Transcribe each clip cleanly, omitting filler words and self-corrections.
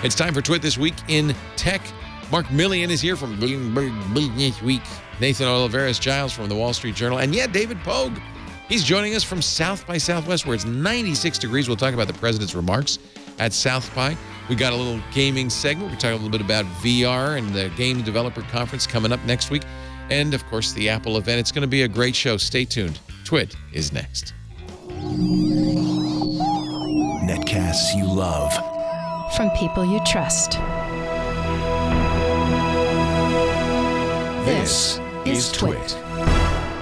It's time for Twit This Week in Tech. Mark Milian is here from Bloomberg Business Week. Nathan Olivarez-Giles from the Wall Street Journal. And David Pogue. He's joining us from South by Southwest, where it's 96 degrees. We'll talk about the president's remarks at South by. We got a little gaming segment. We're talking a little bit about VR and the Game Developer Conference coming up next week. And, of course, the Apple event. It's going to be a great show. Stay tuned. Twit is next. Netcasts you love. From people you trust. This is Twit.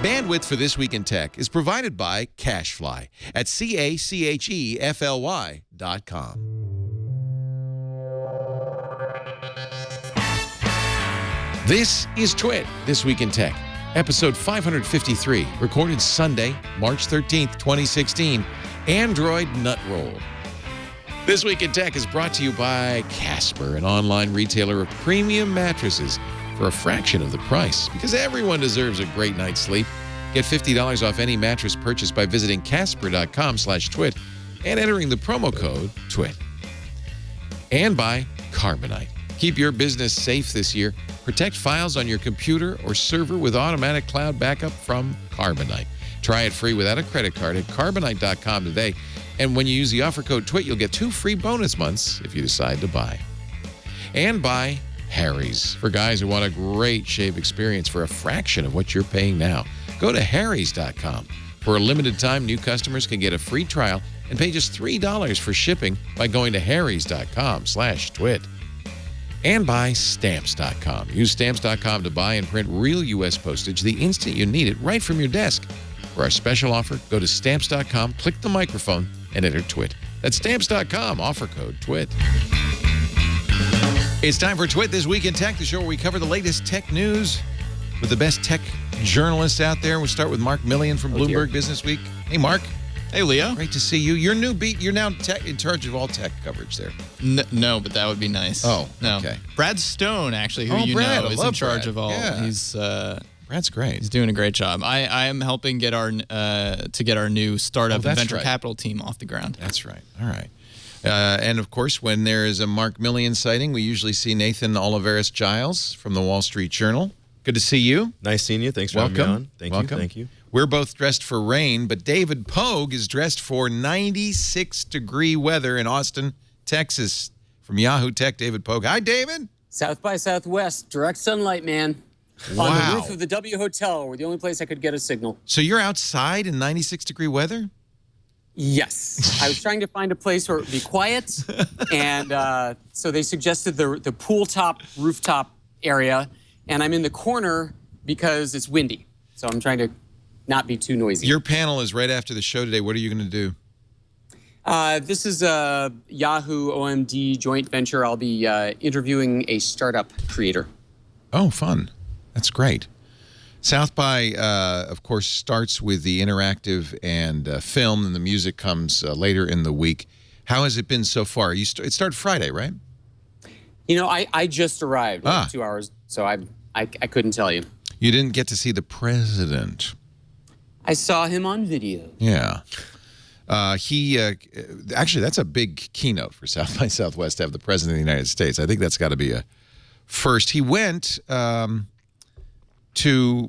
Bandwidth for This Week in Tech is provided by CacheFly at CacheFly.com. This is Twit, This Week in Tech, episode 553, recorded Sunday, March 13th, 2016, Android Nutroll. This Week in Tech is brought to you by Casper, an online retailer of premium mattresses for a fraction of the price, because everyone deserves a great night's sleep. Get $50 off any mattress purchase by visiting Casper.com/twit and entering the promo code TWIT. And by Carbonite. Keep your business safe this year. Protect files on your computer or server with automatic cloud backup from Carbonite. Try it free without a credit card at Carbonite.com today. And when you use the offer code TWIT, you'll get 2 free bonus months if you decide to buy. And by Harry's, for guys who want a great shave experience for a fraction of what you're paying now. Go to Harrys.com. For a limited time, new customers can get a free trial and pay just $3 for shipping by going to Harrys.com/twit. And by Stamps.com. Use Stamps.com to buy and print real U.S. postage the instant you need it right from your desk. For our special offer, go to Stamps.com, click the microphone, and enter TWIT. That's Stamps.com, offer code TWIT. It's time for Twit This Week in Tech, the show where we cover the latest tech news with the best tech journalists out there. We'll start with Mark Milian from Bloomberg Business Week. Hey, Mark. Hey, Leo. Great to see you. Your new beat. You're now in charge of all tech coverage there. No, but that would be nice. Oh, no. Okay. Brad Stone, actually, who Brad, is in charge of all. Yeah. He's Brad's great. He's doing a great job. I am helping get our new startup and venture capital team off the ground. That's right. All right. And, of course, when there is a Mark Milian sighting, we usually see Nathan Olivarez-Giles from the Wall Street Journal. Good to see you. Nice seeing you. Thanks for having me on. Thank you. We're both dressed for rain, but David Pogue is dressed for 96-degree weather in Austin, Texas. From Yahoo Tech, David Pogue. Hi, David. South by Southwest, direct sunlight, man. Wow. On the roof of the W Hotel, where the only place I could get a signal. So you're outside in 96-degree weather? Yes. I was trying to find a place where it would be quiet, and so they suggested the pool top, rooftop area, and I'm in the corner because it's windy. So I'm trying to not be too noisy. Your panel is right after the show today. What are you going to do? This is a Yahoo OMD joint venture. I'll be interviewing a startup creator. Oh, fun. That's great. South by, of course, starts with the interactive and film, and the music comes later in the week. How has it been so far? It started Friday, right? You know, I just arrived 2 hours, so I couldn't tell you. You didn't get to see the president. I saw him on video. Yeah. Actually, that's a big keynote for South by Southwest to have the president of the United States. I think that's got to be a first. He went to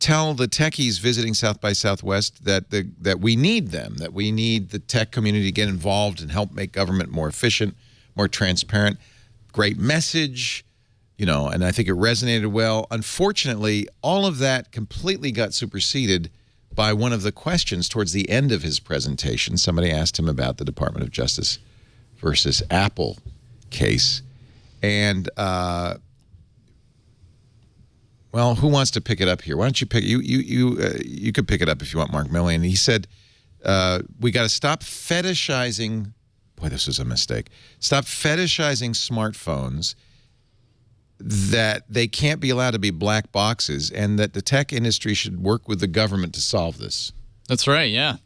tell the techies visiting South by Southwest that we need them, that we need the tech community to get involved and help make government more efficient, more transparent. Great message, and I think it resonated well. Unfortunately, all of that completely got superseded by one of the questions towards the end of his presentation. Somebody asked him about the Department of Justice versus Apple case. And, well, who wants to pick it up here? Why don't you pick you could pick it up if you want, Mark Milian. He said, we got to stop fetishizing. Boy, this is a mistake. Stop fetishizing smartphones, that they can't be allowed to be black boxes, and that the tech industry should work with the government to solve this. That's right, yeah.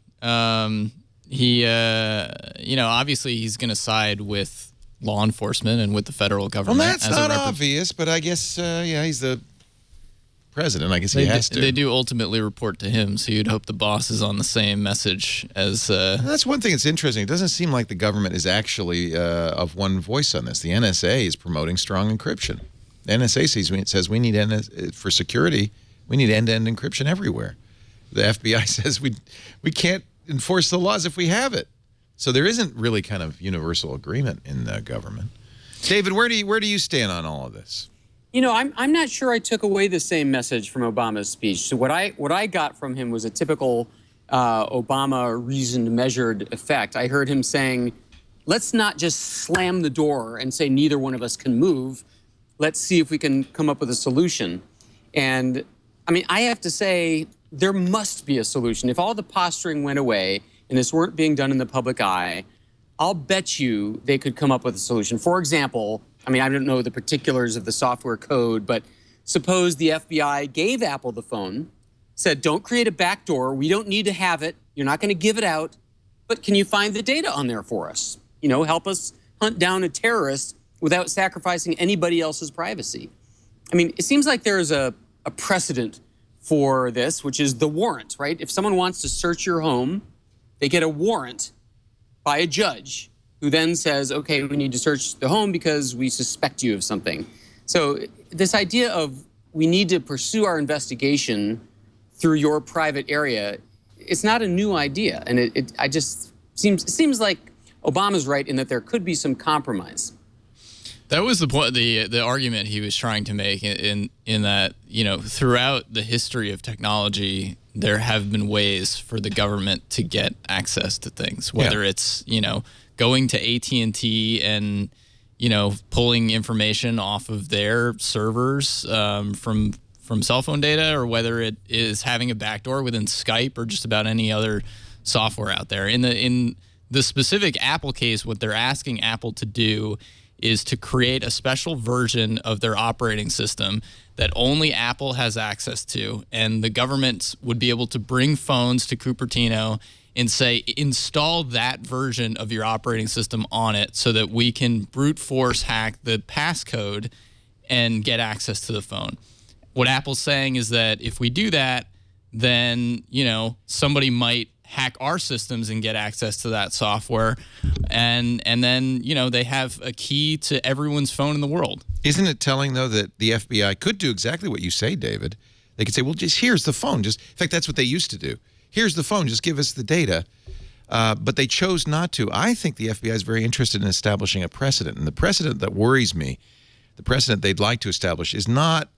He, obviously he's going to side with law enforcement and with the federal government. Well, that's not obvious, but I guess, he's the president. I guess he has to. They do ultimately report to him, so you'd hope the boss is on the same message as... That's one thing that's interesting. It doesn't seem like the government is actually of one voice on this. The NSA is promoting strong encryption. The NSA says we need, for security, we need end-to-end encryption everywhere. The FBI says we can't enforce the laws if we have it. So there isn't really kind of universal agreement in the government. David, where do you stand on all of this? You know, I'm not sure I took away the same message from Obama's speech. So what I got from him was a typical Obama reasoned, measured effect. I heard him saying, let's not just slam the door and say neither one of us can move. Let's see if we can come up with a solution. And I mean, I have to say, there must be a solution. If all the posturing went away and this weren't being done in the public eye, I'll bet you they could come up with a solution. For example, I mean, I don't know the particulars of the software code, but suppose the FBI gave Apple the phone, said, don't create a backdoor. We don't need to have it. You're not going to give it out. But can you find the data on there for us? You know, help us hunt down a terrorist without sacrificing anybody else's privacy. I mean, it seems like there is a precedent for this, which is the warrant, right? If someone wants to search your home, they get a warrant by a judge who then says, okay, we need to search the home because we suspect you of something. So this idea of we need to pursue our investigation through your private area, it's not a new idea. And it seems like Obama's right in that there could be some compromise. That was the point, the argument he was trying to make in that, you know, throughout the history of technology, there have been ways for the government to get access to things, whether it's, you know, going to AT&T and, you know, pulling information off of their servers from cell phone data, or whether it is having a backdoor within Skype or just about any other software out there. In the specific Apple case, what they're asking Apple to do is to create a special version of their operating system that only Apple has access to, and the government would be able to bring phones to Cupertino and say, install that version of your operating system on it so that we can brute force hack the passcode and get access to the phone. What Apple's saying is that if we do that, then, you know, somebody might hack our systems and get access to that software, and then, you know, they have a key to everyone's phone in the world. Isn't it telling, though, that the FBI could do exactly what you say, David? They could say, well, just here's the phone. In fact, that's what they used to do. Here's the phone. Just give us the data. But they chose not to. I think the FBI is very interested in establishing a precedent. And the precedent that worries me, the precedent they'd like to establish, is not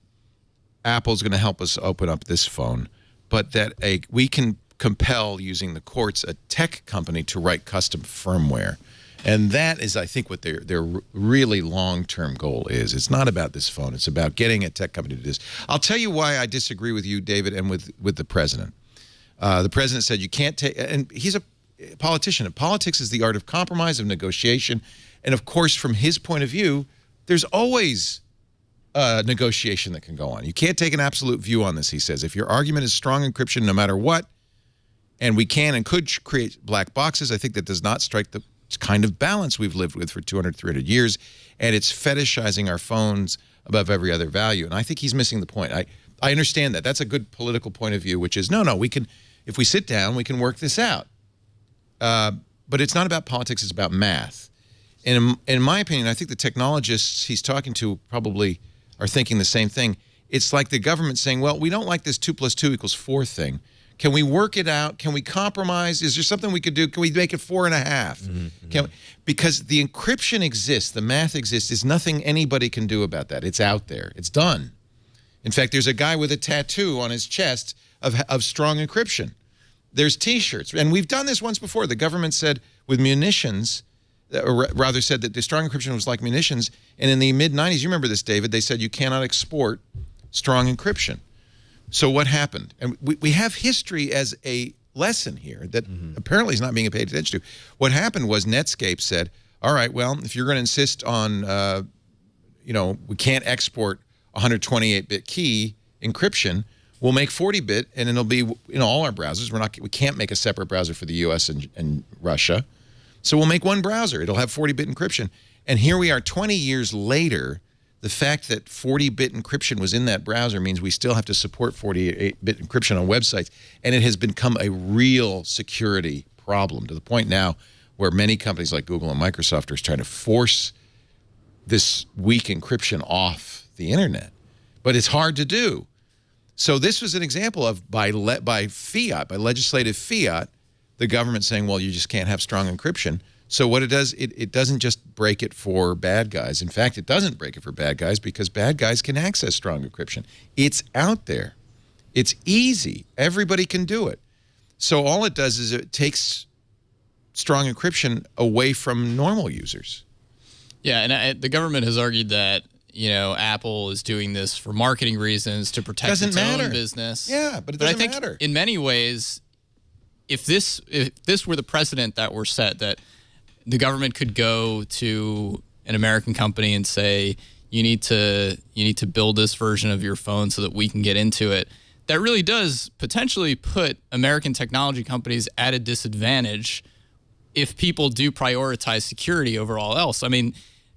Apple's going to help us open up this phone, but that we can compel, using the courts, a tech company to write custom firmware. And that is, I think, what their really long-term goal is. It's not about this phone. It's about getting a tech company to do this. I'll tell you why I disagree with you, David, and with the president. The president said you can't take, and he's a politician. And politics is the art of compromise, of negotiation. And, of course, from his point of view, there's always negotiation that can go on. You can't take an absolute view on this, he says. If your argument is strong encryption no matter what, and we can and could create black boxes, I think that does not strike the kind of balance we've lived with for 200, 300 years, and it's fetishizing our phones above every other value. And I think he's missing the point. I understand that. That's a good political point of view, which is, no, we can, if we sit down, we can work this out. But it's not about politics, it's about math. And in my opinion, I think the technologists he's talking to probably are thinking the same thing. It's like the government saying, well, we don't like this 2 + 2 = 4 thing. Can we work it out? Can we compromise? Is there something we could do? Can we make it 4.5? Because the encryption exists, the math exists. There's nothing anybody can do about that. It's out there. It's done. In fact, there's a guy with a tattoo on his chest of strong encryption. There's T-shirts. And we've done this once before. The government said with munitions, or rather said that the strong encryption was like munitions. And in the mid-'90s, you remember this, David, they said you cannot export strong encryption. So what happened? And we have history as a lesson here that apparently is not being paid attention to. What happened was Netscape said, all right, well, if you're going to insist on, you know, we can't export 128-bit key encryption, we'll make 40-bit, and it'll be in all our browsers. We can't make a separate browser for the U.S. and Russia. So we'll make one browser. It'll have 40-bit encryption. And here we are 20 years later. The fact that 40-bit encryption was in that browser means we still have to support 48-bit encryption on websites, and it has become a real security problem to the point now where many companies like Google and Microsoft are trying to force this weak encryption off the internet. But it's hard to do. So this was an example of by legislative fiat, the government saying, well, you just can't have strong encryption. So what it does, it doesn't just break it for bad guys. In fact, it doesn't break it for bad guys because bad guys can access strong encryption. It's out there. It's easy. Everybody can do it. So all it does is it takes strong encryption away from normal users. Yeah, and the government has argued that, you know, Apple is doing this for marketing reasons to protect its own business. Yeah, but it doesn't matter. But I think in many ways, if this were the precedent that were set, that the government could go to an American company and say, you need to build this version of your phone so that we can get into it, that really does potentially put American technology companies at a disadvantage if people do prioritize security over all else. I mean,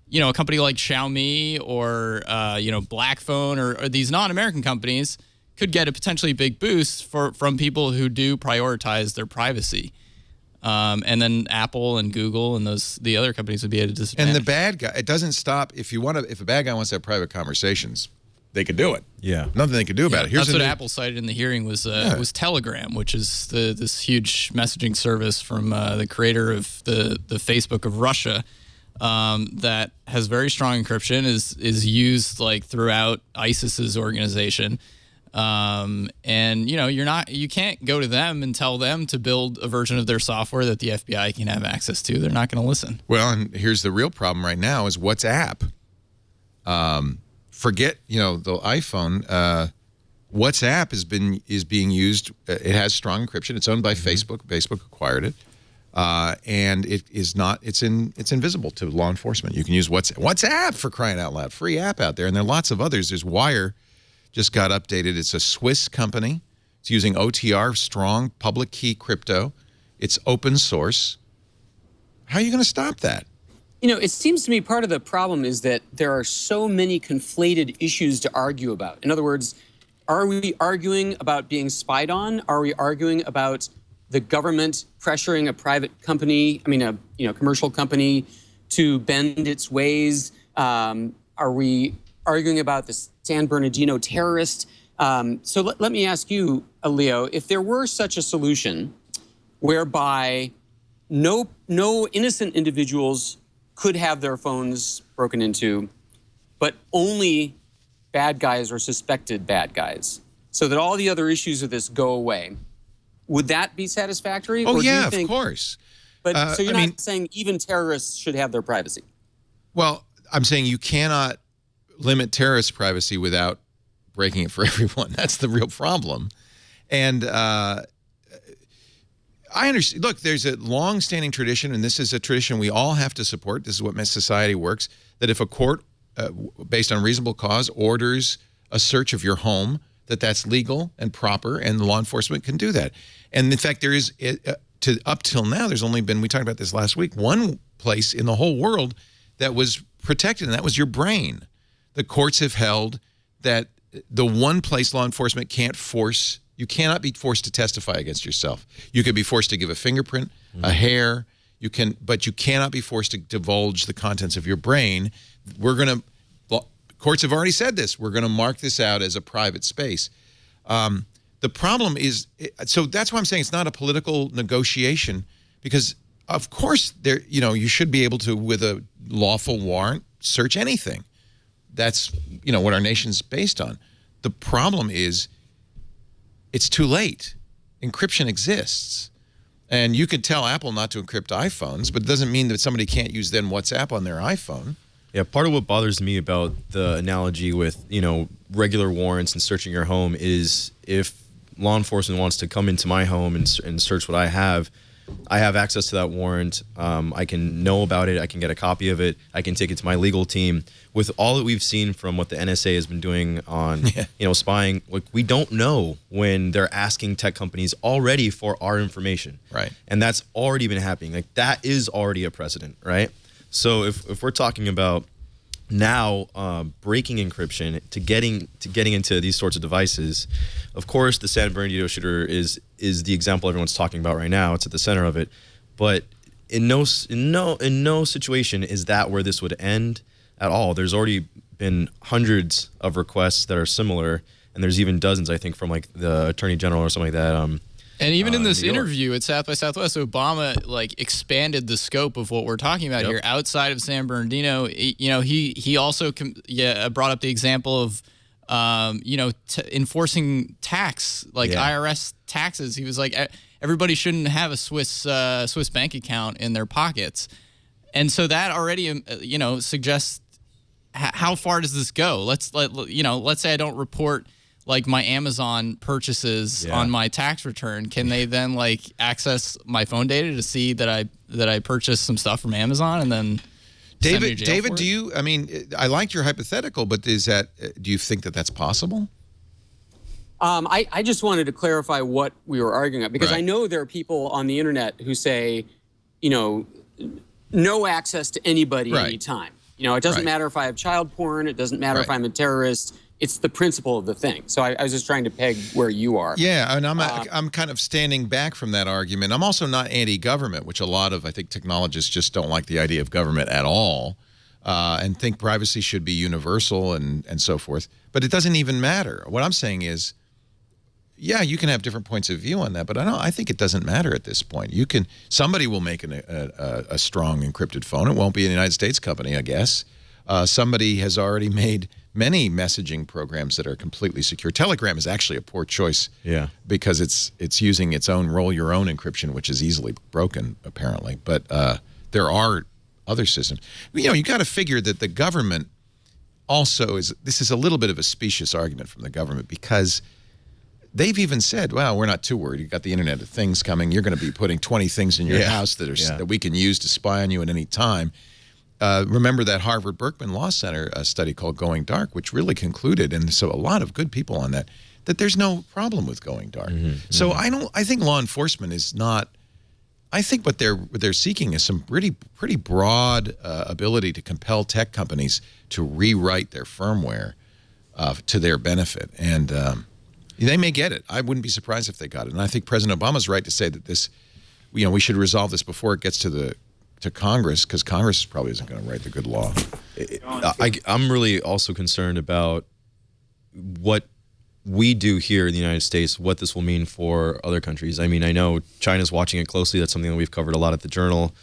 you know, a company like Xiaomi or, you know, Blackphone or these non-American companies could get a potentially big boost from people who do prioritize their privacy. And then Apple and Google and the other companies would be at a disadvantage. And the bad guy, it doesn't stop. If a bad guy wants to have private conversations, they could do it. Yeah. Nothing they could do about it. That's what Apple cited in the hearing was Telegram, which is this huge messaging service from the creator of the Facebook of Russia that has very strong encryption, is used like throughout ISIS's organization. And you know, you can't go to them and tell them to build a version of their software that the FBI can have access to. They're not going to listen. Well, and here's the real problem right now is WhatsApp. Forget, you know, the iPhone. WhatsApp is being used. It has strong encryption. It's owned by Facebook. Facebook acquired it, and it is not. It's invisible to law enforcement. You can use WhatsApp for crying out loud. Free app out there, and there are lots of others. There's Wire, just got updated. It's a Swiss company. It's using OTR, strong public key crypto. It's open source. How are you going to stop that? You know, it seems to me part of the problem is that there are so many conflated issues to argue about. In other words, are we arguing about being spied on? Are we arguing about the government pressuring a private company, a commercial company, to bend its ways? Are we arguing about the San Bernardino terrorist? So let me ask you, Leo, if there were such a solution whereby no innocent individuals could have their phones broken into, but only bad guys or suspected bad guys, so that all the other issues of this go away, would that be satisfactory? Oh, or do yeah, you think, of course. But so you're not saying even terrorists should have their privacy? Well, I'm saying you cannot limit terrorist privacy without breaking it for everyone. That's the real problem. And I understand. Look, there's a long-standing tradition, and this is a tradition we all have to support. This is what society works, that if a court, based on reasonable cause, orders a search of your home, that's legal and proper, and law enforcement can do that. And in fact, there is, up till now, there's only been, we talked about this last week, one place in the whole world that was protected, and that was your brain. The courts have held that the one place law enforcement can't force, you cannot be forced to testify against yourself. You could be forced to give a fingerprint, a hair, but you cannot be forced to divulge the contents of your brain. Courts have already said this. We're going to mark this out as a private space. The problem is, so that's why I'm saying it's not a political negotiation, because of course you should be able to, with a lawful warrant, search anything. That's what our nation's based on. The problem is it's too late. Encryption exists. And you could tell Apple not to encrypt iPhones, but it doesn't mean that somebody can't use then WhatsApp on their iPhone. Yeah, part of what bothers me about the analogy with, regular warrants and searching your home is if law enforcement wants to come into my home and search what I have access to that warrant. I can know about it. I can get a copy of it. I can take it to my legal team. With all that we've seen from what the NSA has been doing on, spying, we don't know when they're asking tech companies already for our information. Right. And that's already been happening. That is already a precedent, right? So if we're talking about, now breaking encryption to getting into these sorts of devices. Of course, the San Bernardino shooter is the example everyone's talking about right now. It's at the center of it, but in no situation is that where this would end at all. There's already been hundreds of requests that are similar, and there's even dozens, I think, from like the Attorney General or something like that. And even in this interview at South by Southwest, Obama like expanded the scope of what we're talking about here outside of San Bernardino. You know, he also brought up the example of you know, enforcing tax, like IRS taxes. He was like, everybody shouldn't have a Swiss bank account in their pockets, and so that already you know, suggests how far does this go? Let's say I don't report like my Amazon purchases on my tax return. Can they then like access my phone data to see that I purchased some stuff from Amazon and then David, do you? I mean, I liked your hypothetical, but do you think that that's possible? I just wanted to clarify what we were arguing about, because I know there are people on the internet who say, you know, no access to anybody anytime. You know, it doesn't matter if I have child porn. It doesn't matter if I'm a terrorist. It's the principle of the thing. So I was just trying to peg where you are. Yeah, and I'm kind of standing back from that argument. I'm also not anti-government, which a lot of, I think, technologists just don't like the idea of government at all, and think privacy should be universal and so forth. But it doesn't even matter. What I'm saying is, yeah, you can have different points of view on that, but I think it doesn't matter at this point. Somebody will make a strong encrypted phone. It won't be a United States company, I guess. Somebody has already made many messaging programs that are completely secure. Telegram is actually a poor choice, because it's using its own roll your own encryption, which is easily broken apparently. But there are other systems. You know, you got to figure that the government also this is a little bit of a specious argument from the government, because they've even said, well, we're not too worried. You've got the Internet of Things coming. You're going to be putting 20 things in your house that we can use to spy on you at any time. Remember that Harvard Berkman Law Center study called Going Dark, which really concluded, and so a lot of good people on that there's no problem with going dark. So I think law enforcement is not. I think what they're seeking is some pretty broad ability to compel tech companies to rewrite their firmware to their benefit, and they may get it. I wouldn't be surprised if they got it. And I think President Obama's right to say that this, you know, we should resolve this before it gets to Congress, because Congress probably isn't going to write the good law. I'm really also concerned about what we do here in the United States, what this will mean for other countries. I mean, I know China's watching it closely. That's something that we've covered a lot at the Journal.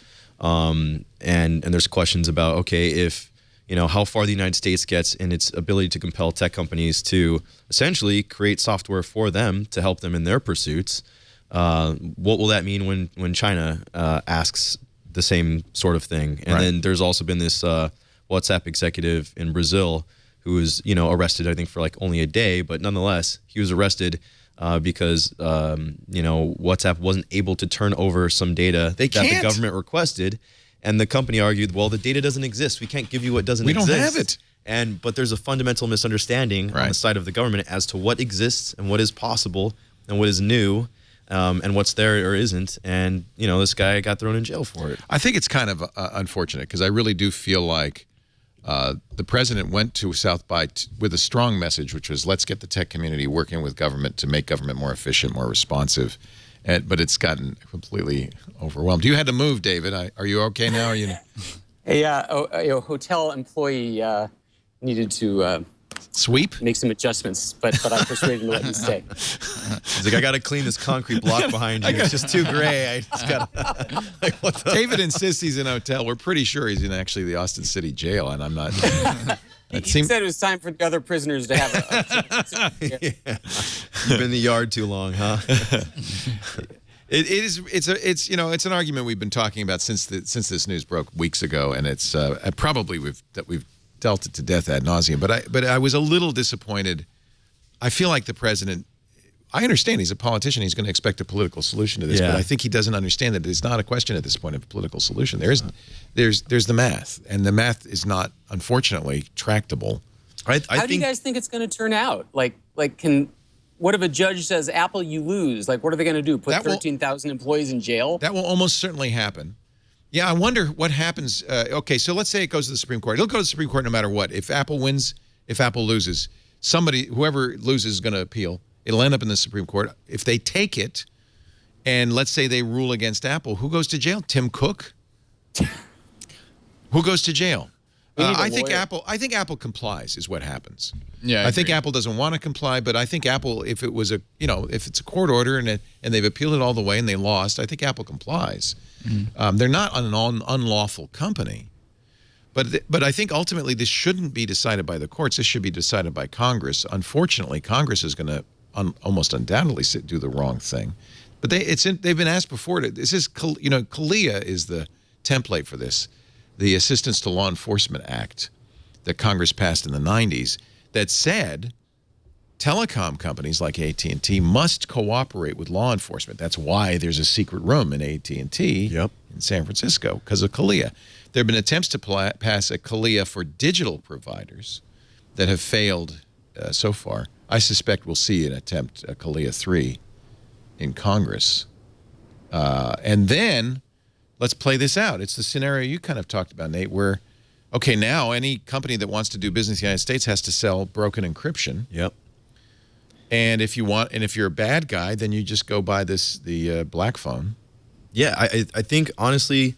And there's questions about, okay, if, you know, how far the United States gets in its ability to compel tech companies to essentially create software for them to help them in their pursuits. What will that mean when China asks the same sort of thing? And then there's also been this WhatsApp executive in Brazil who was, you know, arrested, I think, for like only a day, but nonetheless, he was arrested because, you know, WhatsApp wasn't able to turn over some data that the government requested. And the company argued, well, the data doesn't exist. We can't give you what doesn't exist. We don't have it. But there's a fundamental misunderstanding on the side of the government as to what exists and what is possible and what is new. And what's there or isn't, and you know, this guy got thrown in jail for it. I think it's kind of unfortunate, because I really do feel like the president went to South by with a strong message, which was, let's get the tech community working with government to make government more efficient, more responsive. But it's gotten completely overwhelmed. You had to move, David. Are you okay now? Are you? A hotel employee needed to sweep, make some adjustments, but I persuaded him to let me stay. He's like, I got to clean this concrete block behind you. It's just too gray. I just got. Like, what the? David insists he's in a hotel. We're pretty sure he's in actually the Austin City Jail, and I'm not. He said it was time for the other prisoners to have You've been in the yard too long, huh? It's you know, it's an argument we've been talking about since this news broke weeks ago, and it's probably we've dealt it to death ad nauseum. But I was a little disappointed. I feel like the president, I understand he's a politician. He's going to expect a political solution to this, but I think he doesn't understand that it's not a question at this point of a political solution. There's the math, and the math is not, unfortunately, tractable. How do you guys think it's going to turn out? What if a judge says, Apple, you lose? Like, what are they going to do? Put 13,000 employees in jail? That will almost certainly happen. Yeah, I wonder what happens. Okay, so let's say it goes to the Supreme Court. It'll go to the Supreme Court no matter what. If Apple wins, if Apple loses, whoever loses is going to appeal. It'll end up in the Supreme Court. If they take it, and let's say they rule against Apple, who goes to jail? Tim Cook? Who goes to jail? I think Apple complies is what happens. Yeah, I think Apple doesn't want to comply, but I think Apple, if it was if it's a court order and they've appealed it all the way and they lost, I think Apple complies. They're not an unlawful company, but I think ultimately this shouldn't be decided by the courts. This should be decided by Congress. Unfortunately, Congress is going to almost undoubtedly do the wrong thing. But they've been asked before. This is CALEA is the template for this. The Assistance to Law Enforcement Act that Congress passed in the 90s that said telecom companies like AT&T must cooperate with law enforcement. That's why there's a secret room in AT&T in San Francisco, because of CALEA. There have been attempts to pass a CALEA for digital providers that have failed so far. I suspect we'll see an attempt, a CALEA 3, in Congress. And then let's play this out. It's the scenario you kind of talked about, Nate, where, okay, now any company that wants to do business in the United States has to sell broken encryption. Yep. And if you're a bad guy, then you just go buy the black phone. Yeah, I think honestly,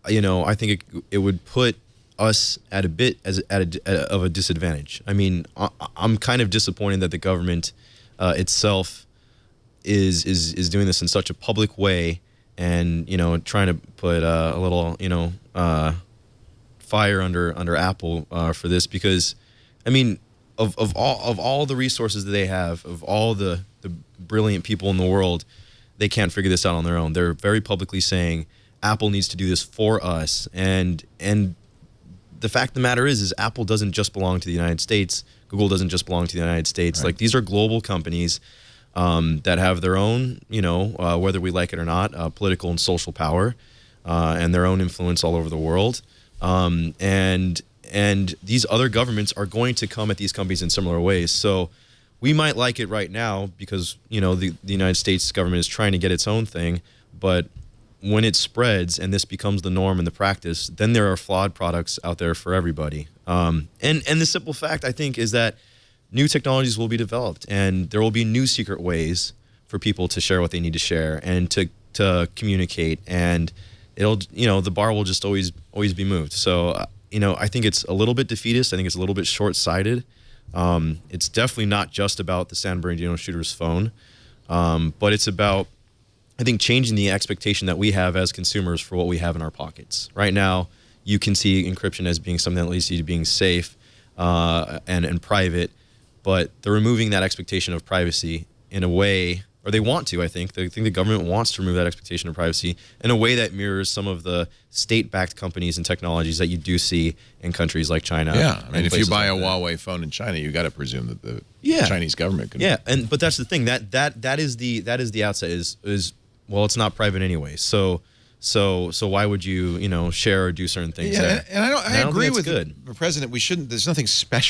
I think it would put us at a bit of a disadvantage. I mean, I'm kind of disappointed that the government itself is doing this in such a public way, and trying to put a little fire under Apple for this, because I mean, of all the resources that they have, of all the brilliant people in the world, they can't figure this out on their own. They're very publicly saying Apple needs to do this for us, and the fact of the matter is Apple doesn't just belong to the United States. Google doesn't just belong to the United States. Right. Like, these are global companies that have their own, whether we like it or not, political and social power, and their own influence all over the world. And these other governments are going to come at these companies in similar ways. So we might like it right now because, the United States government is trying to get its own thing. But when it spreads and this becomes the norm and the practice, then there are flawed products out there for everybody. And the simple fact, I think, is that new technologies will be developed, and there will be new secret ways for people to share what they need to share and to communicate, and it'll, the bar will just always be moved. So, I think it's a little bit defeatist. I think it's a little bit short-sighted. It's definitely not just about the San Bernardino shooter's phone, but it's about, I think, changing the expectation that we have as consumers for what we have in our pockets. Right now, you can see encryption as being something that leads you to being safe and private, but they're removing that expectation of privacy in a way, or they want to, I think. I think the government wants to remove that expectation of privacy in a way that mirrors some of the state-backed companies and technologies that you do see in countries like China. Yeah, I mean, if you buy a Huawei phone in China, you got to presume that the Chinese government can. Yeah, but that's the thing. That is the outset is well, it's not private anyway. So why would you share or do certain things? Yeah, and I agree with the President. We shouldn't. There's nothing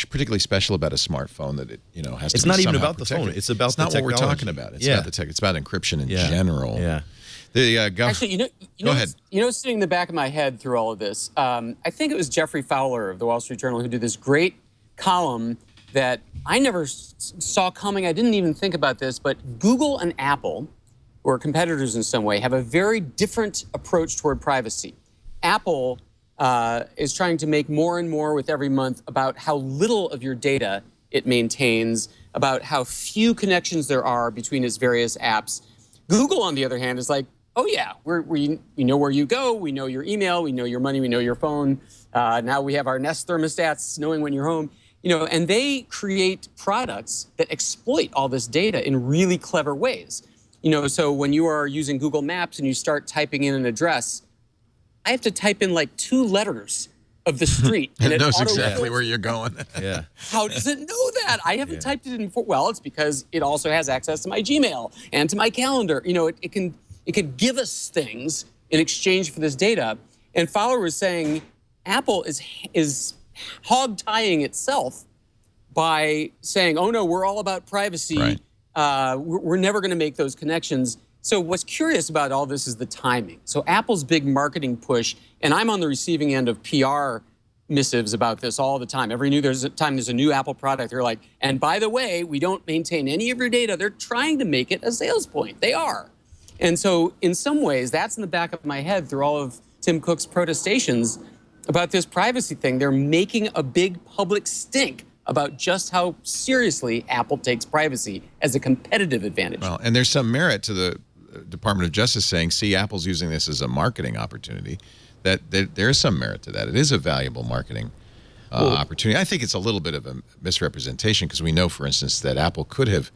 particularly special about a smartphone that it has to. It's be not even somehow about the phone. protected. It's about it's the not technology. what we're talking about. It's about the tech. It's about encryption in general. Yeah. Actually, Go ahead. Sitting in the back of my head through all of this, I think it was Jeffrey Fowler of the Wall Street Journal who did this great column that I never saw coming. I didn't even think about this, but Google and Apple, who are competitors in some way, have a very different approach toward privacy. Apple is trying to make more and more with every month about how little of your data it maintains, about how few connections there are between its various apps. Google, on the other hand, is like, oh yeah, we know where you go, we know your email, we know your money, we know your phone. Now we have our Nest thermostats knowing when you're home. And they create products that exploit all this data in really clever ways. So when you are using Google Maps and you start typing in an address, I have to type in like 2 letters of the street. And it knows exactly where you're going. Yeah. How does it know that? I haven't typed it in before. Well, it's because it also has access to my Gmail and to my calendar. It can give us things in exchange for this data. And Fowler was saying Apple is hog-tying itself by saying, oh no, we're all about privacy. Right. We're never going to make those connections. So what's curious about all this is the timing. So Apple's big marketing push, and I'm on the receiving end of PR missives about this all the time. There's a new Apple product, they're like, and by the way, we don't maintain any of your data. They're trying to make it a sales point. They are. And so in some ways, that's in the back of my head through all of Tim Cook's protestations about this privacy thing. They're making a big public stink about just how seriously Apple takes privacy as a competitive advantage. Well, and there's some merit to the Department of Justice saying, see, Apple's using this as a marketing opportunity. That there is some merit to that. It is a valuable marketing opportunity. I think it's a little bit of a misrepresentation because we know, for instance, that Apple could have.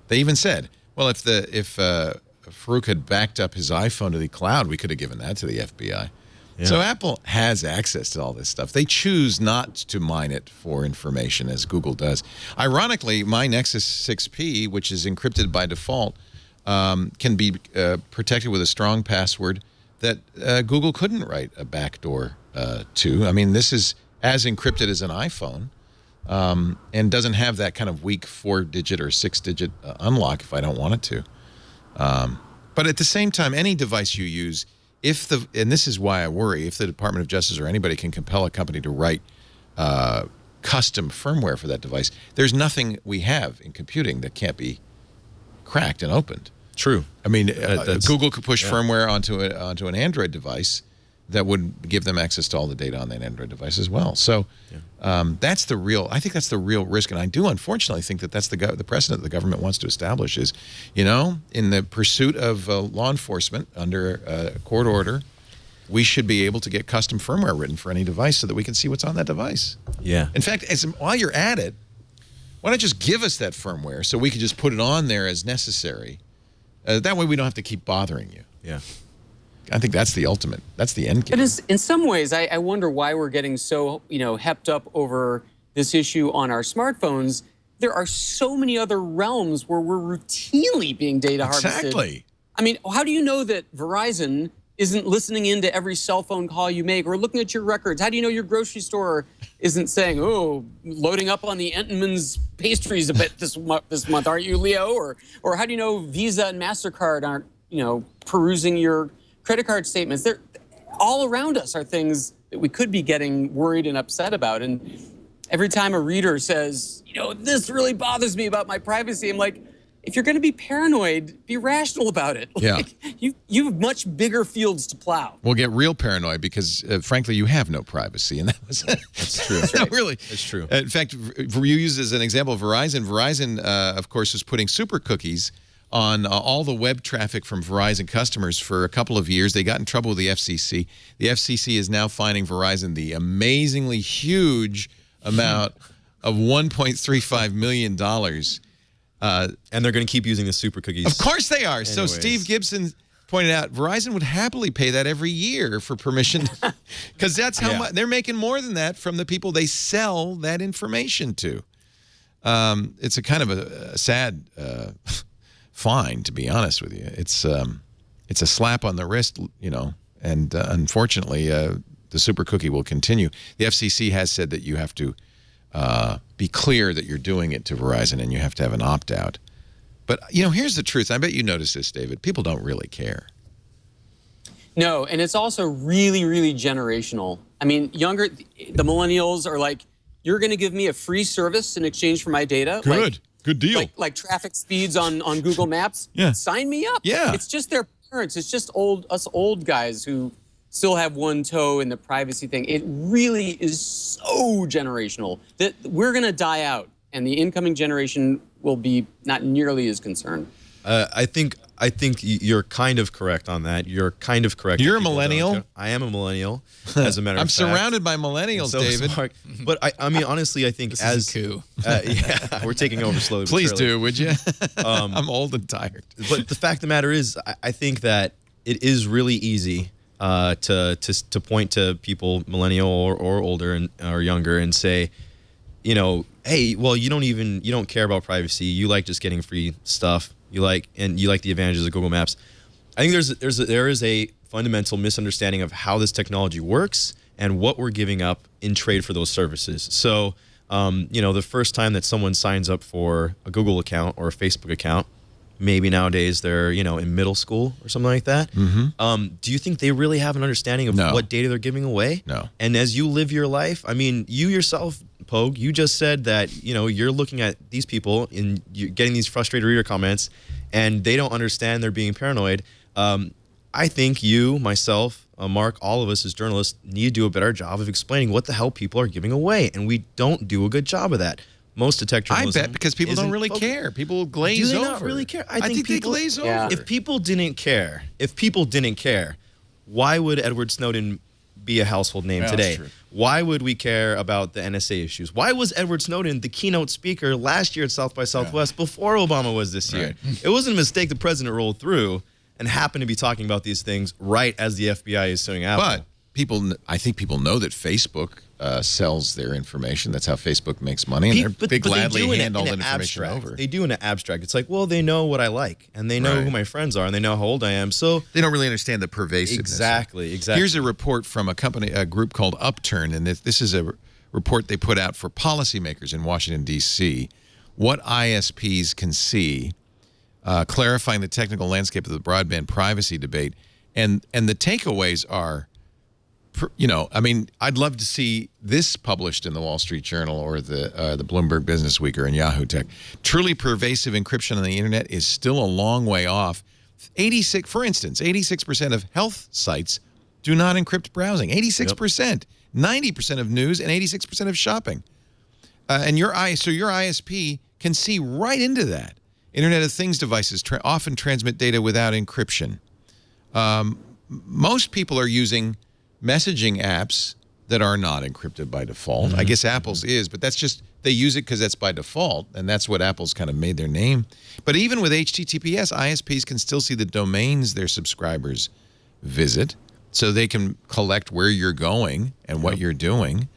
They even said, well, if Farouk had backed up his iPhone to the cloud, we could have given that to the FBI. Yeah. So Apple has access to all this stuff. They choose not to mine it for information, as Google does. Ironically, my Nexus 6P, which is encrypted by default, can be protected with a strong password that Google couldn't write a backdoor to. I mean, this is as encrypted as an iPhone and doesn't have that kind of weak 4-digit or 6-digit unlock if I don't want it to. But at the same time, any device you use, and this is why I worry, if the Department of Justice or anybody can compel a company to write custom firmware for that device, there's nothing we have in computing that can't be cracked and opened. True. I mean, Google could push firmware onto an Android device that would give them access to all the data on that Android device as well. So that's the real. I think that's the real risk, and I do unfortunately think that that's the precedent the government wants to establish. Is, you know, in the pursuit of law enforcement under a court order, we should be able to get custom firmware written for any device so that we can see what's on that device. Yeah. In fact, while you're at it, why not just give us that firmware so we can just put it on there as necessary? That way we don't have to keep bothering you. Yeah. I think that's the ultimate. That's the end game. But in some ways, I wonder why we're getting so, hepped up over this issue on our smartphones. There are so many other realms where we're routinely being data harvested. Exactly. I mean, how do you know that Verizon isn't listening into every cell phone call you make or looking at your records? How do you know your grocery store isn't saying, oh, loading up on the Entenmann's pastries a bit this month, aren't you, Leo? Or how do you know Visa and MasterCard aren't, perusing your credit card statements? They're all around us are things that we could be getting worried and upset about. And every time a reader says, this really bothers me about my privacy, I'm like, if you're going to be paranoid, be rational about it. Yeah. You have much bigger fields to plow. We'll get real paranoid because, frankly, you have no privacy, and that's true. That's no, right. really, it's true. In fact, you use as an example Verizon. Verizon, of course, is putting super cookies on all the web traffic from Verizon customers for a couple of years. They got in trouble with the FCC. The FCC is now fining Verizon the amazingly huge amount of $1.35 million. And they're going to keep using the super cookies. Of course they are. Anyways. So Steve Gibson pointed out Verizon would happily pay that every year for permission because that's how much they're making more than that from the people they sell that information to. It's a kind of a sad fine, to be honest with you. It's a slap on the wrist, and unfortunately the super cookie will continue. The FCC has said that you have to be clear that you're doing it to Verizon and you have to have an opt-out. But, here's the truth. I bet you noticed this, David. People don't really care. No, and it's also really, really generational. I mean, the millennials are like, you're going to give me a free service in exchange for my data? Good. Good deal. Like traffic speeds on Google Maps? Yeah. Sign me up. Yeah. It's just their parents. It's just us old guys who still have one toe in the privacy thing. It really is so generational that we're going to die out, and the incoming generation will be not nearly as concerned. I think you're kind of correct on that. You're kind of correct. You're a millennial? I am a millennial, as a matter of I'm fact. surrounded by millennials, So David. smart. But I mean, honestly, I think This is a coup. Yeah, we're taking over slowly. but Please surely. do, would you? I'm old and tired. But the fact of the matter is, I think that it is really easy to point to people, millennial or older or younger, and say, hey, well, you don't care about privacy. You like just getting free stuff. You like the advantages of Google Maps. I think there is a fundamental misunderstanding of how this technology works and what we're giving up in trade for those services. So, the first time that someone signs up for a Google account or a Facebook account, Maybe nowadays they're, in middle school or something like that. Do you think they really have an understanding of what data they're giving away? No. And as you live your life, I mean, you yourself, Pogue, you just said that, you're looking at these people and you're getting these frustrated reader comments and they don't understand they're being paranoid. I think you, myself, Mark, all of us as journalists need to do a better job of explaining what the hell people are giving away. And we don't do a good job of that. Most detect journalism. I bet because people don't really care. People glaze over. Do they not really care? I think they glaze over. If people didn't care, why would Edward Snowden be a household name today? Why would we care about the NSA issues? Why was Edward Snowden the keynote speaker last year at South by Southwest before Obama was this year? It wasn't a mistake the president rolled through and happened to be talking about these things right as the FBI is suing Apple. But I think people know that Facebook sells their information. That's how Facebook makes money, and they gladly hand all that information over. They do in an abstract. It's like, well, they know what I like, and they know who my friends are, and they know how old I am. So they don't really understand the pervasiveness. Exactly. Here's a report from a group called Upturn, and this is a report they put out for policymakers in Washington, D.C., what ISPs can see, clarifying the technical landscape of the broadband privacy debate. And the takeaways are, I mean, I'd love to see this published in the Wall Street Journal or the Bloomberg Business Week or in Yahoo Tech. Truly pervasive encryption on the internet is still a long way off. For instance, 86% of health sites do not encrypt browsing. 86%, 90% of news, and 86% of shopping. And your ISP can see right into that. Internet of Things devices often transmit data without encryption. Most people are using messaging apps that are not encrypted by default. I guess Apple's is, but that's just, they use it because that's by default, and that's what Apple's kind of made their name. But even with HTTPS, ISPs can still see the domains their subscribers visit, so they can collect where you're going and what you're doing.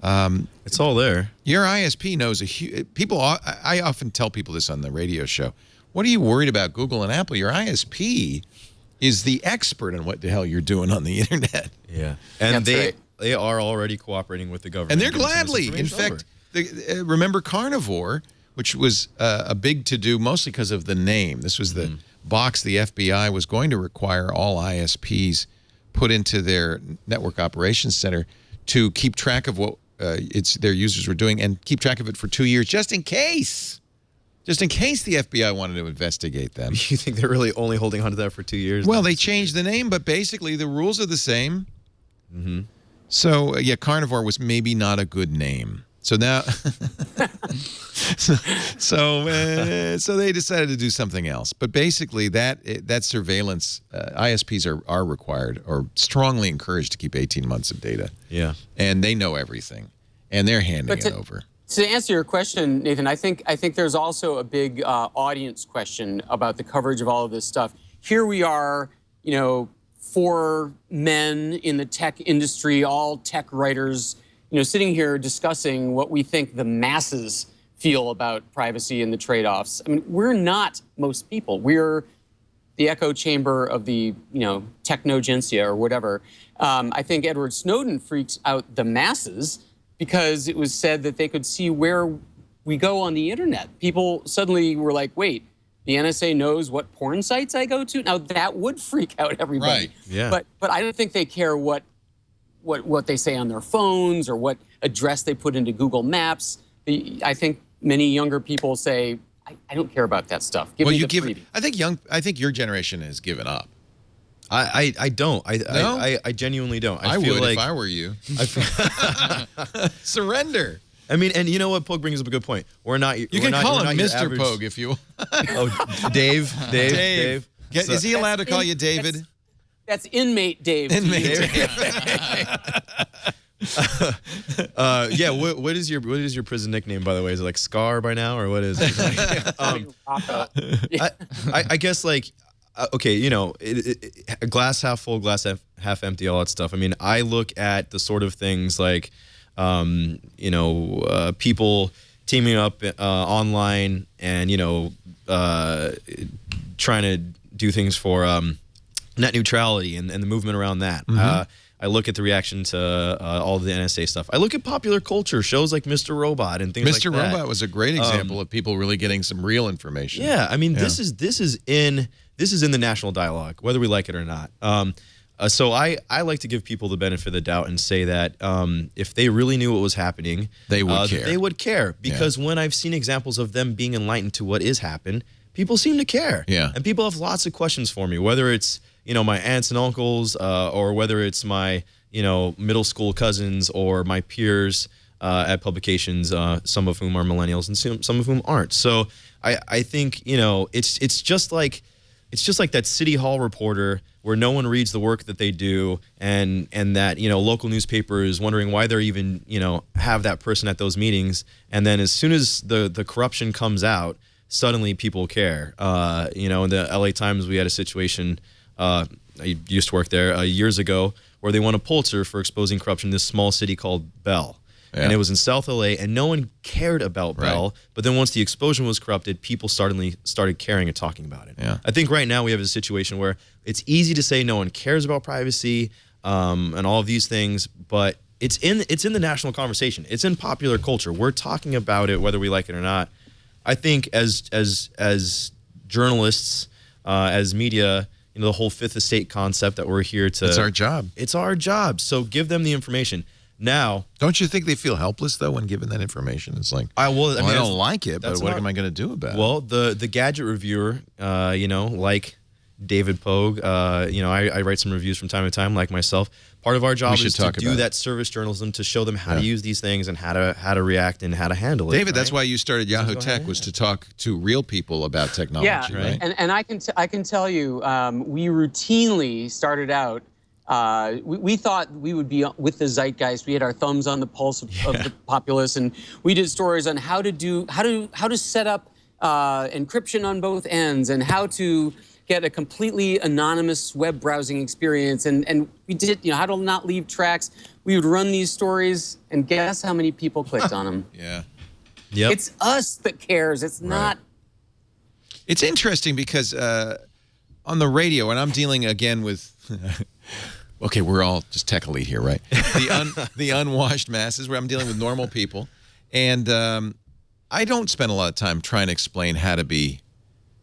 It's all there. Your ISP knows I often tell people this on the radio show. What are you worried about Google and Apple? Your ISP is the expert on what the hell you're doing on the internet. Yeah. And they are already cooperating with the government. And they're gladly. In fact, remember Carnivore, which was a big to-do mostly because of the name. This was the box the FBI was going to require all ISPs put into their network operations center to keep track of what their users were doing and keep track of it for 2 years, just in case. Just in case the FBI wanted to investigate them. You think they're really only holding on to that for 2 years? Well, they changed the name, but basically the rules are the same. So, Carnivore was maybe not a good name. So now, so they decided to do something else. But basically, that surveillance, ISPs are required or strongly encouraged to keep 18 months of data. Yeah, and they know everything, and they're handing it over. To answer your question, Nathan, I think there's also a big audience question about the coverage of all of this stuff. Here we are, 4 men in the tech industry, all tech writers, sitting here discussing what we think the masses feel about privacy and the trade-offs. I mean, we're not most people. We're the echo chamber of the, technogencia or whatever. I think Edward Snowden freaks out the masses because it was said that they could see where we go on the internet. People suddenly were like, wait, the NSA knows what porn sites I go to? Now, that would freak out everybody. Right. Yeah. But I don't think they care what they say on their phones or what address they put into Google Maps. I think many younger people say, I don't care about that stuff. Give me the freebie. I think your generation has given up. I don't. No? I genuinely don't. I feel would like if I were you. Surrender. I mean, and you know what? Pogue brings up a good point. We're not. You can call him Mr. Pogue if you. Oh, Dave. Is he allowed to call you David? That's inmate Dave. Inmate Dave. Yeah. What is your prison nickname, by the way? Is it like Scar by now, or what is it? I guess like. Okay, a glass half full, glass half empty, all that stuff. I mean, I look at the sort of things like, people teaming up online and, trying to do things for net neutrality and the movement around that. I look at the reaction to all the NSA stuff. I look at popular culture shows like Mr. Robot and things like that. Mr. Robot was a great example of people really getting some real information. Yeah, I mean, this is in the national dialogue, whether we like it or not. So I like to give people the benefit of the doubt and say that if they really knew what was happening, they would care. They would care, because when I've seen examples of them being enlightened to what is happening, people seem to care. Yeah. And people have lots of questions for me, whether it's my aunts and uncles, or whether it's my middle school cousins or my peers at publications, some of whom are millennials and some of whom aren't. So I think it's just like that City Hall reporter where no one reads the work that they do, and that local newspaper is wondering why they're even have that person at those meetings, and then as soon as the corruption comes out, suddenly people care. In the LA Times, we had a situation. I used to work there years ago, where they won a Pulitzer for exposing corruption in this small city called Bell. Yeah. And it was in South LA, and no one cared about Bell. But then once the exposure was corrupted, people started caring and talking about it. Yeah. I think right now we have a situation where it's easy to say no one cares about privacy and all of these things, but it's in the national conversation. It's in popular culture. We're talking about it whether we like it or not. I think as journalists, as media, the whole fifth estate concept that we're here to... It's our job. It's our job. So give them the information. Now... Don't you think they feel helpless, though, when given that information? It's like, I don't like it, but what am I going to do about it? Well, the gadget reviewer, like David Pogue, I write some reviews from time to time, like myself. Part of our job is to do that service journalism, to show them how to use these things and how to react and how to handle it. David, that's why you started Yahoo Tech, was to talk to real people about technology, right? And I can tell you, we routinely started out. We thought we would be with the zeitgeist. We had our thumbs on the pulse of the populace, and we did stories on how to set up encryption on both ends, and how to get a completely anonymous web browsing experience, and we did how to not leave tracks. We would run these stories, and guess how many people clicked on them? Yeah. Yep. It's us that cares. It's not. It's interesting because on the radio, and I'm dealing again with. Okay, we're all just tech elite here, right? The unwashed masses, where I'm dealing with normal people, and I don't spend a lot of time trying to explain how to be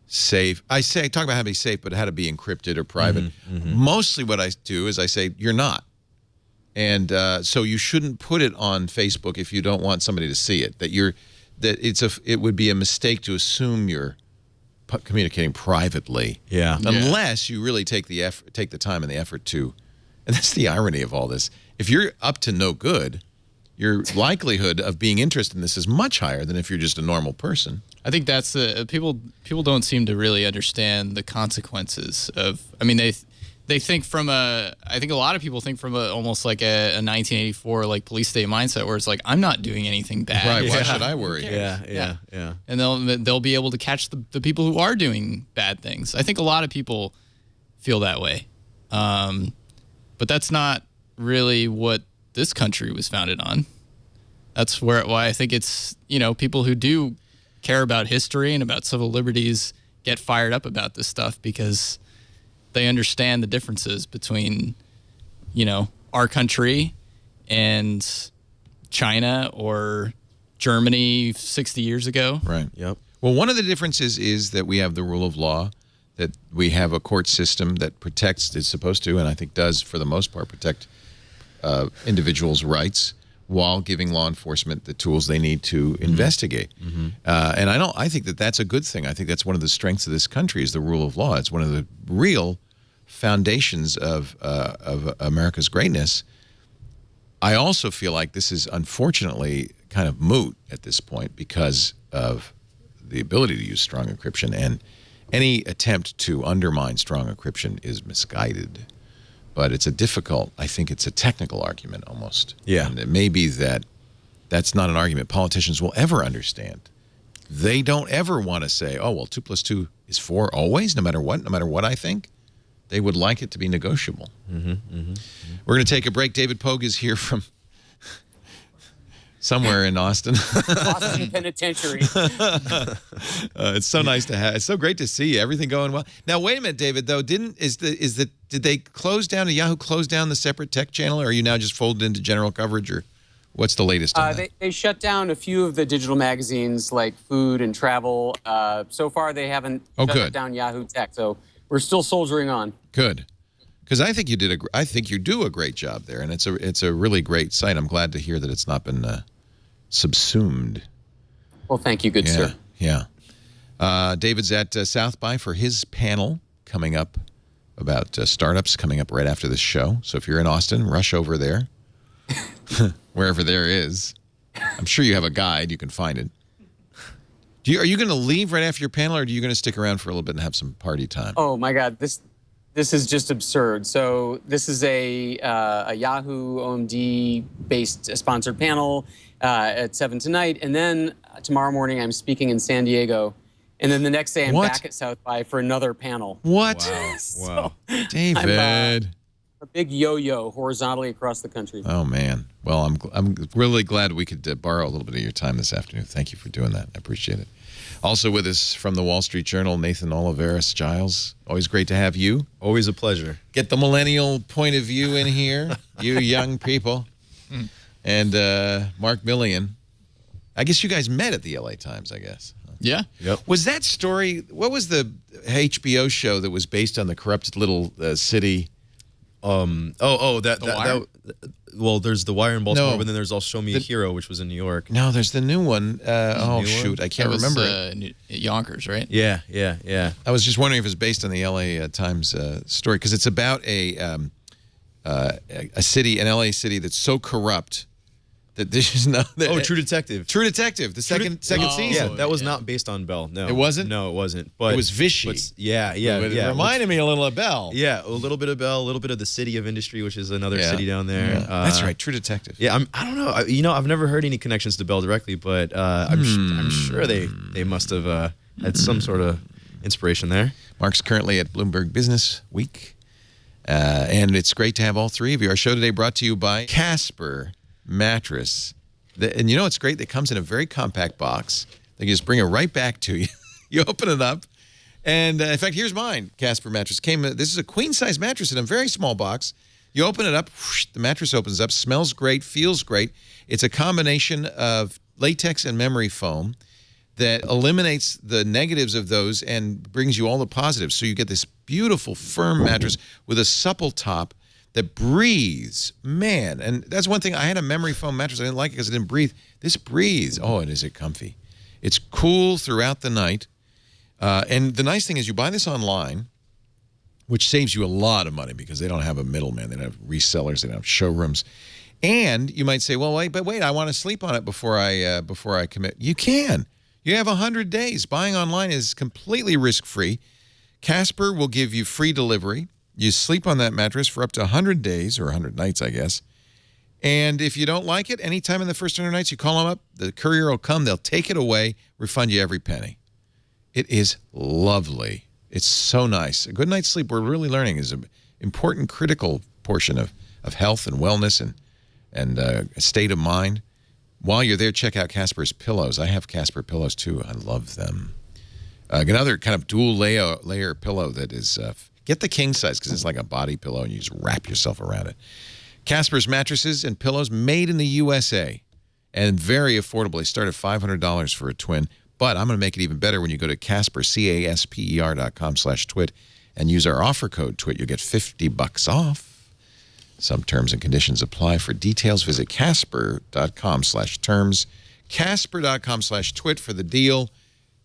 safe. I talk about how to be safe, but how to be encrypted or private. Mostly what I do is I say, you're not. And so you shouldn't put it on Facebook if you don't want somebody to see it. It would be a mistake to assume you're communicating privately. Yeah. Unless you really take the time and the effort to, and that's the irony of all this. If you're up to no good, your likelihood of being interested in this is much higher than if you're just a normal person. I think that's the people don't seem to really understand the consequences of. I mean, they think from I think a lot of people think from almost like a 1984 like police state mindset, where it's like, I'm not doing anything bad. Right? Why should I worry? Yeah. And they'll be able to catch the people who are doing bad things. I think a lot of people feel that way, but that's not really what this country was founded on. That's why I think it's people who do care about history and about civil liberties get fired up about this stuff, because they understand the differences between, our country and China or Germany 60 years ago. Right. Yep. Well, one of the differences is that we have the rule of law, that we have a court system that protects, is supposed to, and I think does for the most part, protect individuals' rights, while giving law enforcement the tools they need to investigate. And I think that that's a good thing. I think that's one of the strengths of this country, is the rule of law. It's one of the real foundations of America's greatness. I also feel like this is unfortunately kind of moot at this point because of the ability to use strong encryption, and any attempt to undermine strong encryption is misguided. But it's I think it's a technical argument almost. Yeah. And it may be that's not an argument politicians will ever understand. They don't ever want to say, oh, well, 2 + 2 is 4 always, no matter what I think. They would like it to be negotiable. We're going to take a break. David Pogue is here from somewhere in Austin. Austin Penitentiary. It's so nice to have. It's so great to see everything going well. Now, wait a minute, David. Though, did they close down? Did Yahoo close down the separate tech channel, or are you now just folded into general coverage, or what's the latest on that? They shut down a few of the digital magazines like food and travel. So far, they haven't shut down Yahoo Tech. So we're still soldiering on. Good. Because I think you do a great job there, and it's a really great site. I'm glad to hear that it's not been subsumed. Well, thank you, good sir. Yeah. David's at South by for his panel coming up about startups coming up right after this show. So if you're in Austin, rush over there, wherever there is. I'm sure you have a guide. You can find it. Are you going to leave right after your panel, or are you going to stick around for a little bit and have some party time? Oh my God, this is just absurd. So this is a Yahoo OMD based sponsored panel at 7 tonight, and then tomorrow morning I'm speaking in San Diego, and then the next day I'm back at South by for another panel. What? Wow. David. A big yo-yo horizontally across the country. Oh man. Well, I'm really glad we could borrow a little bit of your time this afternoon. Thank you for doing that. I appreciate it. Also with us from the Wall Street Journal, Nathan Olivarez-Giles. Always great to have you. Always a pleasure. Get the millennial point of view in here, you young people. And Mark Milian. I guess you guys met at the LA Times, I guess. Yeah. Yep. Was that story, what was the HBO show that was based on the corrupted little city? Well, there's The Wire in Baltimore, No. but then there's also Show Me a Hero, which was in New York. No, there's the new one. Shoot, I can't remember it. Yonkers, right? Yeah. I was just wondering if it's based on the LA Times story, because it's about a city, an LA city that's so corrupt that this is not. True Detective. True Detective, the second season. Yeah, that was not based on Bell. No, It wasn't? No, it wasn't. But It was Vichy. Yeah. It reminded me a little of Bell. Yeah, a little bit of Bell, a little bit of the City of Industry, which is another city down there. Yeah. That's right, True Detective. Yeah, I don't know. I've never heard any connections to Bell directly, but I'm sure they must have had some sort of inspiration there. Mark's currently at Bloomberg Business Week, and it's great to have all three of you. Our show today brought to you by Casper mattress. And you know it's great? It comes in a very compact box. They can just bring it right back to you. You open it up. And in fact, here's mine. Casper mattress. This is a queen-size mattress in a very small box. You open it up. Whoosh, the mattress opens up. Smells great. Feels great. It's a combination of latex and memory foam that eliminates the negatives of those and brings you all the positives. So you get this beautiful, firm mattress with a supple top that breathes, man. And that's one thing. I had a memory foam mattress. I didn't like it because it didn't breathe. This breathes. Oh, and is it comfy. It's cool throughout the night. And the nice thing is you buy this online, which saves you a lot of money because they don't have a middleman. They don't have resellers. They don't have showrooms. And you might say, well, wait, I want to sleep on it before I commit. You can. You have 100 days. Buying online is completely risk-free. Casper will give you free delivery. You sleep on that mattress for up to 100 days, or 100 nights, I guess. And if you don't like it, anytime in the first 100 nights, you call them up, the courier will come, they'll take it away, refund you every penny. It is lovely. It's so nice. A good night's sleep, we're really learning, is an important, critical portion of health and wellness and a state of mind. While you're there, check out Casper's pillows. I have Casper pillows, too. I love them. Another kind of dual layer pillow that is... Get the king size because it's like a body pillow and you just wrap yourself around it. Casper's mattresses and pillows made in the USA and very affordable. They start at $500 for a twin, but I'm going to make it even better when you go to Casper, CASPER.com/twit and use our offer code TWIT. You'll get $50 off. Some terms and conditions apply. For details, visit Casper.com/terms. Casper.com/twit for the deal.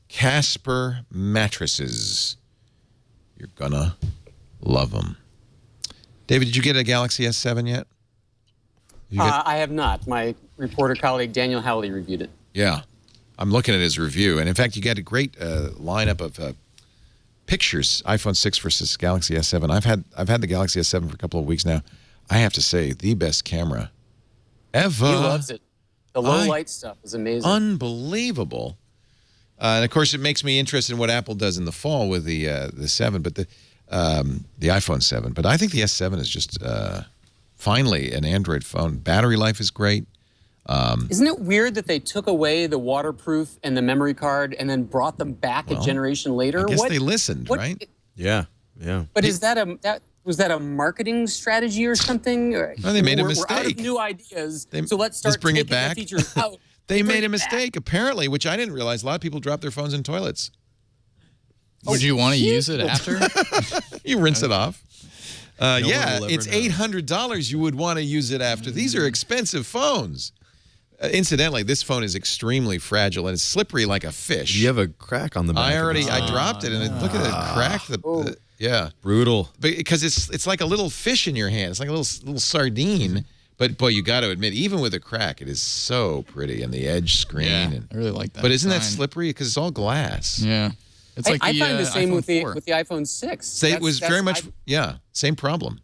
Casper mattresses. You're gonna love them. David, did you get a Galaxy S7 yet? I have not. My reporter colleague Daniel Howley reviewed it. Yeah. I'm looking at his review. And in fact, you got a great lineup of pictures, iPhone 6 versus Galaxy S7. I've had the Galaxy S7 for a couple of weeks now. I have to say, the best camera ever. He loves it. The low light stuff is amazing. Unbelievable. And of course, it makes me interested in what Apple does in the fall with the 7, but the iPhone 7. But I think the S7 is just finally an Android phone. Battery life is great. Isn't it weird that they took away the waterproof and the memory card and then brought them back a generation later? I guess they listened, right? Yeah. But is was that a marketing strategy or something? No, they made a We're mistake. out of new ideas, so let's start bring it taking the back. features out. They made a mistake, apparently, which I didn't realize. A lot of people drop their phones in toilets. Would you want to use it after? You rinse it off. Yeah, will ever it's know. $800 you would want to use it after. These are expensive phones. Incidentally, this phone is extremely fragile and it's slippery like a fish. You have a crack on the back. I dropped it and look at it cracked. Yeah, Brutal. because it's like a little fish in your hand. It's like a little sardine. But boy, you got to admit, even with a crack, it is so pretty and the edge screen. Yeah, and, I really like that. but isn't that design. slippery? Because it's all glass. Yeah. It's like I the, find the same iPhone with 4. the iPhone 6. So it was very much, same problem.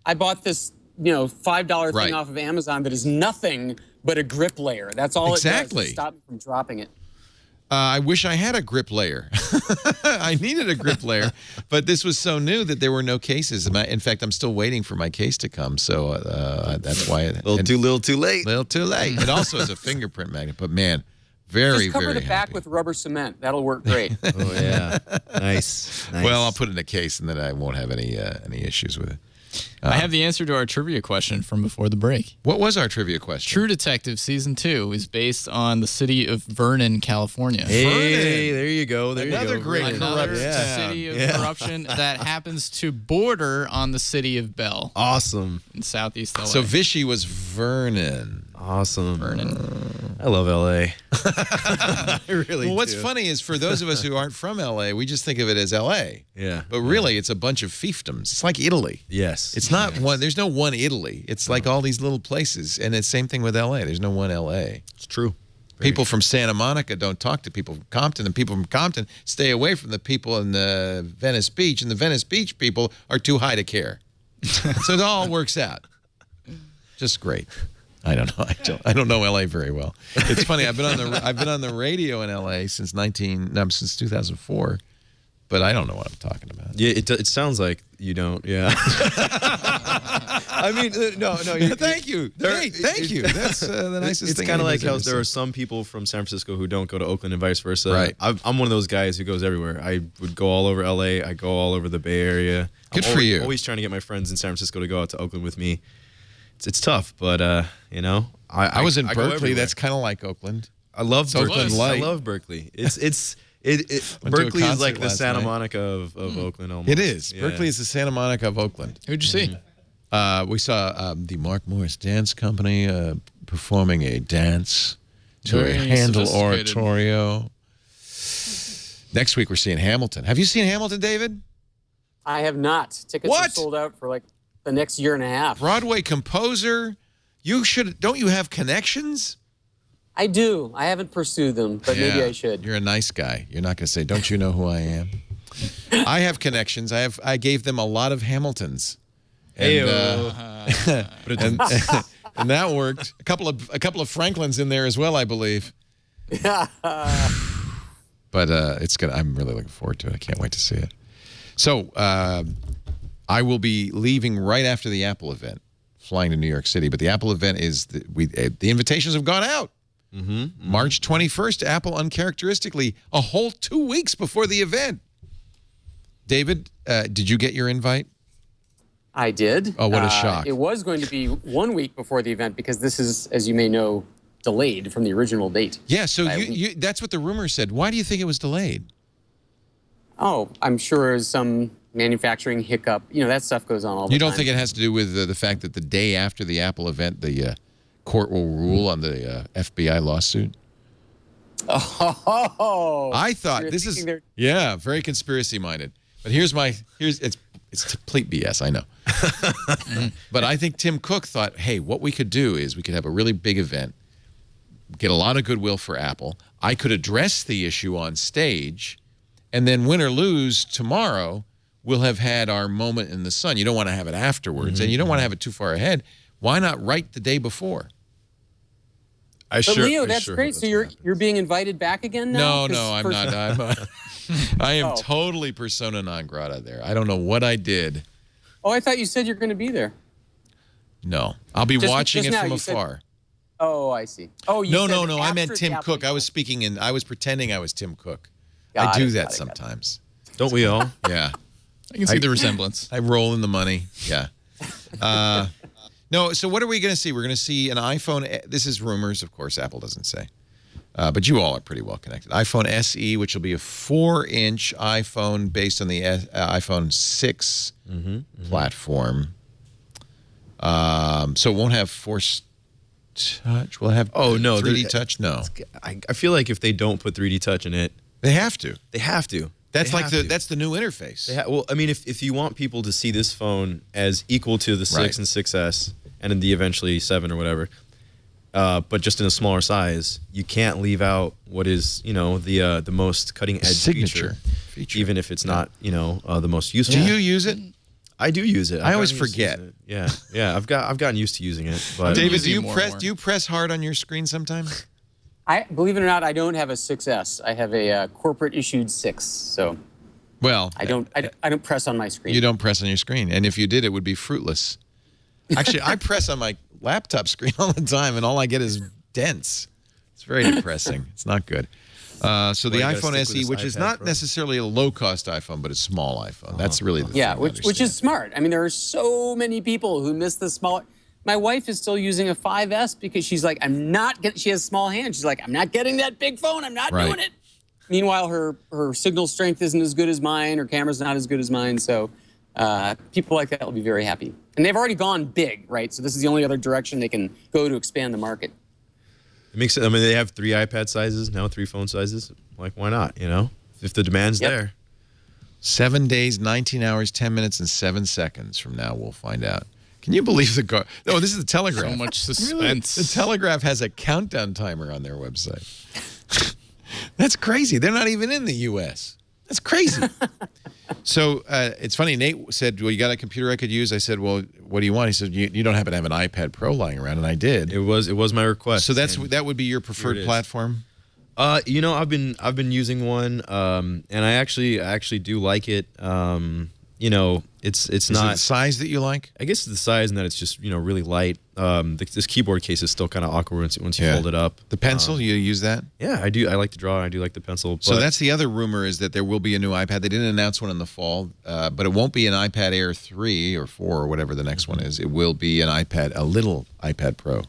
I bought this, $5 Right. thing off of Amazon that is nothing but a grip layer. That's all it Exactly. does to stop me from dropping it. I wish I had a grip layer. I needed a grip layer, but this was so new that there were no cases. In fact, I'm still waiting for my case to come, so that's why it. Little too late. Little too late. It also has a fingerprint magnet, but man, very, Just cover very the back happy. with rubber cement. That'll work great. Oh yeah. Nice. Well, I'll put it in a case, and then I won't have any issues with it. I have the answer to our trivia question from before the break. What was our trivia question? True Detective Season 2 is based on the city of Vernon, California. Hey, there you go. There Another you go. great Vernon. Another corrupt city of corruption that happens to border on the city of Bell Awesome. in southeast LA. So Vichy was Vernon. Awesome. Vernon. I love LA. I really Well, what's do. funny is for those of us who aren't from LA, we just think of it as LA. Yeah. But really, it's a bunch of fiefdoms. It's like Italy. Yes. It's not one. There's no one Italy. It's like all these little places, and it's same thing with LA. There's no one LA. It's true. People from Santa Monica don't talk to people from Compton, and people from Compton stay away from the people in Venice Beach, and the Venice Beach people are too high to care. So it all works out. Just great. I don't know. I don't know LA very well. It's funny. I've been on the radio in LA since 2004, but I don't know what I'm talking about. Yeah, it sounds like you don't. Yeah. I mean, no. Thank you. Hey, thank you. That's the nicest It's thing. kind of like anybody's how ever there are said. some people from San Francisco who don't go to Oakland and vice versa. Right. I'm one of those guys who goes everywhere. I would go all over LA. I go all over the Bay Area. Good I'm for you. Always trying to get my friends in San Francisco to go out to Oakland with me. It's tough, but I was in go Berkeley. everywhere. That's kind of like Oakland. I love Berkeley. Oakland light. I love Berkeley. It Went to a Berkeley is like concert the last Santa night. Monica of Oakland almost. It is. Yeah. Berkeley is the Santa Monica of Oakland. Who'd you see? We saw the Mark Morris Dance Company performing a dance to Very a Handel sophisticated. oratorio. Next week we're seeing Hamilton. Have you seen Hamilton, David? I have not. Tickets are What? sold out for like the next year and a half. Broadway composer. Don't you have connections? I do. I haven't pursued them, but maybe Yeah, I should. You're a nice guy. You're not going to say, "Don't you know who I am?" I have connections. I gave them a lot of Hamiltons. And, and that worked. A couple of Franklins in there as well, I believe. But it's good. I'm really looking forward to it. I can't wait to see it. So I will be leaving right after the Apple event, flying to New York City. But the Apple event is the invitations have gone out. March 21st, Apple uncharacteristically a whole 2 weeks before the event. David, did you get your invite? I did. Oh, what a shock. It was going to be 1 week before the event because this is, as you may know, delayed from the original date. Yeah, so By a you that's what the rumor said. Why do you think it was delayed? Oh, I'm sure some manufacturing hiccup. You know, that stuff goes on all the time. You don't think it has to do with the fact that the day after the Apple event, the court will rule on the FBI lawsuit? Oh, I thought you're this is thinking they're- very conspiracy minded. But here's it's complete BS, I know. But I think Tim Cook thought, hey, what we could do is we could have a really big event, get a lot of goodwill for Apple. I could address the issue on stage, and then win or lose tomorrow, we'll have had our moment in the sun. You don't want to have it afterwards, and you don't want to have it too far ahead. Why not right the day before? But Leo, that's great. So you're being invited back again now? No, I'm not. I am totally persona non grata there. I don't know what I did. Oh, I thought you said you're going to be there. No, I'll be watching just it now from you said- afar. Oh, I see. Oh, you No, said no. I meant after Tim the Cook. I was AlphaGo. speaking in. I was pretending I was Tim Cook. Got I do it, that got it. sometimes. Don't we all? Yeah. I can see the resemblance. I roll in the money. Yeah. No, so what are we going to see? We're going to see an iPhone. This is rumors, of course. Apple doesn't say. But you all are pretty well connected. iPhone SE, which will be a 4-inch iPhone based on the iPhone 6 platform. So it won't have Force Touch. Will it have 3D Touch? No. I feel like if they don't put 3D Touch in it, They have to. they have to. That's They like have the to. that's the new interface. Well, I mean, if you want people to see this phone as equal to the 6 Right. and 6S and in the eventually 7 or whatever, but just in a smaller size, you can't leave out what is, the most cutting edge Signature feature. even if it's not, the most useful. Do you use it? I do use it. I I've always gotten used to forget. using it. Yeah. I've gotten used to using it. But David, using it more and more. do you press hard on your screen sometimes? I believe it or not, I don't have a 6S. I have a corporate issued 6. So Well, I don't press on my screen. you don't press on your screen, and if you did, it would be fruitless. Actually, I press on my laptop screen all the time, and all I get is dents. It's very depressing. It's not good. So the you gotta iPhone stick with SE, this which is iPad not Pro. necessarily a low-cost iPhone, but a small iPhone. That's really the Yeah, thing to which is understand. smart. I mean, there are so many people who miss the small. My wife is still using a 5S because she's like, she has small hands. She's like, I'm not getting that big phone. I'm not Right. doing it. Meanwhile, her signal strength isn't as good as mine. Her camera's not as good as mine. So people like that will be very happy. And they've already gone big, right? So this is the only other direction they can go to expand the market. it makes it. I mean, they have 3 iPad sizes now, 3 phone sizes. Like, why not? If the demand's Yep. there. 7 days, 19 hours, 10 minutes, and 7 seconds from now, we'll find out. Can you believe the car? Oh, this is the Telegraph. So much Really? suspense. The Telegraph has a countdown timer on their website. That's crazy. They're not even in the U.S. That's crazy. So it's funny. Nate said, well, you got a computer I could use? I said, well, what do you want? He said, you don't happen to have an iPad Pro lying around, and I did. It was my request. So and that would be your preferred is. platform? I've been using one, and I actually do like it. It's Is it not the size that you like? I guess it's the size and that it's just really light. This keyboard case is still kind of awkward once you Yeah. fold it up. The pencil, you use that? Yeah, I do. I like to draw. I do like the pencil. So but- that's the other rumor, is that there will be a new iPad. They didn't announce one in the fall, but it won't be an iPad Air 3 or 4 or whatever the next one is. It will be a little iPad Pro.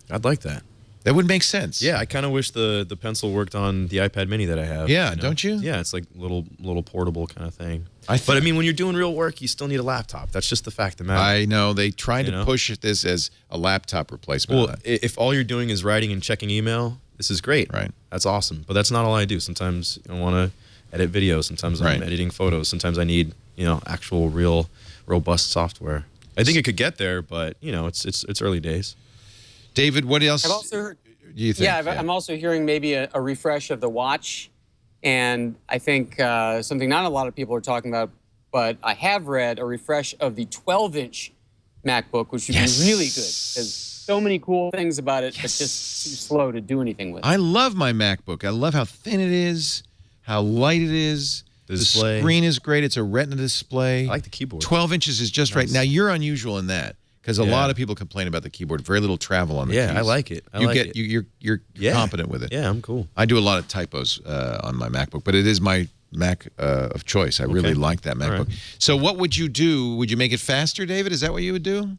I'd like that. That would make sense. Yeah, I kind of wish the pencil worked on the iPad Mini that I have. Yeah, don't you? Yeah, it's like little portable kind of thing. I But I mean, when you're doing real work, you still need a laptop. That's just the fact of the matter. I know. They tried You to know? push this as a laptop replacement. Well, if all you're doing is writing and checking email, this is great. Right. That's awesome. But that's not all I do. Sometimes I want to edit videos. Sometimes I'm Right. editing photos. Sometimes I need actual real robust software. I think it could get there, but it's early days. David, what else I've also heard. do you think? Yeah, I'm also hearing maybe a refresh of the watch. And I think something not a lot of people are talking about, but I have read a refresh of the 12-inch MacBook, which would Yes. be really good. There's so many cool things about it, but just too slow to do anything with. I love my MacBook. I love how thin it is, how light it is. The display. screen is great. It's a Retina display. I like the keyboard. 12 inches is just right. Now, you're unusual in that, because a Yeah. lot of people complain about the keyboard. Very little travel on the Yeah, keys. I like it. I you like get it. you're Yeah. competent with it. Yeah, I'm cool. I do a lot of typos on my MacBook, but it is my Mac of choice. I really like that MacBook. right. So what would you do? Would you make it faster, David? Is that what you would do?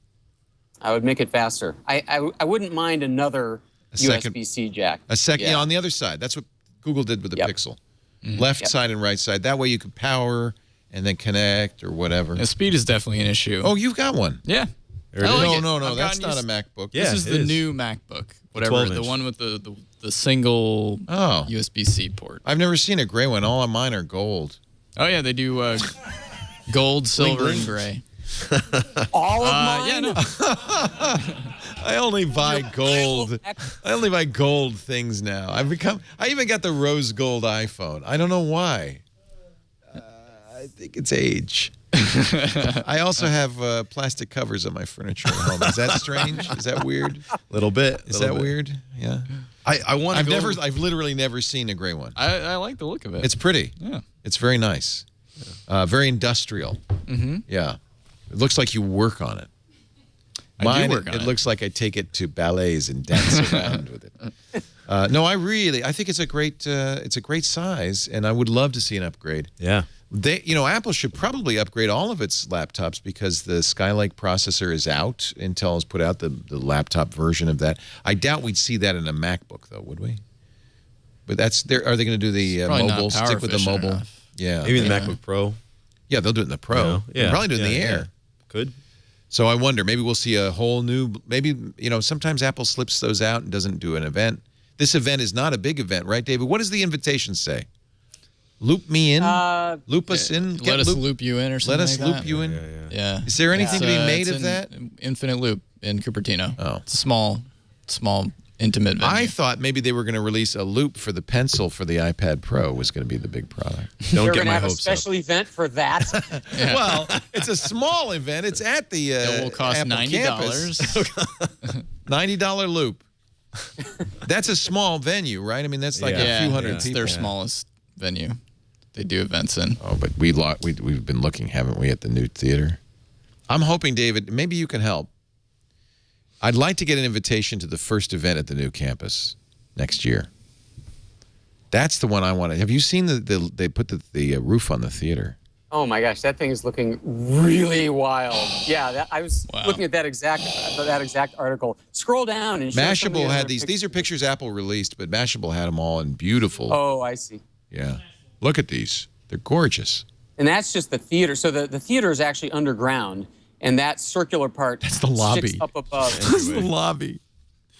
I would make it faster. I wouldn't mind another second- USB-C jack. A second Yeah. on the other side. That's what Google did with the Yep. Pixel. Left side and right side. That way you could power and then connect or whatever. The speed is definitely an issue. Oh, you've got one. yeah. There it I is. like No, it. no, no. I've That's gotten not a used- MacBook. Yeah. This is it the is. new MacBook, whatever, 12-inch. the one with the single Oh. USB-C port. I've never seen a gray one. All of mine are gold. Oh yeah, they do gold, silver, bling. and gray. All of mine? Yeah, no. I only buy gold. I only buy gold things now. I even got the rose gold iPhone. I don't know why. I think it's age. I also have plastic covers on my furniture at home. Is that strange? Is that weird? Little bit. Is that weird? Yeah. I want to I've literally never seen a gray one. I like the look of it. It's pretty. Yeah. It's very nice. Very industrial. Mm-hmm. Yeah. It looks like you work on it. Mine, work on it looks like I take it to ballets and dance around with it. No, I think it's a great size, and I would love to see an upgrade. Yeah. Apple should probably upgrade all of its laptops because the Skylake processor is out. Intel has put out the laptop version of that. I doubt we'd see that in a MacBook, though, would we? But are they going to do the mobile? Stick with the mobile? Enough. Yeah. Maybe the MacBook Pro. Yeah, they'll do it in the Pro. Yeah. They'll probably do it in the Yeah. Air. Could. So I wonder, maybe we'll see a whole new, sometimes Apple slips those out and doesn't do an event. This event is not a big event, right, David? What does the invitation say? Loop me in? Loop us in? Let us loop you in or something. Let us like loop that. you in? Yeah. Is there anything to be made it's of that? Infinite loop in Cupertino. Oh. It's a small, intimate venue. I thought maybe they were going to release a loop for the pencil for the iPad Pro was going to be the big product. Don't They're get going to my have a hopes special event for that. Well, it's a small event. It's at the It will cost Apple $90. campus. $90 loop. That's a small venue, right? I mean, that's like a few hundred it's people. their smallest venue. They do events in. Oh, but we've been looking, haven't we, at the new theater? I'm hoping, David, maybe you can help. I'd like to get an invitation to the first event at the new campus next year. That's the one I want to. Have you seen they put the roof on the theater? Oh my gosh, that thing is looking really wild. Yeah, I was looking at that exact article. Scroll down and show some of the Mashable other had these. These are pictures Apple released, but Mashable had them all in beautiful. Oh, I see. Yeah, look at these. They're gorgeous. And that's just the theater. So the theater is actually underground, and that circular part That's the lobby. sticks up above. This is the lobby.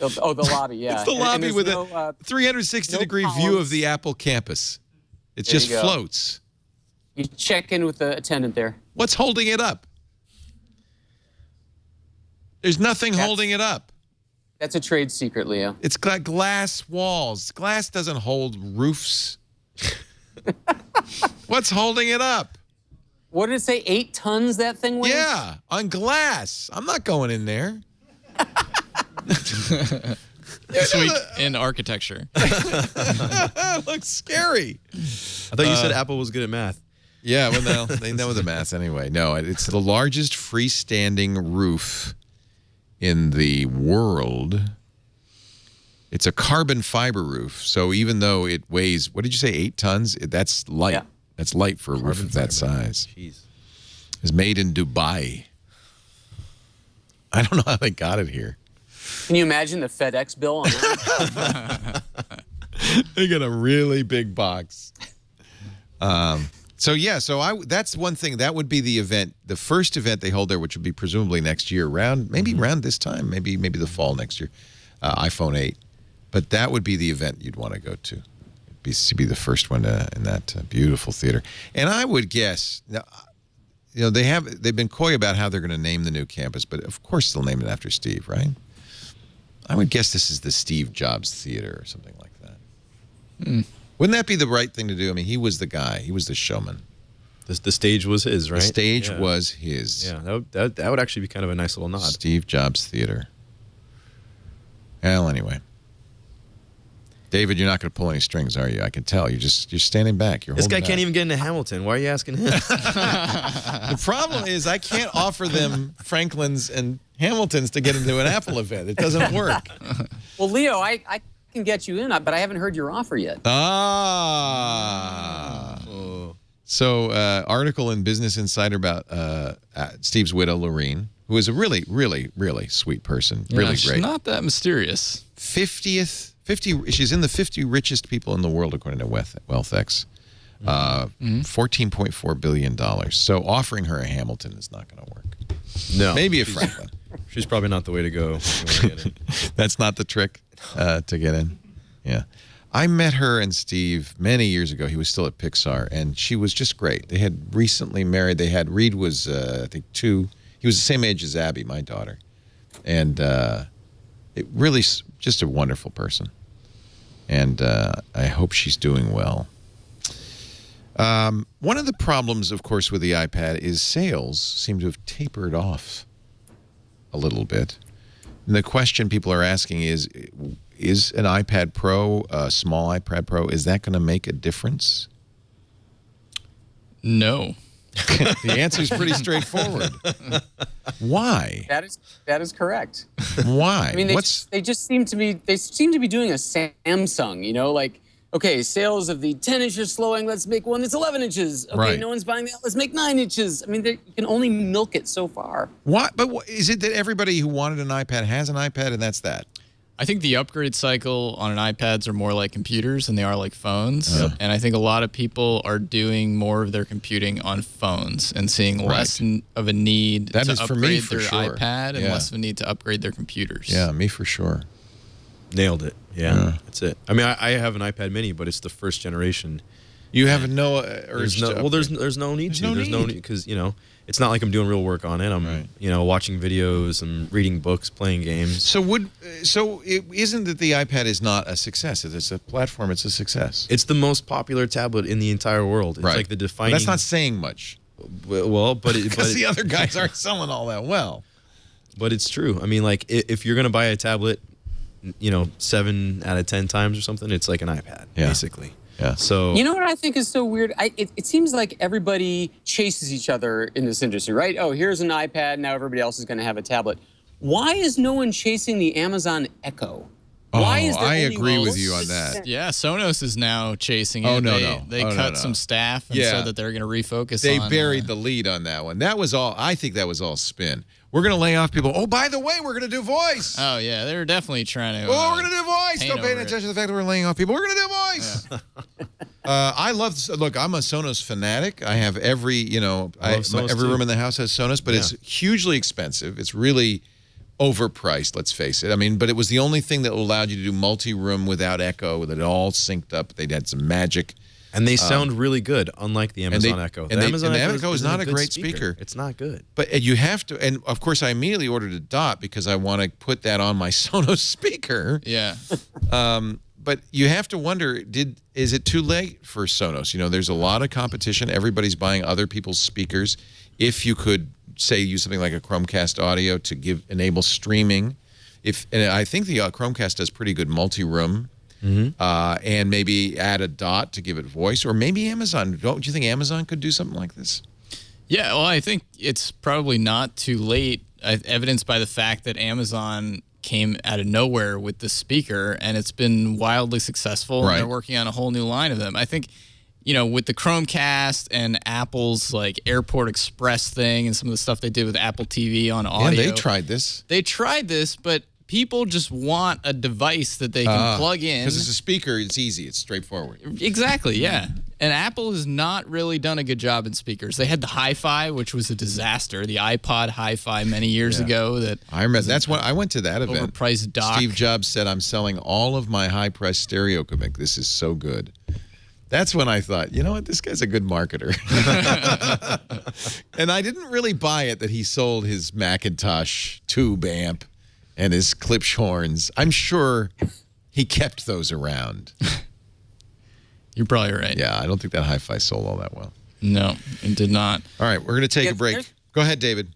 Oh, the lobby, yeah. It's the lobby there's with no, a 360-degree no view of columns. the Apple campus. It There just you go. floats. You check in with the attendant there. What's holding it up? There's nothing holding it up. That's a trade secret, Leo. It's got glass walls. Glass doesn't hold roofs. What's holding it up? What did it say? 8 tons that thing weighs? Yeah, on glass. I'm not going in there. Sweet in architecture. That looks scary. I thought you said Apple was good at math. Yeah, well, no, they know the math anyway. No, it's the largest freestanding roof in the world. It's a carbon fiber roof, so even though it weighs, what did you say, 8 tons? That's light. Yeah. That's light for a roof of that size. Jeez. It's made in Dubai. I don't know how they got it here. Can you imagine the FedEx bill on that? They got a really big box. That's one thing. That would be the event, the first event they hold there, which would be presumably next year, around this time, maybe the fall next year, iPhone 8. But that would be the event you'd want to go to. Be the first one in that beautiful theater. And I would guess, they've been coy about how they're going to name the new campus, but of course they'll name it after Steve, right? I would guess this is the Steve Jobs Theater or something like that. Wouldn't that be the right thing to do? I mean, he was the guy. He was the showman. The stage was his, right? The stage was his. Yeah, that would actually be kind of a nice little nod. Steve Jobs Theater. Well, anyway. David, you're not going to pull any strings, are you? I can tell. You're standing back. This guy can't even get into Hamilton. Why are you asking him? The problem is I can't offer them Franklin's and Hamilton's to get into an Apple event. It doesn't work. Well, Leo, I can get you in, but I haven't heard your offer yet. So, article in Business Insider about Steve's widow, Lorene, who is a really, really, really sweet person. Really She's great. not that mysterious. She's in the 50 richest people in the world, according to WealthX. $14.4 billion. So offering her a Hamilton is not going to work. No. Maybe a Franklin. She's probably not the way to go. If you want to get in. That's not the trick to get in. Yeah. I met her and Steve many years ago. He was still at Pixar, and she was just great. They had recently married. Reed was, I think, 2. He was the same age as Abby, my daughter. And it really just a wonderful person. And I hope she's doing well. One of the problems, of course, with the iPad is sales seem to have tapered off a little bit. And the question people are asking is an iPad Pro, a small iPad Pro, is that going to make a difference? No. The answer is pretty straightforward. Why? That is correct. Why? I mean, they just seem to be doing a Samsung, you know, like, okay, sales of the 10 inches slowing, let's make one that's 11 inches. Okay, Right. no one's buying that, let's make 9 inches. I mean, you can only milk it so far. What? But is it that everybody who wanted an iPad has an iPad and that's that? I think the upgrade cycle on an iPads are more like computers than they are like phones. And I think a lot of people are doing more of their computing on phones and seeing less of a need That to is for upgrade me, for their sure. iPad and Yeah. less of a need to upgrade their computers. Yeah, me for sure. Nailed it. Yeah, that's it. I mean, I have an iPad Mini, but it's the first generation. You have no urge to There's no need to. There's no need because it's not like I'm doing real work on it. I'm watching videos, I'm reading books, playing games. So isn't that the iPad is not a success? It's a platform. It's a success. It's the most popular tablet in the entire world. It's like the defining. That's not saying much. Well, but Because the other guys aren't selling all that well. But it's true. I mean, like if you're gonna buy a tablet, 7 out of 10 times or something, it's like an iPad, basically. Yeah. So You know what I think is so weird? It seems like everybody chases each other in this industry, right? Oh, here's an iPad, now everybody else is going to have a tablet. Why is no one chasing the Amazon Echo? Why is there I only agree with one you on percent? that. Yeah, Sonos is now chasing it. Oh, no. They cut some staff and said that they're going to refocus They on... buried the lead on that one. That was all. I think that was all spin. We're going to lay off people. Oh, by the way, we're going to do voice. Oh, yeah, they're definitely trying to... Oh, we're going to do voice. paint Don't pay over attention it. to the fact that we're laying off people. We're going to do voice. I love. Look, I'm a Sonos fanatic. I have every Sonos every too. room in the house has Sonos, but it's hugely expensive. It's really overpriced. Let's face it. I mean, but it was the only thing that allowed you to do multi-room without echo. That it all synced up. They had some magic. and they sound really good, unlike the Amazon Echo. and The Amazon the Echo Echo is isn't not a good great speaker. It's not good. But you have to, and of course, I immediately ordered a Dot because I want to put that on my Sonos speaker. Yeah. But you have to wonder, is it too late for Sonos? There's a lot of competition. Everybody's buying other people's speakers. If you could, say, use something like a Chromecast audio to enable streaming, and I think the Chromecast does pretty good multi-room, and maybe add a Dot to give it voice, or maybe Amazon. Don't you think Amazon could do something like this? Yeah, well, I think it's probably not too late, evidenced by the fact that Amazon came out of nowhere with the speaker, and it's been wildly successful. Right. And they're working on a whole new line of them. I think, with the Chromecast and Apple's like Airport Express thing and some of the stuff they did with Apple TV on audio. Yeah, they tried this. They tried this, but people just want a device that they can plug in. Because it's a speaker, it's easy, it's straightforward. Exactly, yeah. And Apple has not really done a good job in speakers. They had the Hi-Fi, which was a disaster. The iPod Hi-Fi many years ago. That I remember. That's when I went to that event. Overpriced dock. Steve Jobs said, "I'm selling all of my high-priced stereo equipment. This is so good." That's when I thought, you know what, this guy's a good marketer. And I didn't really buy it that he sold his Macintosh tube amp and his Klipschorns. I'm sure he kept those around. You're probably right. Yeah, I don't think that hi-fi sold all that well. No, it did not. All right, we're going to take Yeah, a break. Go ahead, David.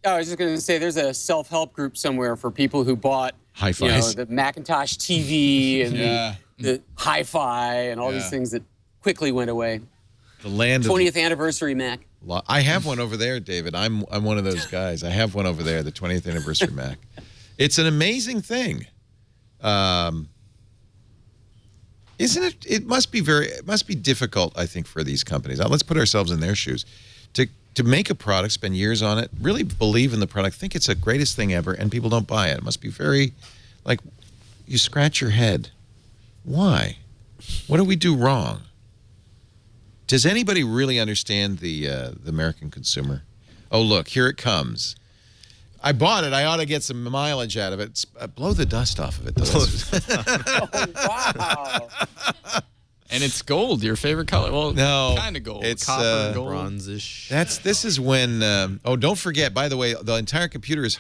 Oh, I was just going to say, there's a self-help group somewhere for people who bought Hi-Fis. the Macintosh TV and the Hi-Fi and all these things that quickly went away. The land of 20th anniversary Mac. I have one over there, David. I'm one of those guys. I have one over there, the 20th anniversary Mac. It's an amazing thing. Isn't it? It must be difficult, I think, for these companies. Now, let's put ourselves in their shoes. To make a product, spend years on it, really believe in the product, think it's the greatest thing ever, and people don't buy it. It must be very, like, you scratch your head. Why? What do we do wrong? Does anybody really understand the American consumer? Oh, look, here it comes. I bought it. I ought to get some mileage out of it. Blow the dust off of it, though. Oh, wow. And it's gold, your favorite color. Well, No, kind of gold. it's, copper, gold. Bronzish. This is when. Don't forget. By the way, the entire computer is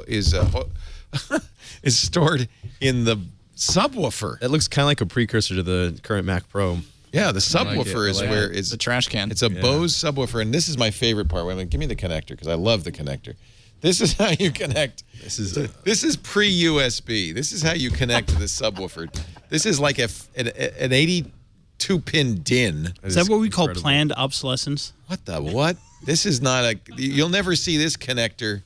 is stored in the subwoofer. That looks kind of like a precursor to the current Mac Pro. Yeah, the subwoofer is where is the trash can. It's a Bose subwoofer, and this is my favorite part. Wait a minute, give me the connector because I love the connector. This is how you connect. This is pre-USB. This is how you connect to the subwoofer. This is like an 80 2-pin DIN. Is that what we call planned obsolescence? What the what? This is not a. You'll never see this connector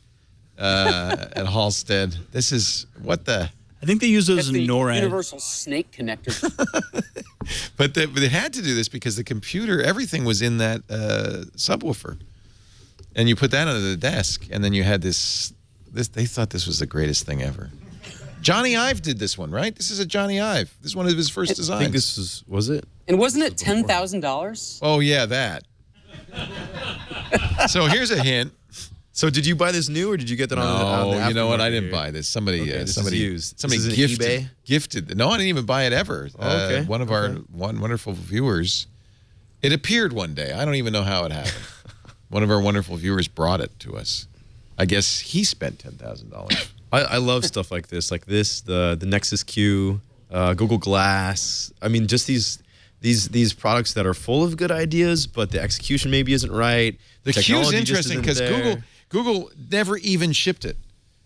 at Halstead. This is what the. I think they use those in the NORAD. universal snake connector. But they had to do this because the computer, everything was in that subwoofer, and you put that under the desk, and then you had this. They thought this was the greatest thing ever. Johnny Ive did this one, right? This is a Johnny Ive. This is one of his first designs. I think this was it? And wasn't it $10,000? Oh yeah, that. So here's a hint. So did you buy this new, or did you get that on the you know what? I aftermarket didn't here? buy this. Somebody, This somebody is used. Somebody This is an gifted. eBay? Gifted. No, I didn't even buy it ever. Okay. One of our wonderful viewers. It appeared one day. I don't even know how it happened. One of our wonderful viewers brought it to us. I guess he spent $10,000. I love stuff like this, the Nexus Q, Google Glass. I mean, just these products that are full of good ideas, but the execution maybe isn't right. The Q is technology just interesting isn't because there. Google never even shipped it.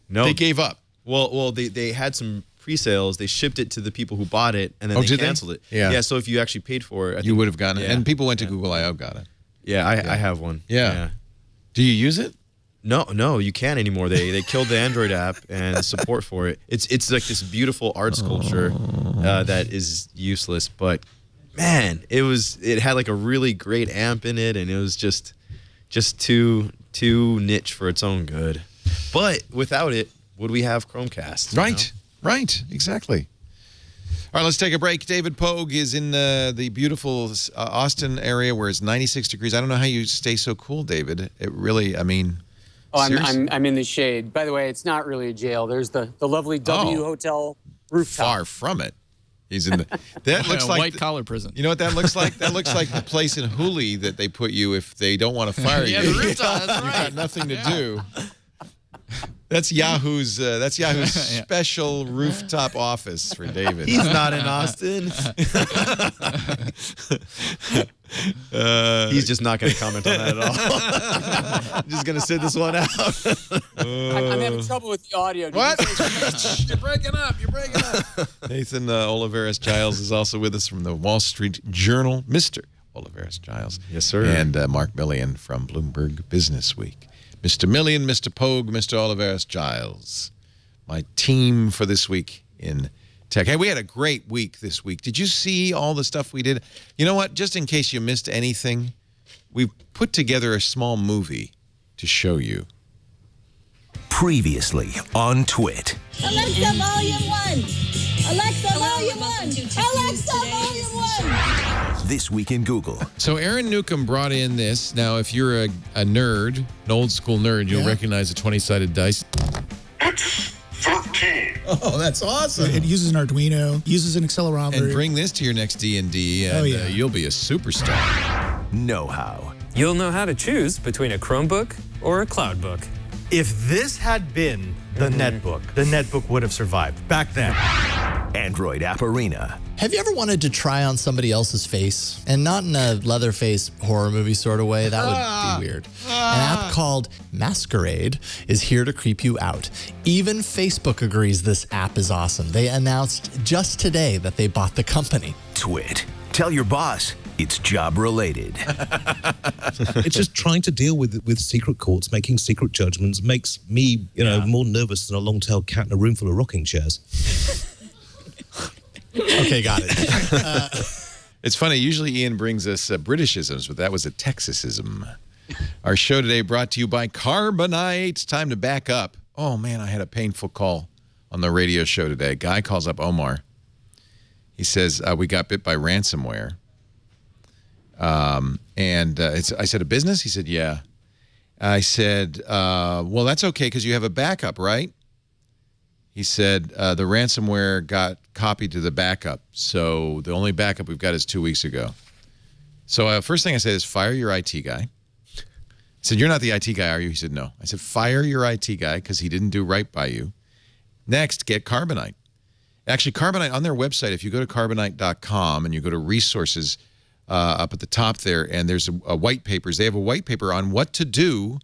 No, They gave up. Well, they had some pre-sales. They shipped it to the people who bought it, and then they did they? canceled it. Yeah. Yeah. So if you actually paid for it, I You think- would have gotten it. yeah. And people went to Google I.O. got it. Yeah, I have one. Yeah. Do you use it? No, you can't anymore. They killed the Android app and support for it. It's like this beautiful art sculpture that is useless. But man, it had like a really great amp in it, and it was just too niche for its own good. But without it, would we have Chromecast? Right, exactly. All right, let's take a break. David Pogue is in the beautiful Austin area where it's 96 degrees. I don't know how you stay so cool, David. It really, I mean... Oh, seriously? I'm in the shade. By the way, it's not really a jail. There's the lovely W Hotel rooftop. Far from it. He's in the... That looks like... white-collar prison. You know what that looks like? That looks like the place in Hooli that they put you if they don't want to fire you. Yeah, the rooftop, that's You've right. got nothing to do. That's Yahoo's special rooftop office for David. He's not in Austin. He's just not going to comment on that at all. I'm just going to sit this one out. I'm having trouble with the audio. Did What? you say- You're breaking up. You're breaking up. Nathan Olivarez-Giles is also with us from the Wall Street Journal. Mr. Olivarez-Giles. Yes, sir. And Mark Milian from Bloomberg Business Week. Mr. Milian, Mr. Pogue, Mr. Olivarez-Giles. My team for this week in tech. Hey, we had a great week this week. Did you see all the stuff we did? You know what? Just in case you missed anything, we put together a small movie to show you. Previously on Twit. Alexa, volume 1. Alexa, volume 1. Alexa, volume 1. This week in Google. So Aaron Newcomb brought in this. Now, if you're a nerd, an old school nerd, you'll recognize the 20-sided dice. It's 13. Oh, that's awesome. It uses an Arduino, uses an accelerometer. And bring this to your next D&D, and you'll be a superstar. Know-how. You'll know how to choose between a Chromebook or a Cloudbook. If this had been the netbook would have survived back then. Android App Arena. Have you ever wanted to try on somebody else's face? And not in a Leatherface horror movie sort of way. That would be weird. An app called Masquerade is here to creep you out. Even Facebook agrees this app is awesome. They announced just today that they bought the company. Twit. Tell your boss it's job related. It's just trying to deal with secret courts, making secret judgments makes me, more nervous than a long-tailed cat in a room full of rocking chairs. Okay, got it. It's funny. Usually Ian brings us Britishisms, but that was a Texasism. Our show today brought to you by Carbonite. It's time to back up. Oh, man, I had a painful call on the radio show today. Guy calls up Omar. He says, we got bit by ransomware. I said, a business? He said, yeah. I said, well, that's okay because you have a backup, right? He said, the ransomware got copied to the backup. So the only backup we've got is 2 weeks ago. So first thing I said is fire your IT guy. I said, you're not the IT guy, are you? He said, no. I said, fire your IT guy because he didn't do right by you. Next, get Carbonite. Actually, Carbonite, on their website, if you go to carbonite.com and you go to resources up at the top there, and there's a white papers. They have a white paper on what to do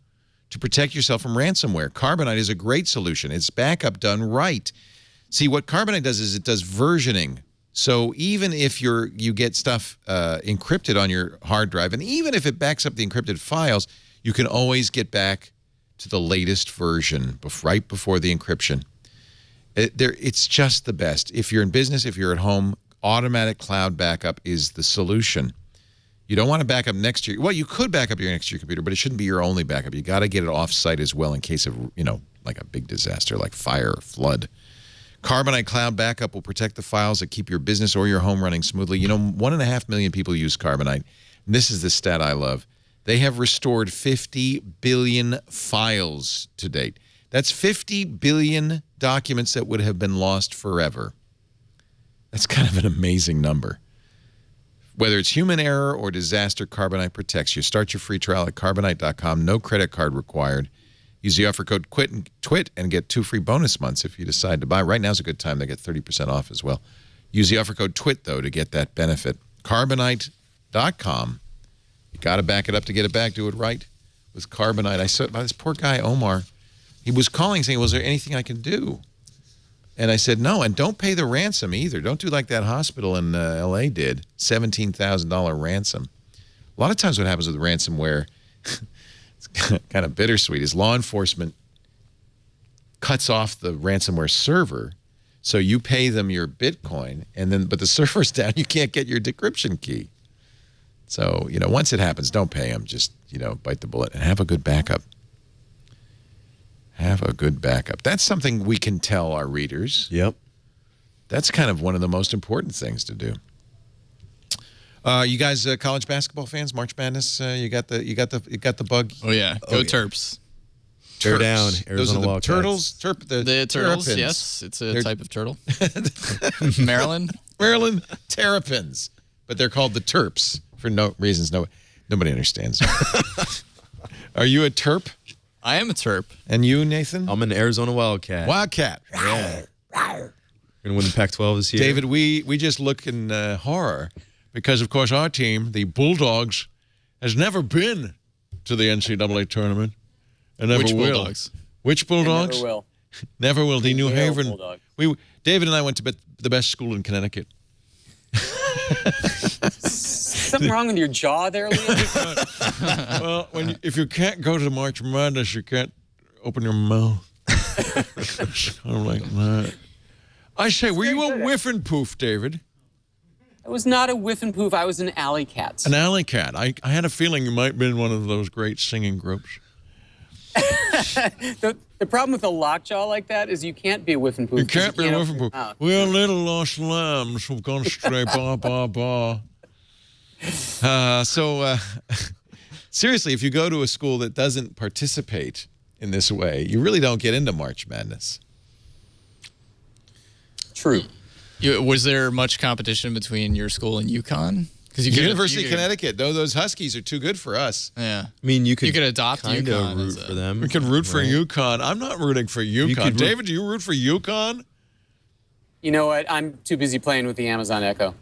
to protect yourself from ransomware. Carbonite is a great solution. It's backup done right. See, what Carbonite does is it does versioning. So even if you get stuff encrypted on your hard drive, and even if it backs up the encrypted files, you can always get back to the latest version right before the encryption. It's just the best. If you're in business, if you're at home, automatic cloud backup is the solution. You don't want to back up next to your, well, you could back up your next to your computer, but it shouldn't be your only backup. You got to get it off-site as well in case of, like a big disaster like fire or flood. Carbonite Cloud Backup will protect the files that keep your business or your home running smoothly. 1.5 million people use Carbonite. And this is the stat I love. They have restored 50 billion files to date. That's 50 billion documents that would have been lost forever. That's kind of an amazing number. Whether it's human error or disaster, Carbonite protects you. Start your free trial at Carbonite.com. No credit card required. Use the offer code TWIT and get 2 free bonus months if you decide to buy. Right now is a good time. They get 30% off as well. Use the offer code TWIT, though, to get that benefit. Carbonite.com. You got to back it up to get it back. Do it right with Carbonite. I saw this poor guy, Omar. He was calling saying, was there anything I can do? And I said, no, and don't pay the ransom either. Don't do like that hospital in L.A. did, $17,000 ransom. A lot of times what happens with ransomware, it's kind of bittersweet, is law enforcement cuts off the ransomware server, so you pay them your Bitcoin, but the server's down, you can't get your decryption key. So, once it happens, don't pay them. Just, bite the bullet and have a good backup. Have a good backup. That's something we can tell our readers. Yep. That's kind of one of the most important things to do. You guys, college basketball fans, March Madness. You got the bug. Oh yeah, go Terps. Tear down Arizona Those are the Wildcats. Turtles. The turtles. Terrapins. Yes, it's a type of turtle. Maryland Terrapins, but they're called the Terps for no reasons. Nobody understands. Are you a Terp? I am a Terp. And you, Nathan? I'm an Arizona Wildcat. Wildcat. Yeah. We're gonna win the Pac-12 this year. David, we just look in horror because, of course, our team, the Bulldogs, has never been to the NCAA tournament and never Which will. Bulldogs? Which Bulldogs? Never will. Never will. The New Yale Haven. Bulldog. David and I went to the best school in Connecticut. Something wrong with your jaw there, Liam? Well, if you can't go to March Madness, you can't open your mouth. It's kind of like that. I say, were you a whiff and poof, David? I was not a whiff and poof. I was an alley cat. An alley cat. I had a feeling you might have been one of those great singing groups. The problem with a lockjaw like that is you can't be a whiff and poof. You can't be a whiff and poof. We're little lost lambs who've gone astray, ba, ba, ba. Seriously, if you go to a school that doesn't participate in this way, you really don't get into March Madness. True. Was there much competition between your school and UConn? University of Connecticut. Though those Huskies are too good for us. Yeah. I mean, you could adopt UConn. Root for them. We could root for UConn. I'm not rooting for UConn. David, do you root for UConn? You know what? I'm too busy playing with the Amazon Echo.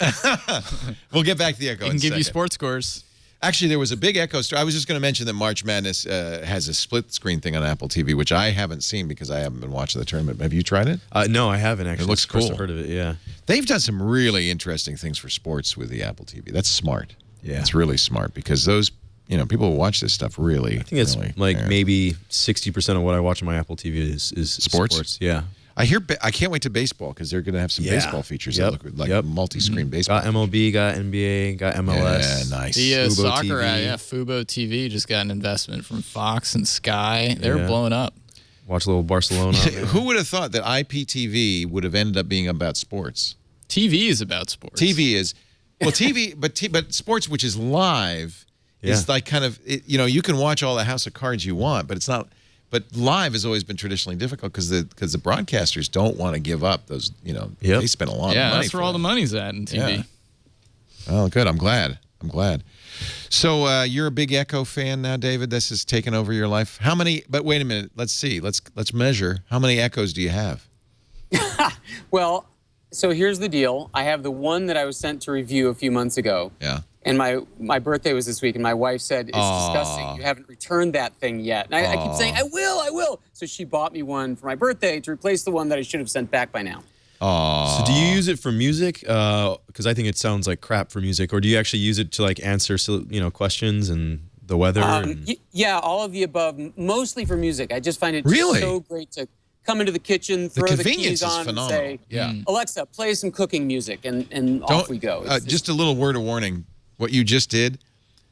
We'll get back to the Echo in a second. Give you second. sports scores. Actually, there was a big Echo story. I was just going to mention that March Madness has a split screen thing on Apple TV, which I haven't seen because I haven't been watching the tournament. Have you tried it? No, I haven't actually. It looks cool. I've heard of it, yeah. They've done some really interesting things for sports with the Apple TV. That's smart. Yeah. It's really smart because those, people who watch this stuff really. I think it's maybe 60% of what I watch on my Apple TV is sports. Yeah. I can't wait to baseball because they're going to have some baseball features that look like multi-screen baseball. Got MLB, got NBA, got MLS. Yeah, nice. The Fubo soccer TV. Fubo TV just got an investment from Fox and Sky. They're blowing up. Watch a little Barcelona. Who would have thought that IPTV would have ended up being about sports? TV is about sports. TV is, but sports, which is live, is like kind of, you can watch all the House of Cards you want, but it's not. But live has always been traditionally difficult because the broadcasters don't want to give up those, they spend a lot of money. Yeah, that's where all the money's at in TV. Yeah. Oh, good. I'm glad. So you're a big Echo fan now, David? This has taken over your life. How many, but wait a minute. Let's see. Let's measure. How many Echoes do you have? Well, so here's the deal. I have the one that I was sent to review a few months ago. Yeah. And my birthday was this week, and my wife said, it's disgusting. You haven't returned that thing yet. And I keep saying, I will. So she bought me one for my birthday to replace the one that I should have sent back by now. So do you use it for music? Because I think it sounds like crap for music. Or do you actually use it to like answer, questions and the weather? Yeah, all of the above. Mostly for music. I just find it Really? so great to come into the kitchen, throw the convenience keys is on, and phenomenal. say, Yeah. Alexa, play some cooking music, and off we go. Just a little word of warning. What you just did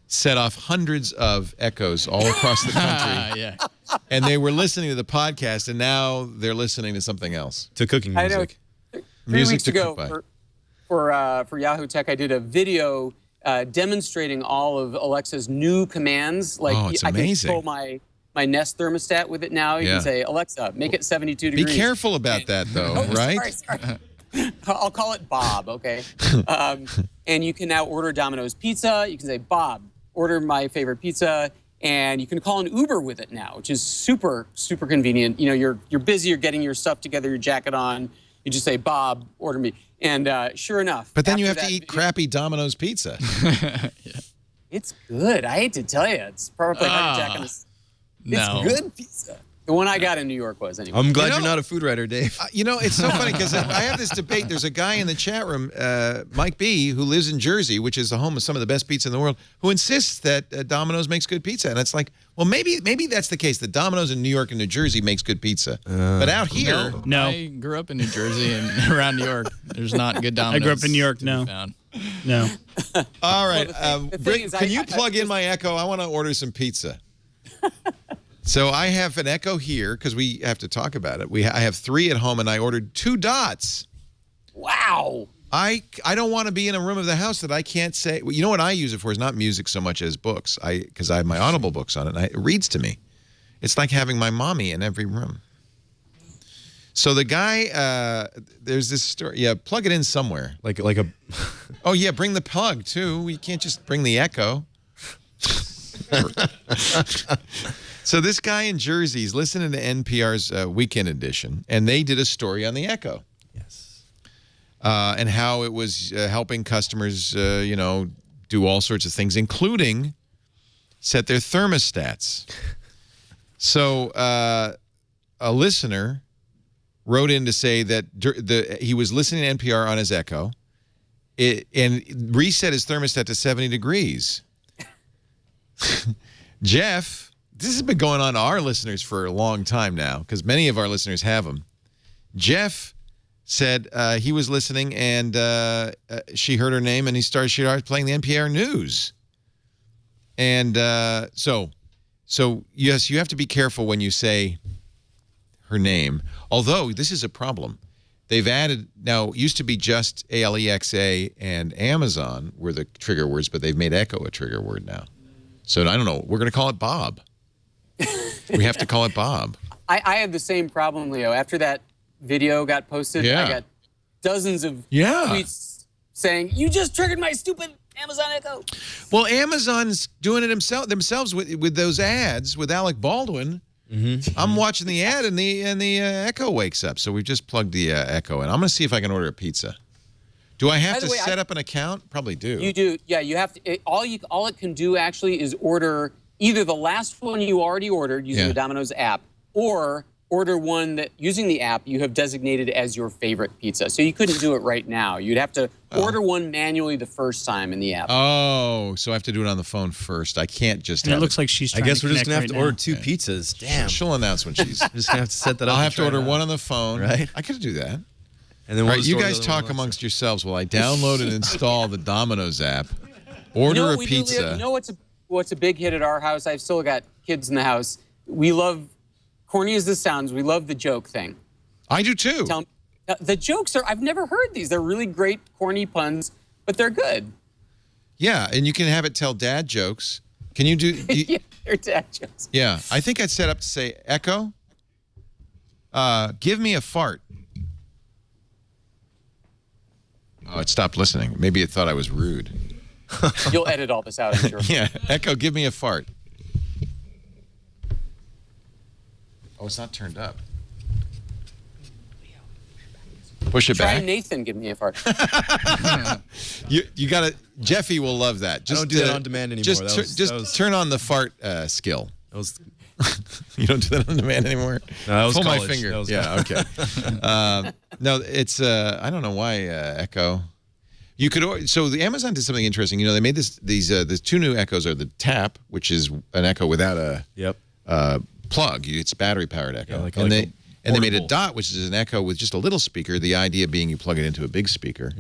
set off hundreds of echoes all across the country. Yeah. And they were listening to the podcast, and now they're listening to something else. To cooking I know. music. 3 weeks to ago, cook for Yahoo Tech, I did a video demonstrating all of Alexa's new commands. Like Oh, it's I can amazing. control my Nest thermostat with it now. You Yeah. can say, Alexa, make it 72 Be degrees. careful about that, though, Oh, right? Sorry. I'll call it Bob, okay? And you can now order Domino's pizza. You can say, Bob, order my favorite pizza. And you can call an Uber with it now, which is super, super convenient. You know, you're busy, you're getting your stuff together, your jacket on. You just say, Bob, order me. And sure enough. But then you have after to that eat crappy Domino's pizza. It's good. I hate to tell you. It's probably hard to jack on this. No. It's good pizza. The one I got in New York was, anyway. I'm glad you're not a food writer, Dave. It's so funny because I have this debate. There's a guy in the chat room, Mike B., who lives in Jersey, which is the home of some of the best pizza in the world, who insists that Domino's makes good pizza. And it's like, well, maybe that's the case. That Domino's in New York and New Jersey makes good pizza. But out here... No. I grew up in New Jersey and around New York. There's not good Domino's. I grew up in New York. No. No. All right. the thing is, can you plug in my Echo? I want to order some pizza. So I have an Echo here because we have to talk about it. I have 3 at home, and I ordered 2 Dots. Wow. I don't want to be in a room of the house that I can't say. You know what I use it for is not music so much as books. Because I have my Audible books on it, and it reads to me. It's like having my mommy in every room. So the guy, there's this story. Yeah, plug it in somewhere. Like a. Oh yeah, bring the plug too. We can't just bring the Echo. So this guy in Jersey is listening to NPR's Weekend Edition, and they did a story on the Echo. Yes. And how it was helping customers, do all sorts of things, including set their thermostats. So a listener wrote in to say that he was listening to NPR on his Echo and reset his thermostat to 70 degrees. Jeff, this has been going on to our listeners for a long time now because many of our listeners have them. Jeff said he was listening and she heard her name and she started playing the NPR news. And so yes, you have to be careful when you say her name. Although this is a problem. They've added, now it used to be just ALEXA and Amazon were the trigger words, but they've made Echo a trigger word now. So I don't know. We're going to call it Bob. We have to call it Bob. I had the same problem, Leo. After that video got posted, I got dozens of tweets saying, you just triggered my stupid Amazon Echo. Well, Amazon's doing it themselves with those ads with Alec Baldwin. Mm-hmm. I'm watching the ad and the Echo wakes up. So we've just plugged the Echo in. I'm going to see if I can order a pizza. Do I have to set up an account? Probably do. You do. Yeah, you have to. All it can do actually is order either the last one you already ordered using the Domino's app, or order one that using the app you have designated as your favorite pizza. So you couldn't do it right now. You'd have to order one manually the first time in the app. Oh, so I have to do it on the phone first. I can't just. And it looks like she's trying I guess to we're just gonna have connect to right order now. 2 pizzas. Damn. She'll announce when she's. Just gonna have to set that up. I'll have to order one on the phone. Right. I could do that. And then all right, you guys talk amongst yourselves while I download and install the Domino's app. Order a pizza. You know what's a big hit at our house? I've still got kids in the house. We love, corny as this sounds, we love the joke thing. I do too. The jokes I've never heard these. They're really great, corny puns, but they're good. Yeah, and you can have it tell dad jokes. Can you do? Yeah, they're dad jokes. Yeah, I think I'd set up to say, Echo, give me a fart. Oh, it stopped listening. Maybe it thought I was rude. You'll edit all this out, I'm sure. Yeah, Echo, give me a fart. Oh, it's not turned up. Push it back. Try Nathan, give me a fart. You got to. Jeffy will love that. I don't do that on demand anymore. Just turn on the fart skill. You don't do that on demand anymore? No, that was Pull college. my finger. That was Yeah, okay. No, it's, I don't know why Echo. You could, so the Amazon did something interesting. You know, they made the two new Echoes are the Tap, which is an Echo without a plug. It's battery powered Echo. Yeah, and they made a Dot, which is an Echo with just a little speaker. The idea being you plug it into a big speaker,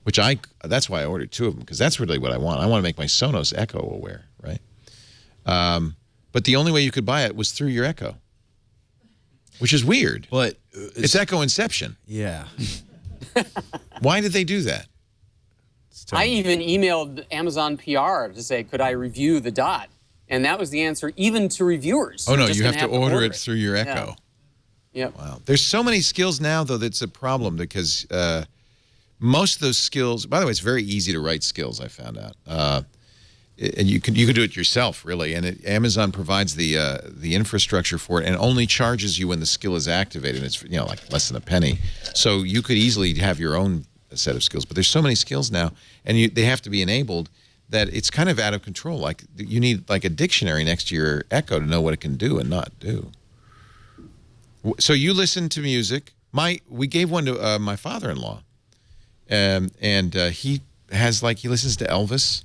which that's why I ordered two of them, because that's really what I want. I want to make my Sonos Echo aware, right? But the only way you could buy it was through your Echo, which is weird. But it's Echo Inception. Yeah. Why did they do that? I even emailed Amazon PR to say, could I review the Dot? And that was the answer, even to reviewers. Oh, no, you have to order it through your Echo. Yeah. Yep. Wow. There's so many skills now, though, that's a problem because most of those skills, by the way, it's very easy to write skills, I found out. And you can do it yourself, really. And Amazon provides the infrastructure for it and only charges you when the skill is activated. It's, you know, like less than a penny. So you could easily have your own set of skills. But there's so many skills now, and they have to be enabled, that it's kind of out of control. Like you need like a dictionary next to your Echo to know what it can do and not do. So you listen to music. We gave one to my father-in-law, and he listens to Elvis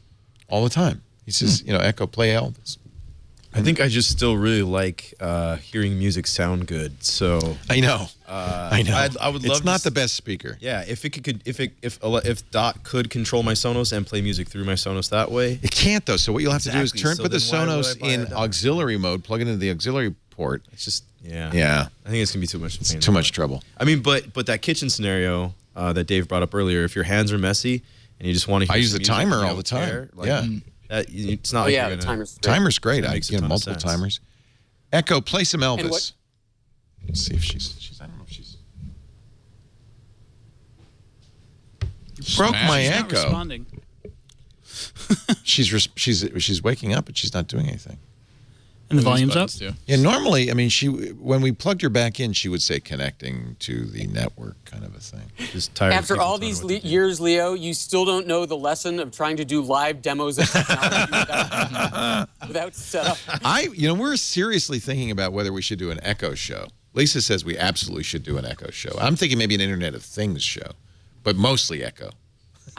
all the time. He says, you know, Echo, play Elvis. I think I just still really like hearing music sound good. So I know. I would love. It's not the best speaker. Yeah, if Dot could control my Sonos and play music through my Sonos that way, it can't though. So what you'll have to do is put the Sonos in auxiliary mode, plug it into the auxiliary port. It's just yeah. I think it's gonna be too much. It's too much trouble. I mean, but that kitchen scenario that Dave brought up earlier, if your hands are messy and you just want to, I use the timer all the time. It's not. The timer's great. I get multiple timers. Echo, play some Elvis. Let's see if she's. I don't know if she's. You broke my She's Echo. not responding. she's waking up, but she's not doing anything. And the volume's up? Yeah, normally, I mean, when we plugged her back in, she would say connecting to the network kind of a thing. Just tired. After all these years, Leo, you still don't know the lesson of trying to do live demos of technology without setup. We're seriously thinking about whether we should do an Echo show. Lisa says we absolutely should do an Echo show. I'm thinking maybe an Internet of Things show, but mostly Echo.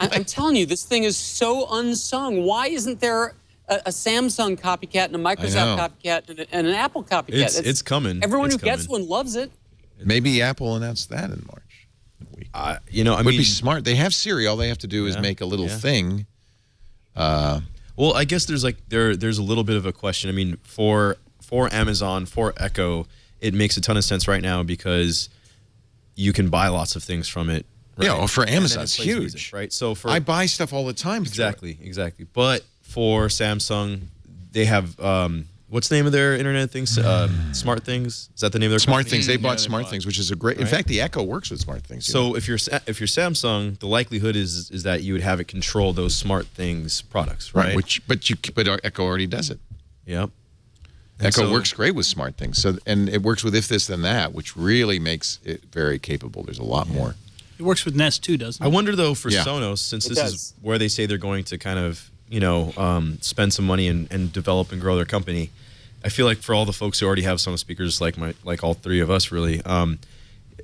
I'm telling you, this thing is so unsung. Why isn't there a Samsung copycat and a Microsoft copycat and an Apple copycat? It's coming. Everyone who gets one loves it. Maybe Apple announced that in March. I would be smart. They have Siri. All they have to do is make a little thing. Well, I guess there's a little bit of a question. I mean, for Amazon, for Echo, it makes a ton of sense right now because you can buy lots of things from it. Right? Yeah, well, for Amazon, it's huge, music, right? So I buy stuff all the time. Exactly. But for Samsung, they have what's the name of their internet things? Smart Things. Is that the name of their Smart company? Things? They bought Smart Things, which is a great. In fact, the Echo works with Smart Things. So if you're Samsung, the likelihood is that you would have it control those Smart Things products, right? But Echo already does it. Yep. Echo works great with Smart Things. And it works with If This Then That, which really makes it very capable. There's a lot more. It works with Nest too, doesn't it? I wonder though for Sonos, since this is where they say they're going to kind of spend some money and develop and grow their company. I feel like for all the folks who already have Sonos speakers, like all three of us, really, I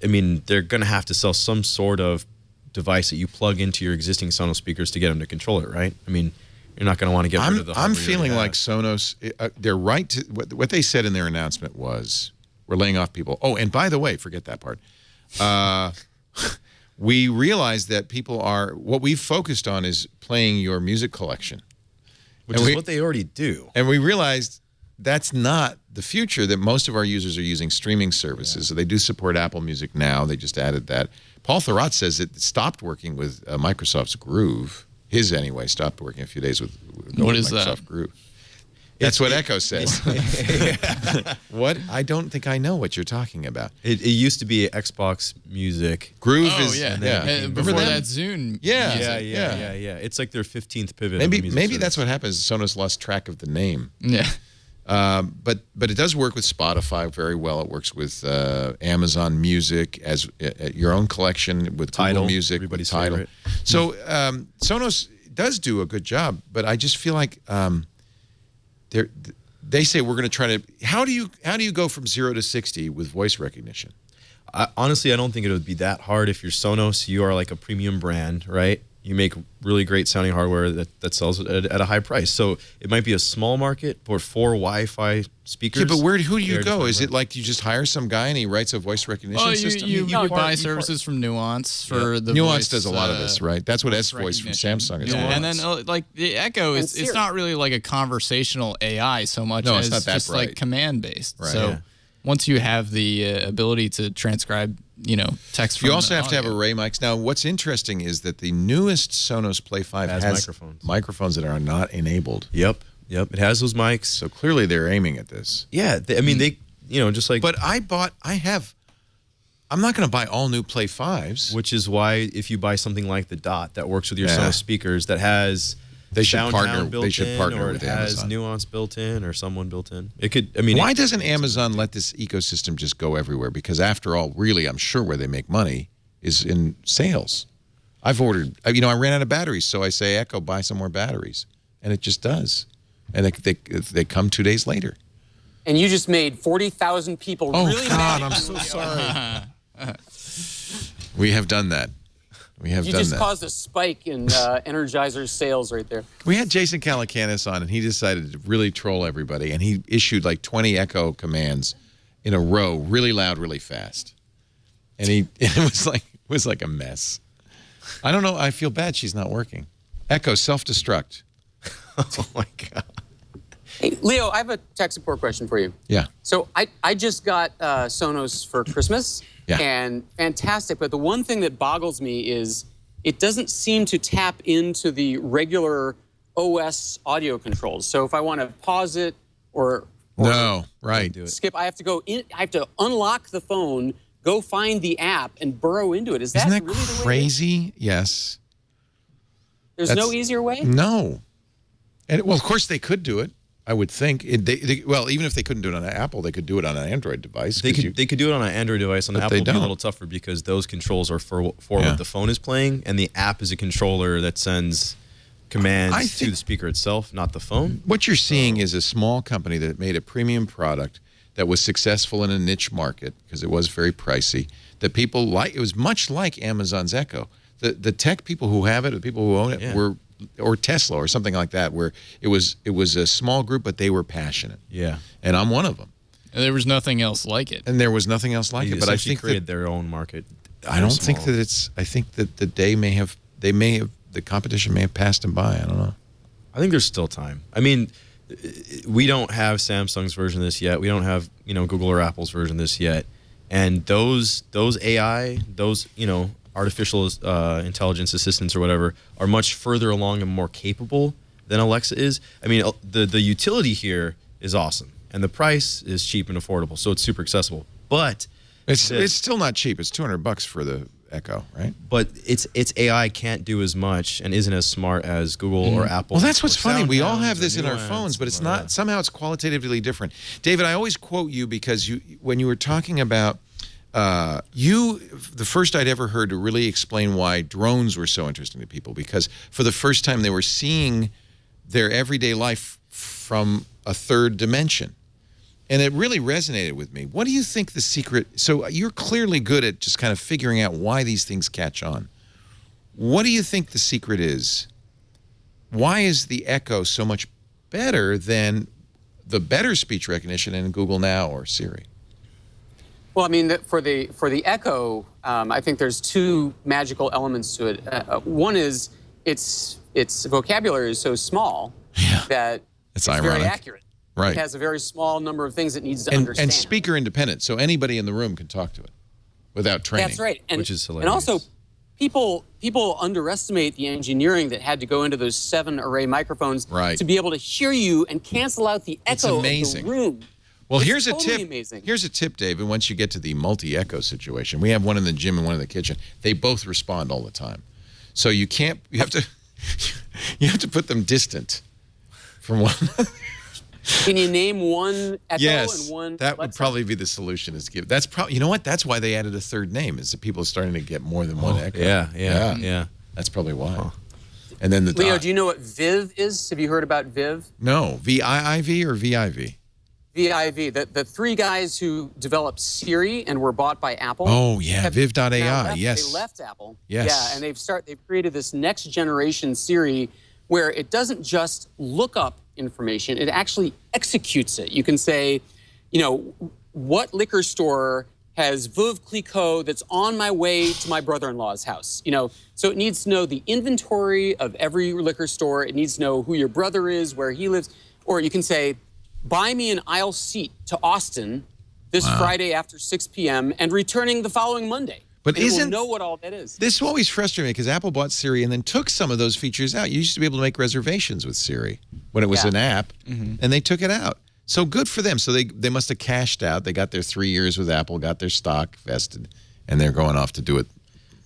mean, they're going to have to sell some sort of device that you plug into your existing Sonos speakers to get them to control it, right? I mean, you're not going to want to get rid of the. I'm feeling like Sonos. They're right to what they said in their announcement was we're laying off people. Oh, and by the way, forget that part. We realized that people are what we've focused on is playing your music collection, which is what they already do. And we realized that's not the future. That most of our users are using streaming services. So they do support Apple Music now. They just added that. Paul Thurrott says it stopped working with Microsoft's Groove. His anyway stopped working a few days with what is Microsoft Groove. That's what Echo says. What? I don't think I know what you're talking about. It used to be Xbox Music. Groove Oh, is yeah. Before that, Zune. Yeah. It's like their 15th pivot. Maybe that's what happens. Sonos lost track of the name. Yeah. But it does work with Spotify very well. It works with Amazon Music as your own collection with Tidal, Google Music, everybody's Tidal. favorite. So Sonos does do a good job, but I just feel like they say we're going to try to. How do you go from 0 to 60 with voice recognition? Honestly, I don't think it would be that hard. If you're Sonos, you are like a premium brand, right? You make really great sounding hardware that sells at a high price. So it might be a small market, but for Wi-Fi speakers. Yeah, but who do you go? Is it like you just hire some guy and he writes a voice recognition system? You buy services from Nuance for the Nuance voice, does a lot of this, right? That's what S-Voice from Samsung is. Yeah. And then like the Echo it's not really like a conversational AI so much as it's not just bright. like command based. Right. So once you have the ability to transcribe, text from you also have audio. to have array mics. Now, what's interesting is that the newest Sonos Play 5 has microphones that are not enabled. Yep. It has those mics. So clearly they're aiming at this. Yeah. They just like. But I'm not going to buy all new Play 5s. Which is why if you buy something like the Dot that works with your Sonos speakers that has. They should partner with Amazon. It has Nuance built in or someone built in. It could. Why doesn't Amazon let this ecosystem just go everywhere? Because after all, really, I'm sure where they make money is in sales. I've ordered. I ran out of batteries, so I say, Echo, buy some more batteries, and it just does. And they come 2 days later. And you just made 40,000 people really mad. I'm so sorry. We have done that. You just caused a spike in Energizer's sales right there. We had Jason Calacanis on, and he decided to really troll everybody, and he issued like 20 Echo commands in a row, really loud, really fast. And it was like a mess. I don't know. I feel bad she's not working. Echo, self-destruct. Oh, my God. Hey, Leo, I have a tech support question for you. Yeah. So I just got Sonos for Christmas. Yeah. And fantastic, but the one thing that boggles me is it doesn't seem to tap into the regular OS audio controls. So if I want to pause it or skip, I have to go in. I have to unlock the phone, go find the app, and burrow into it. Isn't that really the way crazy? Yes. There's no easier way? No. And of course they could do it. I would think. Even if they couldn't do it on an Apple, they could do it on an Android device. They could do it on an Android device. On Apple, it'd be a little tougher because those controls are for what the phone is playing, and the app is a controller that sends commands to the speaker itself, not the phone. What you're seeing is a small company that made a premium product that was successful in a niche market because it was very pricey. That people like. It was much like Amazon's Echo. The tech people who have it, the people who own it, were. Or Tesla or something like that, where it was a small group, but they were passionate. Yeah, and I'm one of them. And there was nothing else like it. And there was nothing else like it. But I think created their own market. I don't think that it's. I think that the competition may have passed them by. I don't know. I think there's still time. I mean, we don't have Samsung's version of this yet. We don't have Google or Apple's version of this yet. And those AI, artificial intelligence assistants or whatever are much further along and more capable than Alexa is. I mean, the utility here is awesome, and the price is cheap and affordable, so it's super accessible. But it's still not cheap. It's $200 for the Echo, right? But its AI can't do as much and isn't as smart as Google or Apple. Well, that's what's funny. We all have this in our phones, but it's not. Somehow it's qualitatively different. David, I always quote you because when you were talking about. The first I'd ever heard to really explain why drones were so interesting to people, because for the first time they were seeing their everyday life from a third dimension. And it really resonated with me. What do you think the secret... So you're clearly good at just kind of figuring out why these things catch on. What do you think the secret is? Why is the Echo so much better than the better speech recognition in Google Now or Siri? Well, I mean, for the Echo, I think there's two magical elements to it. One is its vocabulary is so small that it's very accurate. Right. It has a very small number of things it needs to understand. And speaker independent, so anybody in the room can talk to it without training. That's right. Which is hilarious. And also, people underestimate the engineering that had to go into those 7 array microphones to be able to hear you and cancel out the echo of the room. Well, here's a tip. Amazing. Here's a tip, David. Once you get to the multi-echo situation, we have one in the gym and one in the kitchen. They both respond all the time, so you can't. You have to put them distant from one. Can you name one Echo and one? That would probably be the solution. Is give. That's probably. You know what? That's why they added a third name. Is that people are starting to get more than one Echo. Yeah. That's probably why. And then the Leo, do you know what VIV is? Have you heard about VIV? No, VIIV or VIV? VIV. The three guys who developed Siri and were bought by Apple. Oh yeah, Viv.ai. Yes. They left Apple. Yes. Yeah, and they've created this next generation Siri where it doesn't just look up information, it actually executes it. You can say, what liquor store has Veuve Clicquot that's on my way to my brother-in-law's house? So it needs to know the inventory of every liquor store. It needs to know who your brother is, where he lives. Or you can say, buy me an aisle seat to Austin this Friday after 6 p.m. and returning the following Monday. But it will know what all that is. This always frustrated me because Apple bought Siri and then took some of those features out. You used to be able to make reservations with Siri when it was an app, and they took it out. So good for them. So they must have cashed out. They got their 3 years with Apple, got their stock vested, and they're going off to do it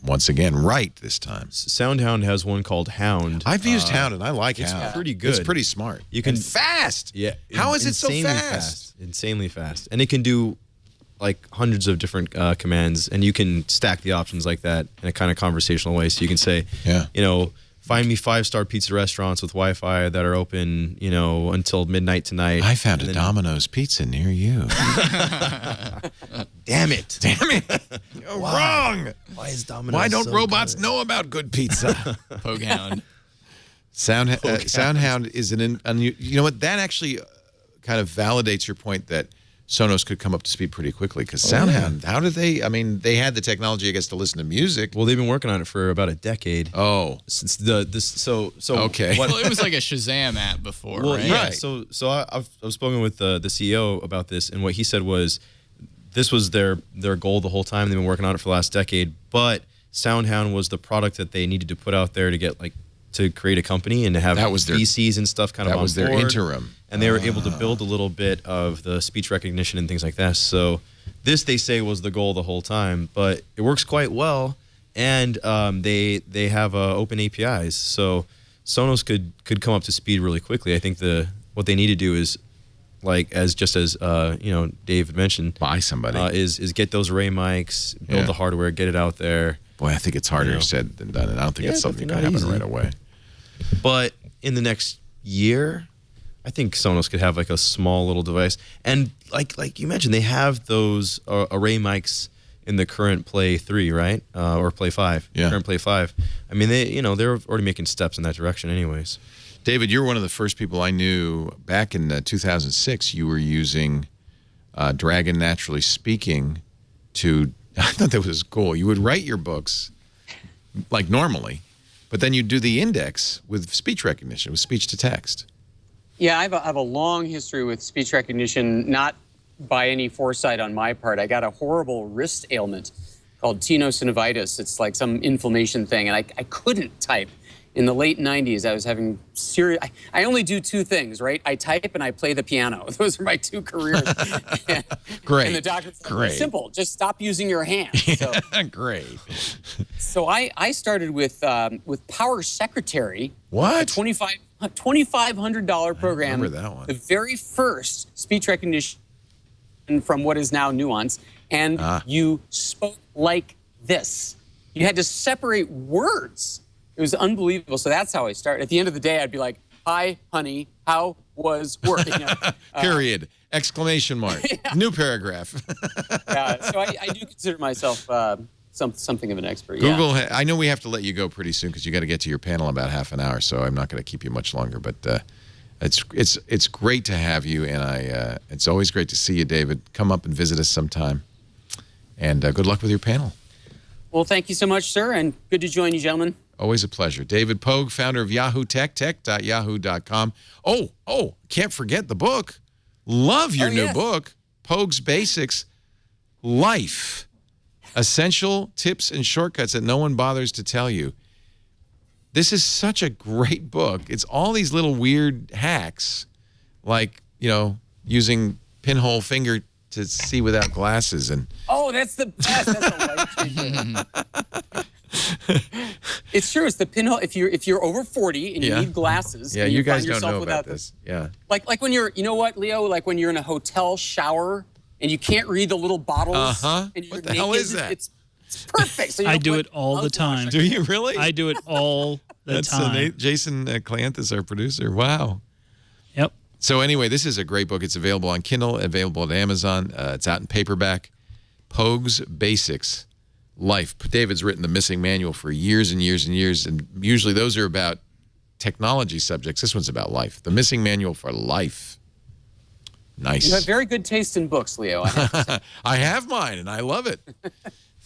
once again right this time. SoundHound has one called Hound. I've used Hound, and I like Hound. It's pretty good. It's pretty smart. You can and fast. Yeah. How is it so fast? Insanely fast. And it can do like hundreds of different commands, and you can stack the options like that in a kind of conversational way. So you can say, find me 5-star pizza restaurants with Wi-Fi that are open, until midnight tonight. I found a Domino's pizza near you. Damn it. You're wrong. Why is Domino's Why don't so robots good? know about good pizza? Pogue Hound. SoundHound is you know what? That actually kind of validates your point that Sonos could come up to speed pretty quickly because SoundHound, how did they? I mean, they had the technology, I guess, to listen to music. Well, they've been working on it for about a decade. Oh, since okay. Well, it was like a Shazam app before, well, right? Yeah. Right. So I've spoken with the CEO about this, and what he said was this was their goal the whole time. They've been working on it for the last decade, but SoundHound was the product that they needed to put out there to get to create a company and to have VCs and stuff kind of on board. That was their interim. And they were able to build a little bit of the speech recognition and things like that. So this, they say, was the goal the whole time, but it works quite well. And they have open APIs. So Sonos could come up to speed really quickly. I think what they need to do is, as Dave had mentioned, buy somebody, is get those array mics, build the hardware, get it out there. Boy, I think it's harder said than done, and I don't think it's something that can happen right away. But in the next year, I think Sonos could have a small little device, and like you mentioned, they have those array mics in the current Play 3, right, or Play 5. Yeah, current Play 5. I mean, they're already making steps in that direction, anyways. David, you're one of the first people I knew back in 2006. You were using Dragon Naturally Speaking to. I thought that was cool. You would write your books like normally, but then you'd do the index with speech recognition, with speech to text. Yeah, I have a long history with speech recognition, not by any foresight on my part. I got a horrible wrist ailment called tenosynovitis. It's like some inflammation thing, and I couldn't type. In the late 90s, I was having serious... I only do two things, right? I type and I play the piano. Those are my two careers. Great. And the doctor said, Great. Simple, just stop using your hands. So, great. So I started with Power Secretary. What? A $2,500 program. I remember that one. The very first speech recognition from what is now Nuance. And you spoke like this. You had to separate words. It was unbelievable. So that's how I started. At the end of the day, I'd be like, hi, honey, how was work? Period. Exclamation mark. New paragraph. So I do consider myself something of an expert. Google, I know we have to let you go pretty soon because you got to get to your panel in about half an hour, so I'm not going to keep you much longer. But it's great to have you, and it's always great to see you, David. Come up and visit us sometime. And good luck with your panel. Well, thank you so much, sir, and good to join you, gentlemen. Always a pleasure. David Pogue, founder of Yahoo Tech, tech.yahoo.com. Oh, can't forget the book. Love your new book, Pogue's Basics, Life. Essential tips and shortcuts that no one bothers to tell you. This is such a great book. It's all these little weird hacks, like, using pinhole finger to see without glasses. And oh, that's the best. That's a life It's true. It's the pinhole. If you're over 40 and you need glasses, yeah, and you find guys don't yourself know without about this. Yeah, like when you're, you know what, Leo? Like when you're in a hotel shower and you can't read the little bottles. And you're what the hell is that? It's perfect. So I do it all the time. Do you really? I do it all the the time. Jason Clanthis, our producer. Wow. Yep. So anyway, this is a great book. It's available on Kindle, available at Amazon. It's out in paperback. Pogue's Basics. Life. David's written the missing manual for years and years and years, and usually those are about technology subjects. This one's about life. The missing manual for life. Nice. You have very good taste in books, Leo. I have mine, and I love it.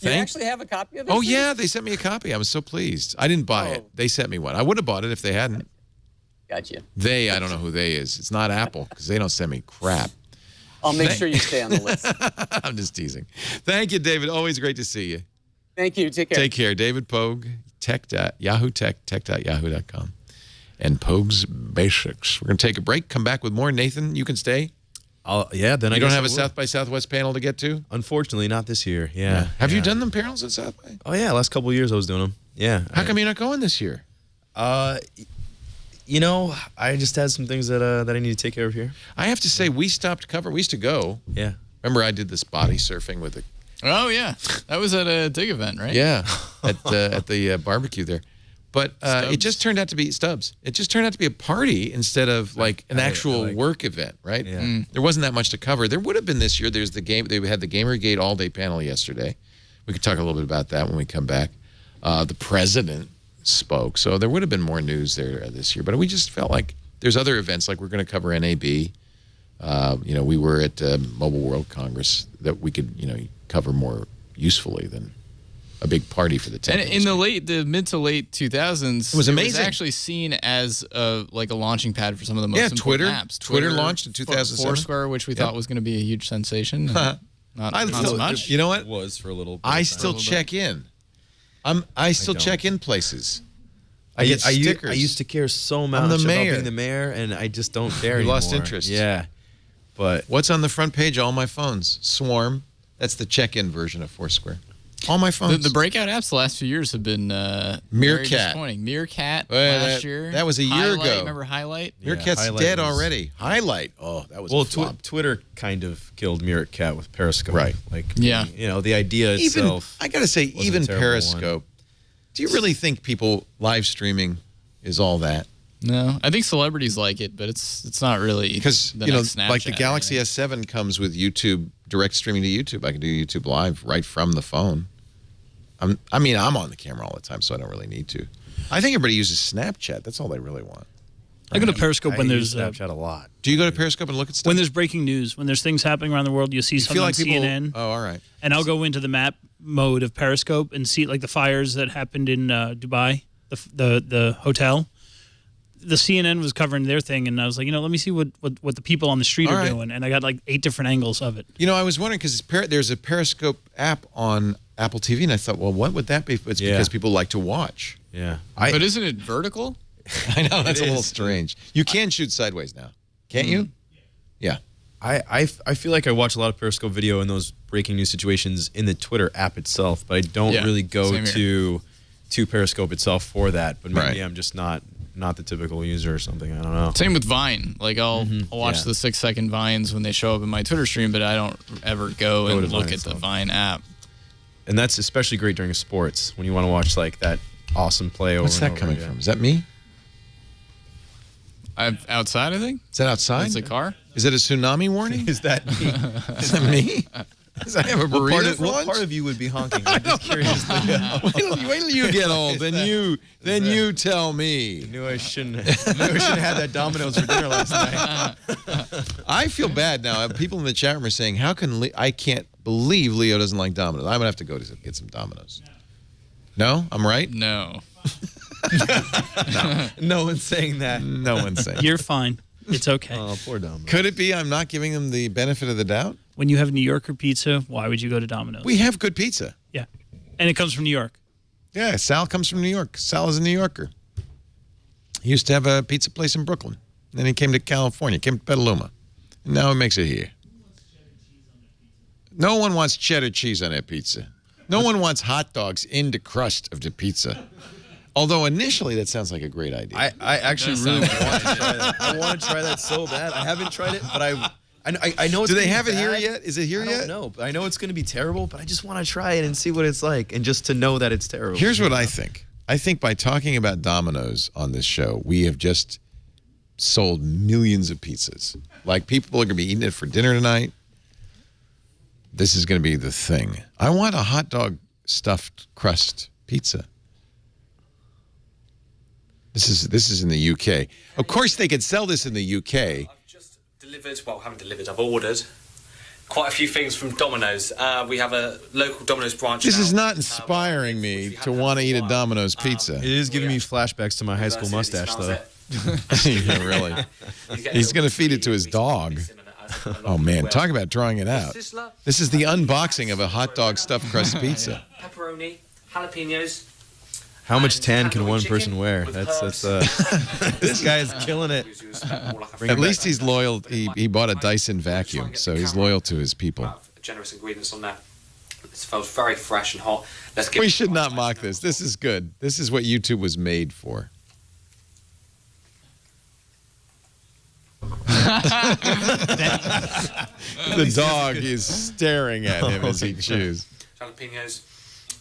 You actually have a copy of this? Oh, yeah, they sent me a copy. I was so pleased. I didn't buy it. They sent me one. I would have bought it if they hadn't. Gotcha. They, I don't know who they is. It's not Apple, because they don't send me crap. I'll make sure you stay on the list. I'm just teasing. Thank you, David. Always great to see you. Thank you. Take care. Take care. David Pogue, Yahoo Tech, tech.yahoo.com. And Pogue's Basics. We're going to take a break, come back with more. Nathan, you can stay. Yeah, then you don't have a South by Southwest panel to get to? Unfortunately, not this year. Yeah. Have you done them panels at South by? Oh, yeah. Last couple of years I was doing them. Yeah. How come you're not going this year? You know, I just had some things that I need to take care of here. I have to say, we stopped cover. We used to go. Yeah. Remember I did this body surfing with the... Oh, yeah. That was at a dig event, right? Yeah, at the barbecue there. But it just turned out to be Stubbs. It just turned out to be a party instead of like an actual work event, right? Yeah. There wasn't that much to cover. There would have been this year. There's the game. They had the Gamergate all-day panel yesterday. We could talk a little bit about that when we come back. The president spoke, so there would have been more news there this year. But we just felt like there's other events, like we're going to cover NAB. You know, we were at Mobile World Congress that we could, you know, cover more usefully than a big party for the tech. And in the mid to late 2000s, it was amazing. It was actually seen as like a launching pad for some of the most important apps. Twitter launched in 2007. Foursquare, which we thought was going to be a huge sensation. Not so much. You know what? It was for a little bit. I still check in. I still check in places. I get I stickers. used to care so much about being the mayor, and I just don't care anymore. Lost interest. Yeah. But what's on the front page of all my phones? Swarm. That's the check-in version of Foursquare. All my phones. The breakout apps the last few years have been very disappointing. Meerkat last year. That was a year ago. Remember Highlight? Meerkat's Highlight dead already. Highlight. Oh, that was a flop. Twitter kind of killed Meerkat with Periscope. Right. Like, yeah. You know, the idea itself. I got to say, even Periscope. Do you really think people live streaming is all that? No, I think celebrities like it, but it's not really because you know, like the Galaxy S7 comes with YouTube direct streaming to YouTube. I can do YouTube Live right from the phone. I mean, I'm on the camera all the time, so I don't really need to. I think everybody uses Snapchat. That's all they really want. I go to Periscope when there's Snapchat a lot. Do you go to Periscope and look at stuff? When there's breaking news, when there's things happening around the world, you'll see something on CNN. Oh, all right. And I'll go into the map mode of Periscope and see like the fires that happened in Dubai, the hotel. The CNN was covering their thing, and I was like, you know, let me see what the people on the street are doing. And I got like 8 different angles of it. You know, I was wondering because there's a Periscope app on Apple TV, and I thought, well, what would that be? It's because people like to watch. Yeah. But isn't it vertical? I know, that's a little strange. You can shoot sideways now, can't you? Yeah. I feel like I watch a lot of Periscope video in those breaking news situations in the Twitter app itself, but I don't really go to Periscope itself for that. But maybe I'm just not the typical user or something. I don't know. Same with Vine. Like I'll watch the 6-second Vines when they show up in my Twitter stream, but I don't ever go and look at the Vine app. And that's especially great during sports when you want to watch like that awesome play over. What's that coming from? Is that me? Outside, I think. Is that outside? It's a car. Is it a tsunami warning? Is that me? Is that me? Does I have a burrito what part of you would be honking? I'm just curious. Wait till you get old, then you tell me. I knew I shouldn't have had that Domino's for dinner last night. I feel bad now. People in the chat room are saying, "How can I can't believe Leo doesn't like Domino's. I'm gonna have to go to get some Domino's." No, I'm right. No. No one's saying that. No one's saying. You're fine. It's okay. Oh, poor Domino's. Could it be I'm not giving them the benefit of the doubt? When you have New Yorker pizza, why would you go to Domino's? We have good pizza. Yeah. And it comes from New York. Yeah, Sal comes from New York. Sal is a New Yorker. He used to have a pizza place in Brooklyn. Then he came to California, came to Petaluma. And now he makes it here. No one wants cheddar cheese on their pizza. No one wants hot dogs in the crust of the pizza. Although initially that sounds like a great idea. I actually really want to try that. I want to try that so bad. I haven't tried it, but I know it's Do they have it here yet? Is it here yet? No, I know it's going to be terrible, but I just want to try it and see what it's like, and just to know that it's terrible. Here's what I think. I think by talking about Domino's on this show, we have just sold millions of pizzas. Like, people are going to be eating it for dinner tonight. This is going to be the thing. I want a hot dog stuffed crust pizza. This is in the UK. Of course, they could sell this in the UK. I've just delivered, well, I haven't delivered, I've ordered quite a few things from Domino's. We have a local Domino's branch. This is not inspiring me to want to eat a Domino's pizza. It is giving me flashbacks to my high school mustache, though. Yeah, really. He's going to feed it to his dog. Oh, man. Talk about drawing it out. This is the unboxing of a hot dog stuffed crust pizza. Pepperoni, jalapenos. How much tan can one person wear? That's this guy is killing it. At least he's loyal. He bought a Dyson vacuum, so he's loyal to his people. Generous ingredients on there. It smells very fresh and hot. We should not mock this. This is good. This is what YouTube was made for. The dog is staring at him as he chews. Jalapenos.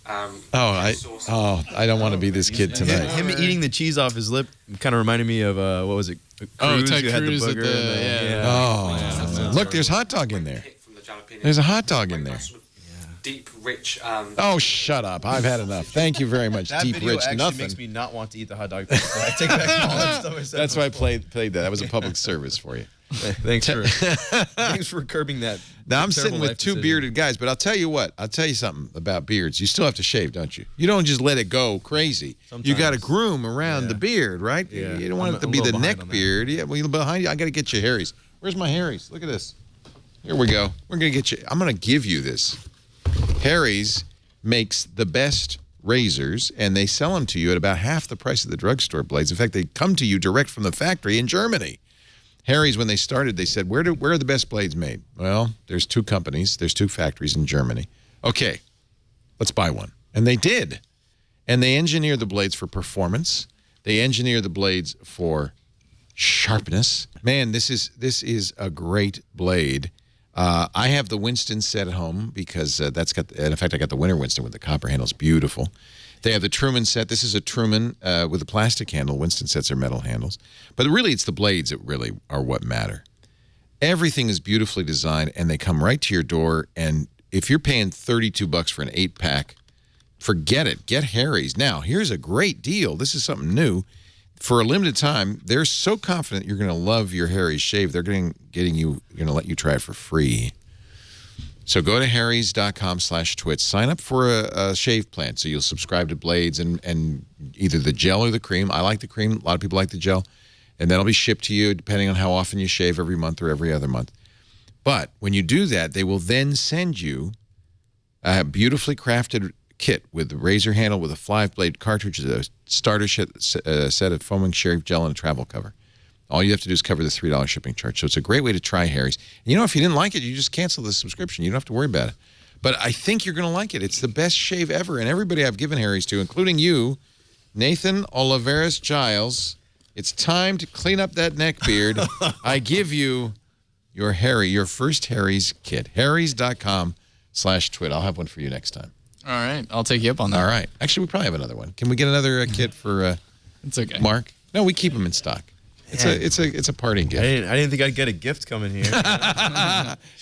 I don't want to be this kid tonight. Him eating the cheese off his lip kind of reminded me of what was it? Cruz, Ted who had the Cruz at booger. Look, there's hot dog in there. There's a hot dog in there. Deep, rich. Oh, shut up! I've had enough. Thank you very much. That Deep, video rich, actually nothing. makes me not want to eat the hot dog. I take back all that stuff I said. That's why I played that. That was a public service for you. Thanks for curbing that. Now I'm sitting with two bearded guys, but I'll tell you what. I'll tell you something about beards. You still have to shave, don't you? You don't just let it go crazy. Sometimes. You got to groom around the beard, right? Yeah. You don't want it to be the neck beard. Yeah, well, behind you, I got to get you Harry's. Where's my Harry's? Look at this. Here we go. We're gonna get you. I'm gonna give you this. Harry's makes the best razors, and they sell them to you at about half the price of the drugstore blades. In fact, they come to you direct from the factory in Germany. Harry's, when they started, they said, where are the best blades made? Well, there's two companies. There's two factories in Germany. Okay, let's buy one. And they did. And they engineer the blades for performance. They engineer the blades for sharpness. Man, this is a great blade. I have the Winston set at home because that's got, in fact, I got the Winter Winston with the copper handle. It's beautiful. They have the Truman set. This is a Truman with a plastic handle. Winston sets are metal handles. But really, it's the blades that really are what matter. Everything is beautifully designed, and they come right to your door. And if you're paying $32 for an 8-pack, forget it. Get Harry's. Now, here's a great deal. This is something new. For a limited time, they're so confident you're going to love your Harry's shave, they're going to let you try it for free. So go to harrys.com/twit. Sign up for a shave plan. So you'll subscribe to blades and either the gel or the cream. I like the cream. A lot of people like the gel. And that'll be shipped to you depending on how often you shave, every month or every other month. But when you do that, they will then send you a beautifully crafted kit with the razor handle, with a 5-blade cartridge, a starter set of foaming shave gel, and a travel cover. All you have to do is cover the $3 shipping charge. So it's a great way to try Harry's. And you know, if you didn't like it, you just cancel the subscription. You don't have to worry about it. But I think you're going to like it. It's the best shave ever. And everybody I've given Harry's to, including you, Nathan Olivarez-Giles, it's time to clean up that neck beard. I give you your first Harry's kit. harrys.com/twit. I'll have one for you next time. All right. I'll take you up on that. All right. Actually, we probably have another one. Can we get another kit for it's okay. Mark? No, we keep them in stock. It's a parting gift. I didn't think I'd get a gift coming here.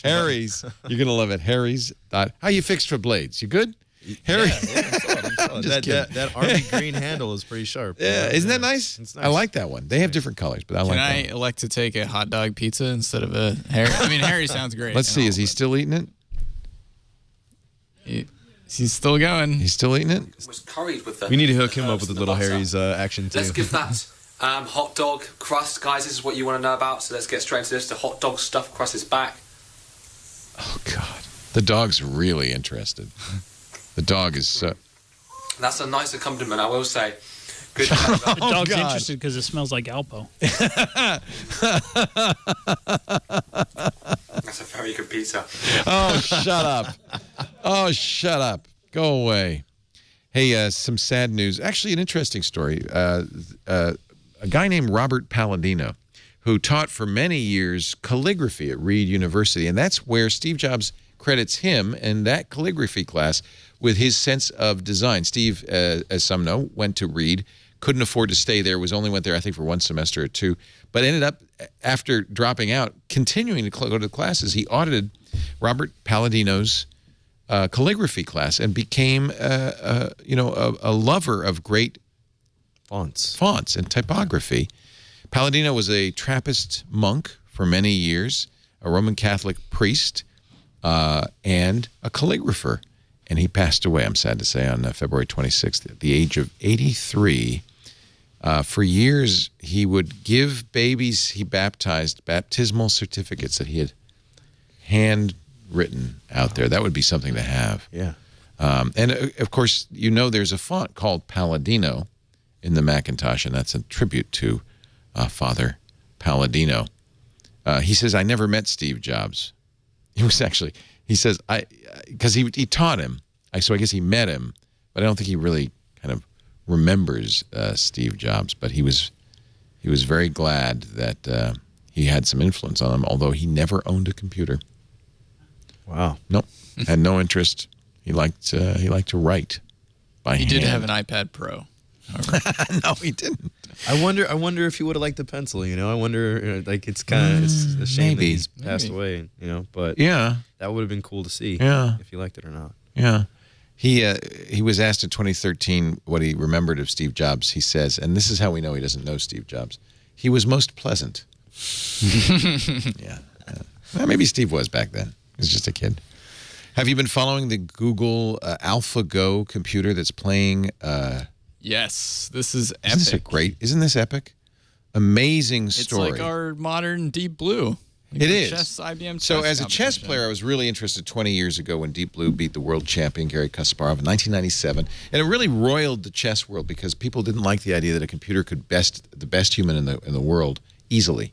Harry's. You're going to love it. Harry's. How you fixed for blades? You good? Harry. I'm solid. That army green handle is pretty sharp. Yeah, isn't that nice? It's nice. I like that one. They have different colors, but I like that one. Can I elect to take a hot dog pizza instead of a Harry? I mean, Harry sounds great. Let's see. Is he still eating it? He's still going. He's still eating it? It was curried with the. We need to hook him up with a little Harry's action too. Let's give that hot dog crust, guys. This is what you want to know about. So let's get straight into this. The hot dog stuffed crust is back. Oh God, the dog's really interested. The dog is so. That's a nice accompaniment, I will say. Good. The dog's interested because it smells like Alpo. That's a very good pizza. Oh, shut up. Oh, shut up. Go away. Hey, some sad news. Actually, an interesting story. A guy named Robert Palladino, who taught for many years calligraphy at Reed University, and that's where Steve Jobs credits him and that calligraphy class with his sense of design. Steve, as some know, went to Reed, couldn't afford to stay there, went there, I think, for one semester or two, but ended up, after dropping out, continuing to go to classes. He audited Robert Palladino's calligraphy class and became, a lover of great fonts and typography. Palladino was a Trappist monk for many years, a Roman Catholic priest, and a calligrapher. And he passed away, I'm sad to say, on February 26th at the age of 83. For years, he would give babies he baptized baptismal certificates that he had handwritten out there. That would be something to have. Yeah. And, of course, there's a font called Palladino in the Macintosh, and that's a tribute to Father Palladino. He says, I never met Steve Jobs. He says, because he taught him. So I guess he met him, but I don't think he really kind of remembers Steve Jobs. But he was very glad that he had some influence on him, although he never owned a computer. Wow. Nope. Had no interest. He liked to write by hand. He did have an iPad Pro. No, he didn't. I wonder if he would have liked the pencil. I wonder. It's kind of it's a shame that he's passed away. But yeah, that would have been cool to see. Yeah, if he liked it or not. Yeah, he was asked in 2013 what he remembered of Steve Jobs. He says, and this is how we know he doesn't know Steve Jobs. He was most pleasant. Yeah, well, maybe Steve was back then. He was just a kid. Have you been following the Google AlphaGo computer that's playing? Yes, this is epic. Isn't this epic? Amazing story. It's like our modern Deep Blue. Like it is. IBM chess so as a chess player, I was really interested 20 years ago when Deep Blue beat the world champion Garry Kasparov in 1997. And it really roiled the chess world because people didn't like the idea that a computer could the best human in the world easily.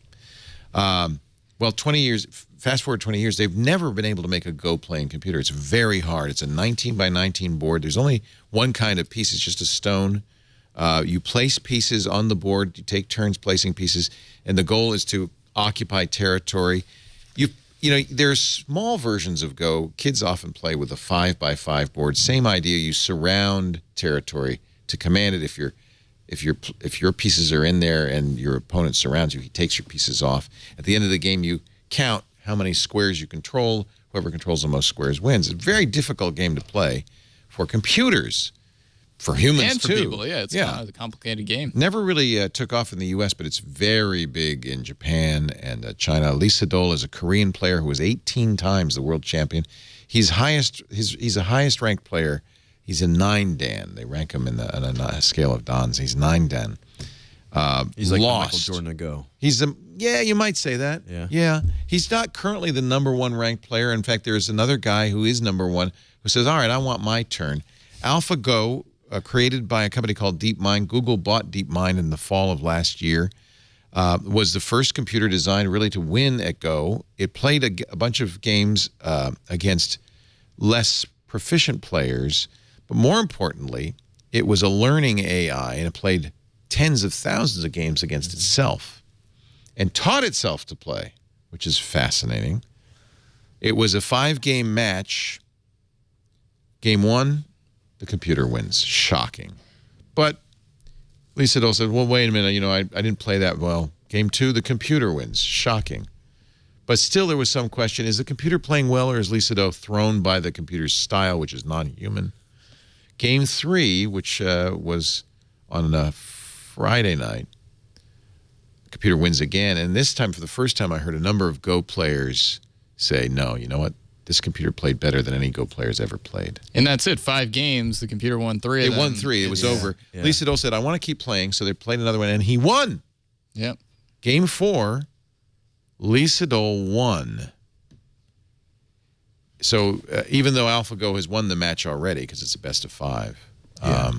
Well, 20 years, fast forward 20 years, they've never been able to make a Go playing computer. It's very hard. It's a 19 by 19 board. There's only one kind of piece. It's just a stone. You place pieces on the board. You take turns placing pieces, and the goal is to occupy territory. There's small versions of Go. Kids often play with a 5 by 5 board. Same idea. You surround territory to command it. If your pieces are in there and your opponent surrounds you, he takes your pieces off. At the end of the game, you count how many squares you control. Whoever controls the most squares wins. It's a very difficult game to play for computers, for humans and for too. people. Yeah, it's kind of a complicated game. Never really took off in the U.S., but it's very big in Japan and China. Lee Se-dol is a Korean player who was 18 times the world champion. He's a highest ranked player. He's a 9 Dan. They rank him on a scale of Dans. He's 9 Dan. He's like lost. Michael Jordan to Go. Yeah, you might say that. Yeah. He's not currently the #1 ranked player. In fact, there's another guy who is #1 who says, all right, I want my turn. AlphaGo, created by a company called DeepMind. Google bought DeepMind in the fall of last year. Was the first computer designed really to win at Go. It played a bunch of games against less proficient players, but more importantly, it was a learning AI, and it played tens of thousands of games against itself and taught itself to play, which is fascinating. It was a 5-game match. Game 1, the computer wins. Shocking. But Lee Se-dol said, well, wait a minute, I didn't play that well. Game 2, the computer wins. Shocking. But still there was some question, is the computer playing well, or is Lee Se-dol thrown by the computer's style, which is non-human? Game 3, which was on a Friday night, the computer wins again. And this time, for the first time, I heard a number of Go players say, no, you know what? This computer played better than any Go players ever played. And that's it. 5 games. The computer won 3 of them. It won 3. It was over. Yeah. Lee Se-dol said, I want to keep playing. So they played another one, and he won. Yep. Game 4, Lee Se-dol won. So even though AlphaGo has won the match already, because it's a best of 5. Yeah.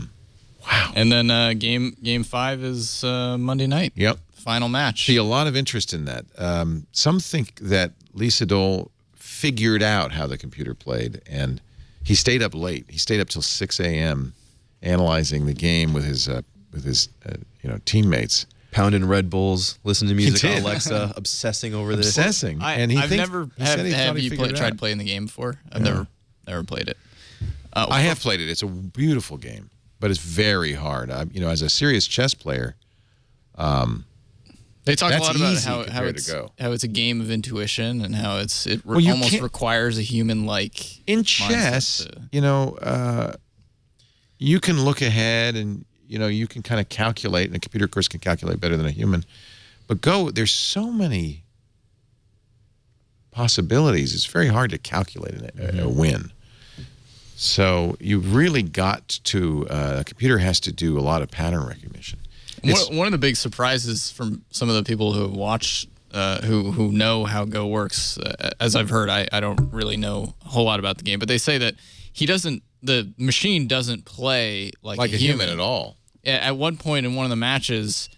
Wow. And then game 5 is Monday night. Yep. Final match. See, a lot of interest in that. Some think that Lee Se-dol figured out how the computer played, and he stayed up late. He stayed up till 6 a.m. analyzing the game with his teammates. Pounding Red Bulls, listening to music on did. Alexa, obsessing over this. Obsessing. And I've never have you figured it tried out. playing the game before? I've never played it. I have played it. It's a beautiful game, but it's very hard. As a serious chess player, they talk a that's lot about easy how compared it's to Go. how it's a game of intuition and how it you almost can't- requires a human-like In mindset chess, to- you can look ahead and you can kind of calculate, and a computer, of course, can calculate better than a human. But Go, there's so many possibilities. It's very hard to calculate a win. So you've really got to. A computer has to do a lot of pattern recognition. One of the big surprises from some of the people who have watched, who know how Go works, as I've heard, I don't really know a whole lot about the game, but they say that the machine doesn't play like a human at all. At one point in one of the matches,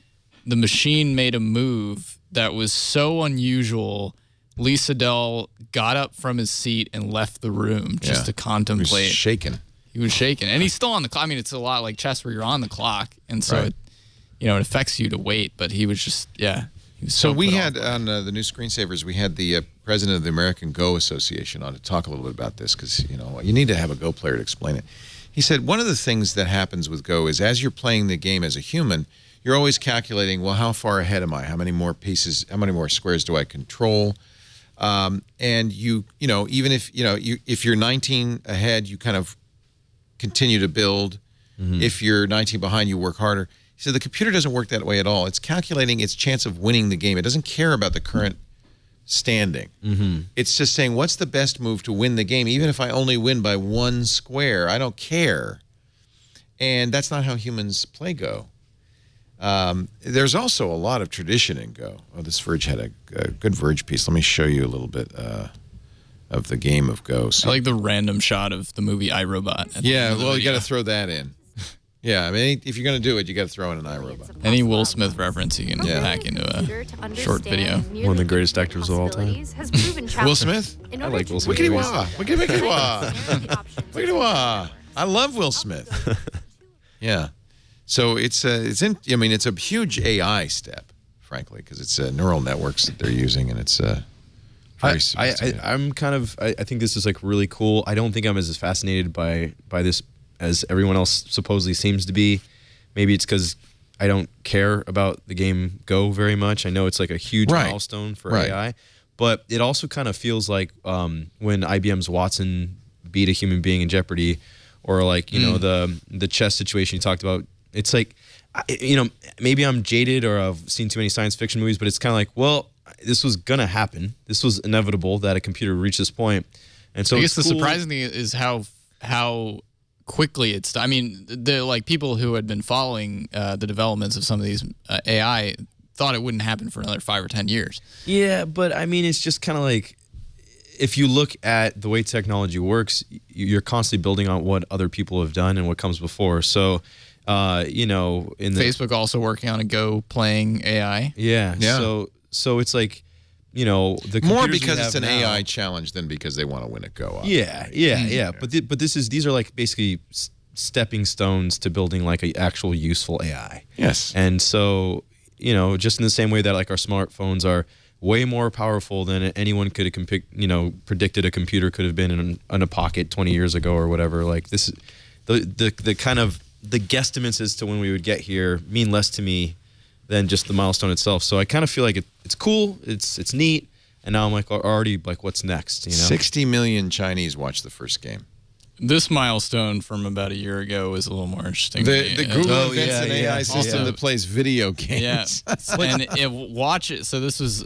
the machine made a move that was so unusual. Lee Se-dol got up from his seat and left the room just to contemplate. He was shaking. He was shaking, and he's still on the clock. I mean, it's a lot like chess where you're on the clock, and so it affects you to wait. But he was just He was So we put had off. on the new screensavers, we had the president of the American Go Association on to talk a little bit about this because you need to have a Go player to explain it. He said one of the things that happens with Go is as you're playing the game as a human, you're always calculating, well, how far ahead am I? How many more pieces? How many more squares do I control? And even if you're 19 ahead, you kind of continue to build. If you're 19 behind, you work harder. He said the computer doesn't work that way at all. It's calculating its chance of winning the game. It doesn't care about the current standing. It's just saying, what's the best move to win the game? Even if I only win by 1 square, I don't care. And that's not how humans play Go. There's also a lot of tradition in Go. Oh, this Verge had a good Verge piece. Let me show you a little bit of the game of Go. So, I like the random shot of the movie iRobot. at the end of the well, you video. got to throw that in. Yeah, I mean, if you're going to do it, you got to throw in an iRobot. Any Will Smith reference you can pack into a short video. One of the greatest actors of all time. Will Smith? I like Will Smith. Wickety wah. Wickety wah. Wickety wah. I love Will Smith. Yeah. So it's a huge AI step, frankly, because it's neural networks that they're using, and it's very sophisticated. I think this is like really cool. I don't think I'm as fascinated by this as everyone else supposedly seems to be. Maybe it's because I don't care about the game Go very much. I know it's like a huge milestone for AI, but it also kind of feels like when IBM's Watson beat a human being in Jeopardy, or like the chess situation you talked about. It's like, maybe I'm jaded or I've seen too many science fiction movies, but it's kind of like, well, this was gonna happen. This was inevitable that a computer would reach this point. And so I guess the surprising thing is how quickly it's. I mean, the people who had been following the developments of some of these AI thought it wouldn't happen for another 5 or 10 years. Yeah, but I mean, it's just kind of like, if you look at the way technology works, you're constantly building on what other people have done and what comes before. So, Facebook also working on a Go playing AI. Yeah. So it's like, the more computers because we it's have an now- AI challenge than because they want to win at Go. Yeah. But these are like basically stepping stones to building like an actual useful AI. Yes. And so, just in the same way that like our smartphones are way more powerful than anyone could have predicted a computer could have been in a pocket 20 years ago or whatever. Like this, the kind of the guesstimates as to when we would get here mean less to me than just the milestone itself. So I kind of feel like it's cool, it's neat, and now I'm like already like, what's next? 60 million Chinese watched the first game. This milestone from about a year ago is a little more interesting. The Google invents an AI system that plays video games. Yeah, and watch it. So this was,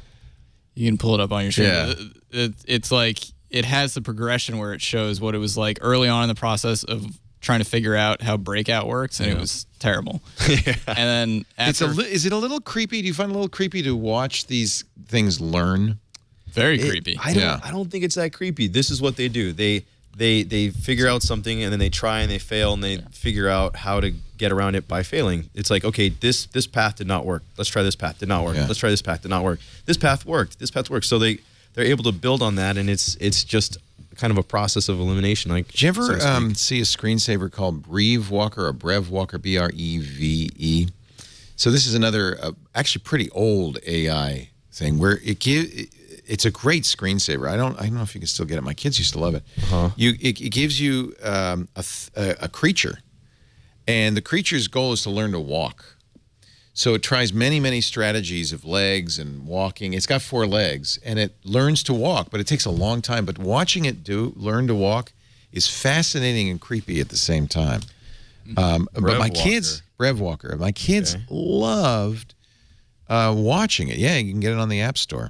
you can pull it up on your screen. Yeah. It's like it has the progression where it shows what it was like early on in the process of trying to figure out how Breakout works, and it was terrible. And then after, is it a little creepy? Do you find it a little creepy to watch these things learn? Very creepy. I don't think it's that creepy. This is what they do. They figure out something, and then they try and they fail, and they figure out how to get around it by failing. It's like, okay, this path did not work. Let's try this path. Did not work. Let's try this path. Did not work. This path worked. This path worked. So they're able to build on that, and it's just kind of a process of elimination. Like, did you ever see a screensaver called Breve Walker or Brev Walker, Breve? So this is another actually pretty old AI thing where it's a great screensaver. I don't know if you can still get it. My kids used to love it. It gives you a creature, and the creature's goal is to learn to walk. So it tries many strategies of legs and walking. It's got 4 legs, and it learns to walk, but it takes a long time. But watching it learn to walk is fascinating and creepy at the same time. But my kids, Brev Walker, my kids loved watching it. Yeah, you can get it on the App Store.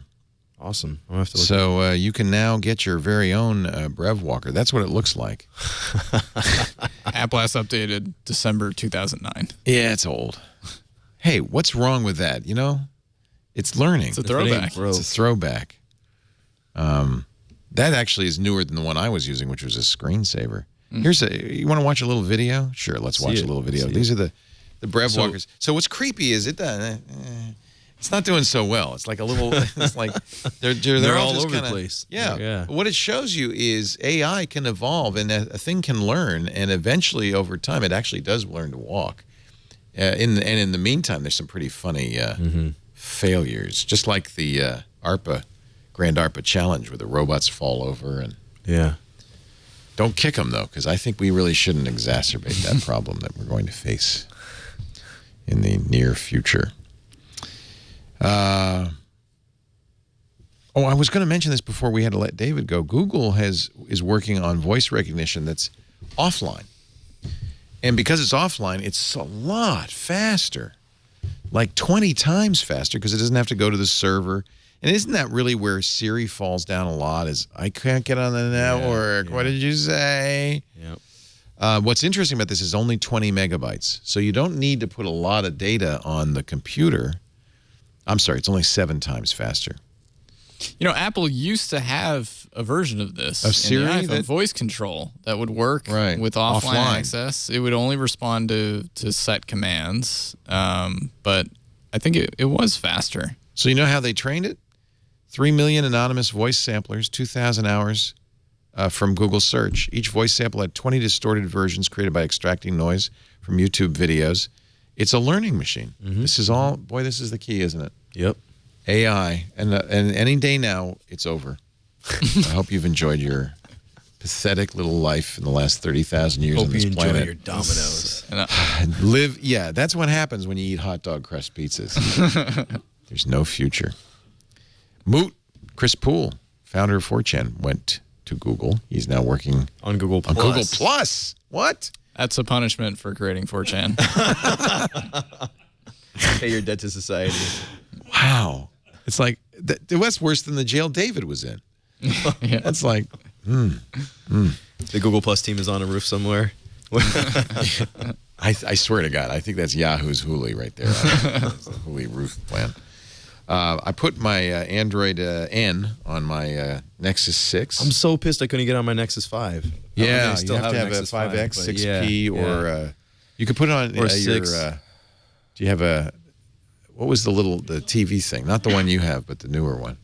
Awesome. I'll have to look so you can now get your very own Brev Walker. That's what it looks like. App last updated December 2009. Yeah, it's old. Hey, what's wrong with that? You know, it's learning. It's a throwback. It's a throwback. That actually is newer than the one I was using, which was a screensaver. You want to watch a little video? Sure, let's watch a little video. These are the Brev Walkers. So what's creepy is it's not doing so well. It's like a little. It's like they're all just over kinda, the place. Yeah. What it shows you is AI can evolve, and a thing can learn, and eventually, over time, it actually does learn to walk. In the meantime, there's some pretty funny failures, just like the Grand ARPA Challenge, where the robots fall over and don't kick them though, because I think we really shouldn't exacerbate that problem that we're going to face in the near future. I was going to mention this before we had to let David go. Google is working on voice recognition that's offline. And because it's offline, it's a lot faster, like 20 times faster, because it doesn't have to go to the server. And isn't that really where Siri falls down a lot, is I can't get on the network. What did you say? Yep. What's interesting about this is only 20 megabytes. So you don't need to put a lot of data on the computer. I'm sorry, it's only 7 times faster. You know, Apple used to have a version of this of Siri, in the iPhone, voice control that would work with offline access. It would only respond to set commands, but I think it was faster. So you know how they trained it? 3 million anonymous voice samplers, 2,000 hours from Google search. Each voice sample had 20 distorted versions created by extracting noise from YouTube videos. It's a learning machine. This is all, boy, this is the key, isn't it? Yep. AI, and any day now, it's over. I hope you've enjoyed your pathetic little life in the last 30,000 years on this planet. Enjoy your Dominoes. Yeah, that's what happens when you eat hot dog crust pizzas. There's no future. Chris Poole, founder of 4chan, went to Google. He's now working on Google Plus. On Google Plus. What? That's a punishment for creating 4chan. Pay your debt to society. Wow. It's like, that's worse than the jail David was in. That's like, The Google Plus team is on a roof somewhere. I swear to God, I think that's Yahoo's Huli right there. That's the Huli roof plan. I put my Android N on my Nexus 6. I'm so pissed I couldn't get on my Nexus 5. Yeah, you have to have a 5X, 6P, or you could put it on or 6. Do you have what was the TV thing? Not the one you have, but the newer one.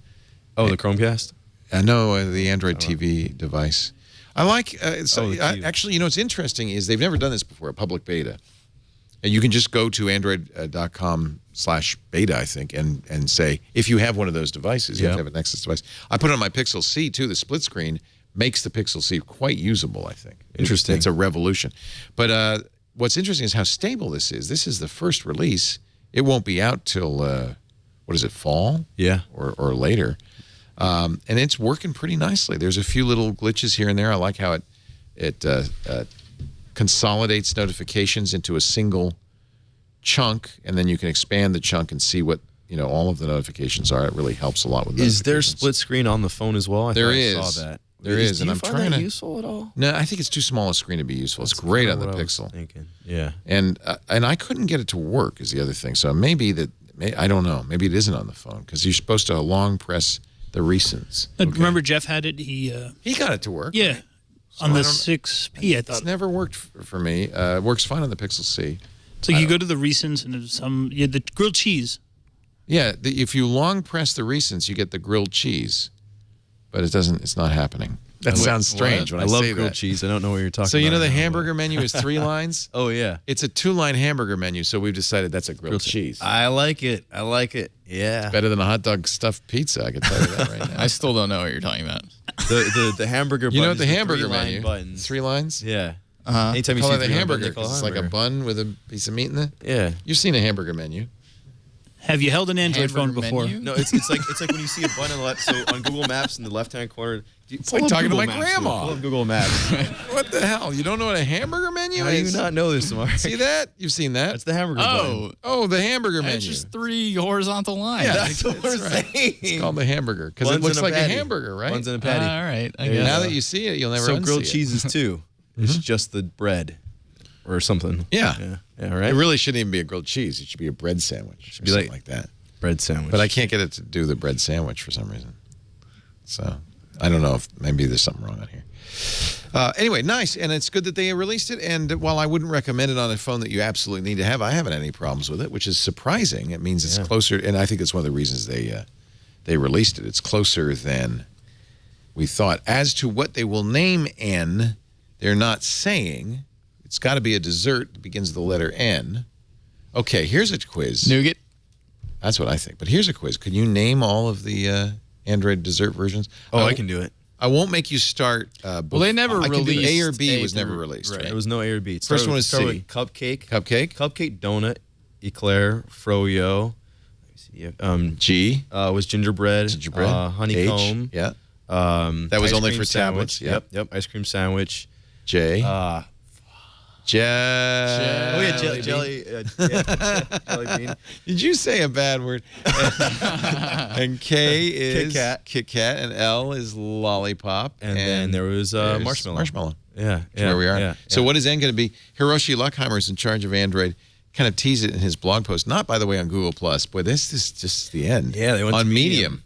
Oh, the Chromecast? No, the Android TV device. I like, actually, you know, what's interesting is they've never done this before, a public beta. And you can just go to android.com/beta, I think, and say, if you have one of those devices, you have to have a Nexus device. I put it on my Pixel C, too. The split screen makes the Pixel C quite usable, I think. Interesting. It's a revolution. But what's interesting is how stable this is. This is the first release. It won't be out till, what is it, fall? Yeah. Or later. And it's working pretty nicely. There's a few little glitches here and there. I like how it consolidates notifications into a single chunk, and then you can expand the chunk and see what all of the notifications are. It really helps a lot with. Is there split screen on the phone as well? I saw that. There is, and I'm trying that to. useful at all? No, I think it's too small a screen to be useful. It's great on the Pixel. Yeah, and I couldn't get it to work is the other thing. So maybe I don't know. Maybe it isn't on the phone because you're supposed to long press the recents. Remember, Jeff had it. He got it to work. Yeah, right? on the 6P. I thought it's never worked for me. It works fine on the Pixel C. So you go to the recents and there's the grilled cheese. Yeah, if you long press the recents, you get the grilled cheese, but it doesn't. It's not happening. That sounds strange when I love say grilled that. cheese. I don't know what you're talking about. So you know the right now, hamburger menu is 3 lines? Oh, yeah. It's a 2-line hamburger menu, so we've decided that's a grilled cheese. I like it. I like it. Yeah. Better than a hot dog stuffed pizza, I can tell you that right now. I still don't know what you're talking about. The hamburger bun. You know what the is hamburger 3-line menu? Buttons. 3 lines? Yeah. Anytime you call see it the 3-line hamburger, bun, they call it 'cause it's like a hamburger. bun with a piece of meat in it. Yeah. You've seen a hamburger menu. Have you held an Android phone Hamburger before? menu? No, it's like when you see a bun on the left. So on Google Maps in the left-hand corner, It's like talking to my grandma. Pull up Google Maps. What the hell? You don't know what a hamburger menu How do is? you not know this, Mark? See that? You've seen that? That's the hamburger bun. Oh, the hamburger menu. It's just 3 horizontal lines. Yeah, That's what we're saying. It's called the hamburger because it Buns looks and a like a patty. hamburger, right? Buns and a patty. All right. I There you guess. Now go. that you see it, you'll never So unsee grilled it. cheeses too. It's just the bread or something. Yeah. Yeah, right? It really shouldn't even be a grilled cheese. It should be a bread sandwich. It should be something like that. Bread sandwich. But I can't get it to do the bread sandwich for some reason. So I don't know if maybe there's something wrong on here. Anyway, nice. And it's good that they released it. And while I wouldn't recommend it on a phone that you absolutely need to have, I haven't had any problems with it, which is surprising. It means it's closer. And I think that's one of the reasons they released it. It's closer than we thought. As to what they will name N, they're not saying. It's got to be a dessert that begins with the letter N. Okay, here's a quiz. Nougat. That's what I think. But here's a quiz. Can you name all of the Android dessert versions? Oh, I can do it. I won't make you start. Well, they never I can do released A or B A was never through- released. Right. There was no A or B. It First one was started C. with cupcake. Cupcake. Donut. Eclair. Froyo. G. Was gingerbread. H. Honeycomb. Yeah. That was ice only cream for tablets. sandwich. Yep. Ice cream sandwich. J. Oh yeah, jelly bean. Did you say a bad word? And K is Kit Kat, and L is lollipop, and then there was marshmallow. Marshmallow. Yeah, That's where we are. Yeah, so what is N going to be? Hiroshi Luckheimer is in charge of Android. Kind of teased it in his blog post, not by the way on Google Plus. Boy, this is just the end. Yeah, they went on to Medium.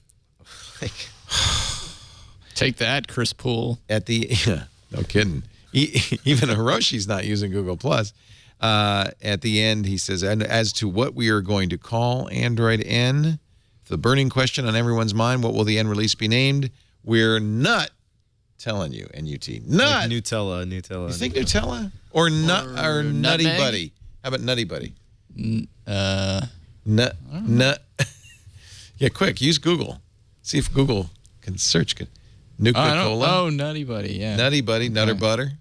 Take that, Chris Poole. At the no kidding. Even Hiroshi's not using Google Plus. At the end, he says, and as to what we are going to call Android N, the burning question on everyone's mind, what will the N release be named? We're not telling you, N-U-T. Nut. Like Nutella. You think Nutella? Or Nutty Nutmeg? Buddy? How about Nutty Buddy? Nut. Yeah, quick, use Google. See if Google can search good. Nuka-Cola. Oh, Nutty Buddy, yeah. Nutty Buddy, Nutter Butter.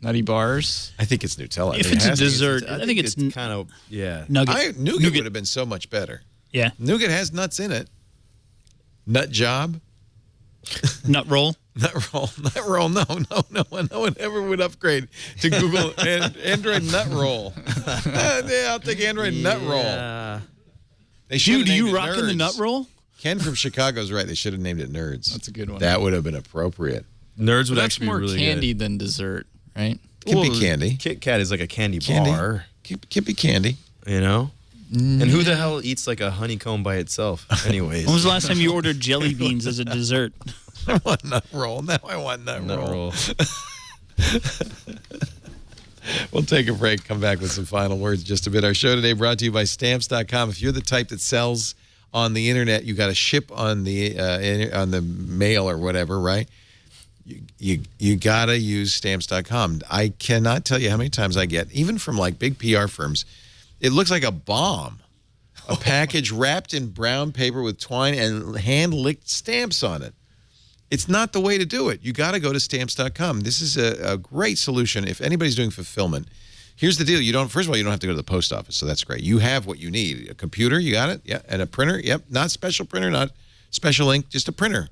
Nutty Bars. I think it's Nutella. If it's a dessert, I think it's kind of Nugget. Nougat would have been so much better. Yeah. Nougat has nuts in it. Nut job. Nut roll. Nut roll. Nut roll. No one ever would upgrade to Google Android nut roll. Yeah, I'll take Android nut roll. They should have Dude, do named you it rocking the Nerds. nut roll? Ken from Chicago's right. They should have named it Nerds. That's a good one. That would have been appropriate. Nerds would That's actually more be really candy good. than dessert, right? Can be candy. Kit Kat is like a candy Candy. bar. Can be candy. You know? And who the hell eats like a honeycomb by itself? Anyways. When was the last time you ordered jelly beans as a dessert? I want nut roll. Now I want nut roll. We'll take a break, come back with some final words in just a bit. Our show today brought to you by Stamps.com. If you're the type that sells on the internet, you got to ship on the mail or whatever, right? You got to use Stamps.com. I cannot tell you how many times I get, even from like big PR firms, it looks like a bomb. A package wrapped in brown paper with twine and hand-licked stamps on it. It's not the way to do it. You got to go to Stamps.com. This is a great solution. If anybody's doing fulfillment, here's the deal. First of all, you don't have to go to the post office, so that's great. You have what you need. A computer, you got it? Yeah. And a printer, yep. Not special printer, not special ink, just a printer.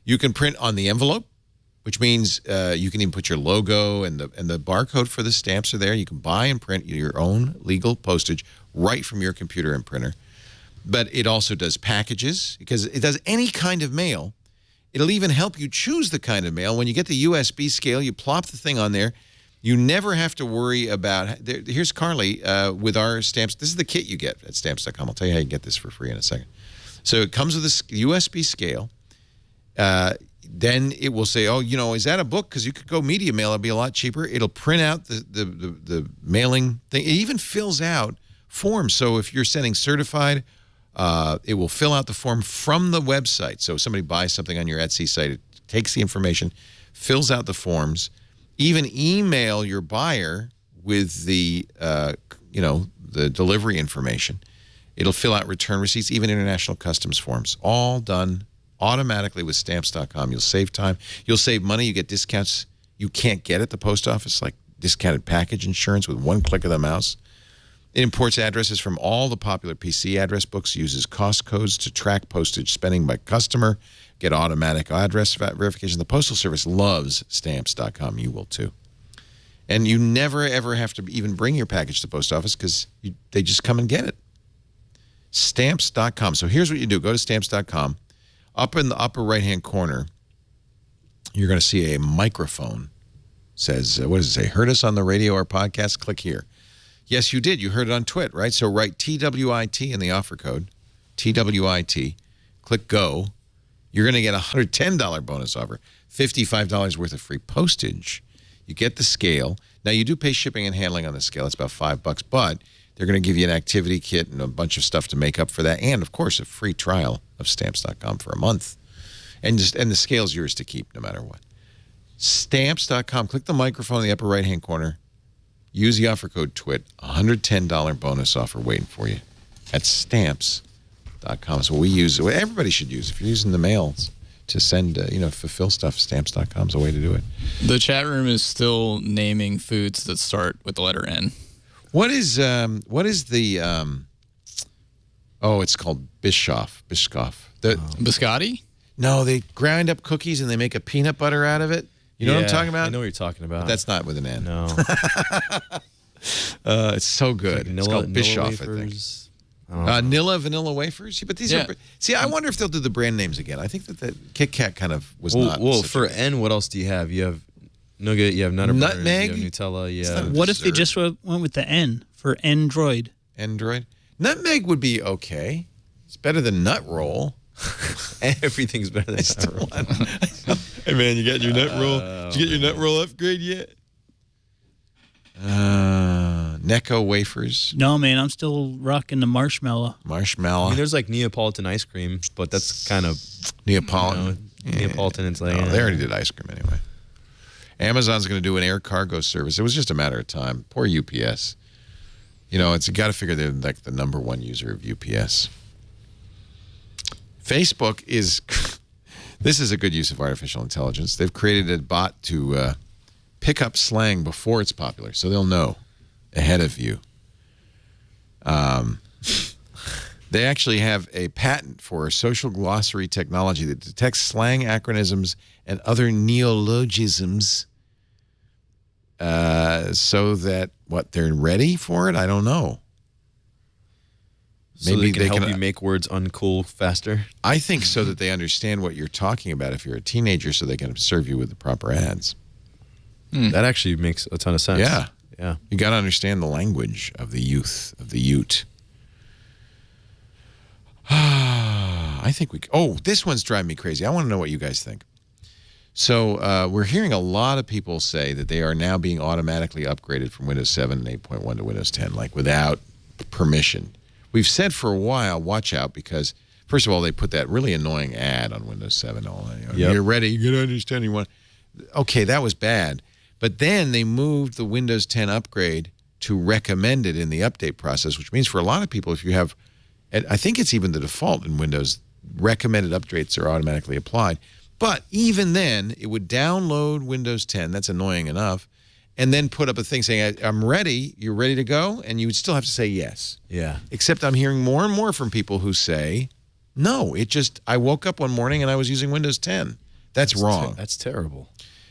You can print on the envelope, which means you can even put your logo and the barcode for the stamps are there. You can buy and print your own legal postage right from your computer and printer. But it also does packages because it does any kind of mail. It'll even help you choose the kind of mail. When you get the USB scale, you plop the thing on there. You never have to worry about... Here's Carly with our stamps. This is the kit you get at Stamps.com. I'll tell you how you get this for free in a second. So it comes with a USB scale. Then it will say, oh, you know, is that a book? Because you could go media mail. It'll be a lot cheaper. It'll print out the mailing thing. It even fills out forms. So if you're sending certified... it will fill out the form from the website. So if somebody buys something on your Etsy site, it takes the information, fills out the forms, even email your buyer with the, the delivery information. It'll fill out return receipts, even international customs forms, all done automatically with Stamps.com. You'll save time. You'll save money. You get discounts you can't get at the post office, like discounted package insurance with one click of the mouse. It imports addresses from all the popular PC address books, uses cost codes to track postage spending by customer, get automatic address verification. The Postal Service loves Stamps.com. You will too. And you never, ever have to even bring your package to the post office because they just come and get it. Stamps.com. So here's what you do. Go to Stamps.com. Up in the upper right-hand corner, you're going to see a microphone. Says, what does it say? Heard us on the radio or podcast? Click here. Yes, you did. You heard it on Twit, right? So write TWIT in the offer code. TWIT. Click go. You're going to get a $110 bonus offer. $55 worth of free postage. You get the scale. Now, you do pay shipping and handling on the scale. It's about $5, but they're going to give you an activity kit and a bunch of stuff to make up for that. And, of course, a free trial of Stamps.com for a month. And the scale's yours to keep no matter what. Stamps.com. Click the microphone in the upper right-hand corner. Use the offer code TWIT. $110 bonus offer waiting for you at Stamps.com. So we use, everybody should use. If you're using the mails to send, fulfill stuff, Stamps.com is a way to do it. The chat room is still naming foods that start with the letter N. What is the, it's called Biscoff. Biscotti? No, they grind up cookies and they make a peanut butter out of it. You know what I'm talking about? I know what you're talking about. But that's not with an N. No. It's so good. It's called Biscoff, I think. Nilla vanilla wafers? But these are... See, I wonder if they'll do the brand names again. I think that the Kit Kat kind of was not... Well, for N, what else do you have? You have nougat, you have Nutter Butters, Nutmeg? you have Nutella, you have... What if they just went with the N for Android? Android? Nutmeg would be okay. It's better than Nutroll. Everything's better than Nutroll. Hey, man, you got your Nutroll? Did you get your Nutroll upgrade yet? Necco wafers. No, man, I'm still rocking the marshmallow. Marshmallow. I mean, there's like Neapolitan ice cream, but that's kind of... Neapolitan. Neapolitan, it's like... they already did ice cream anyway. Amazon's going to do an air cargo service. It was just a matter of time. Poor UPS. You got to figure they're like the #1 user of UPS. Facebook is... This is a good use of artificial intelligence. They've created a bot to pick up slang before it's popular, so they'll know ahead of you. They actually have a patent for a social glossary technology that detects slang acronyms and other neologisms so that, they're ready for it? I don't know. So maybe they can help you make words uncool faster? I think so that they understand what you're talking about if you're a teenager so they can serve you with the proper ads. That actually makes a ton of sense. Yeah. Yeah. You got to understand the language of the youth, of the ute. I think this one's driving me crazy. I want to know what you guys think. So we're hearing a lot of people say that they are now being automatically upgraded from Windows 7 and 8.1 to Windows 10, like without permission. We've said for a while, watch out, because first of all, they put that really annoying ad on Windows 7. You're ready, you can understand you want. Okay, that was bad. But then they moved the Windows 10 upgrade to recommended in the update process, which means for a lot of people, if you have, I think it's even the default in Windows, recommended updates are automatically applied. But even then, it would download Windows 10. That's annoying enough. And then put up a thing saying, I'm ready, you're ready to go? And you would still have to say yes. Yeah. Except I'm hearing more and more from people who say, no, I woke up one morning and I was using Windows 10. That's wrong. That's terrible.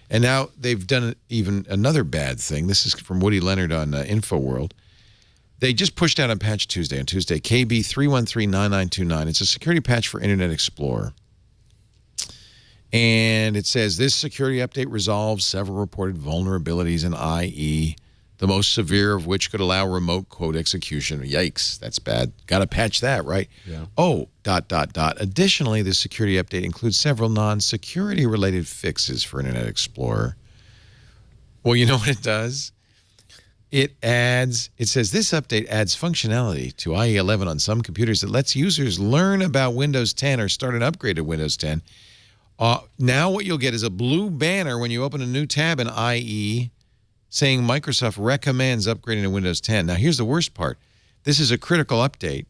And now they've done even another bad thing. This is from Woody Leonard on InfoWorld. They just pushed out on Patch Tuesday, KB 3139929. It's a security patch for Internet Explorer. And it says, this security update resolves several reported vulnerabilities in IE, the most severe of which could allow remote code execution. Yikes, that's bad. Got to patch that, right? Yeah. Oh, ... Additionally, the security update includes several non-security related fixes for Internet Explorer. Well, you know what it does? It says this update adds functionality to IE 11 on some computers that lets users learn about Windows 10 or start an upgrade to Windows 10 Now what you'll get is a blue banner when you open a new tab in IE saying Microsoft recommends upgrading to Windows 10. Now, here's the worst part. This is a critical update.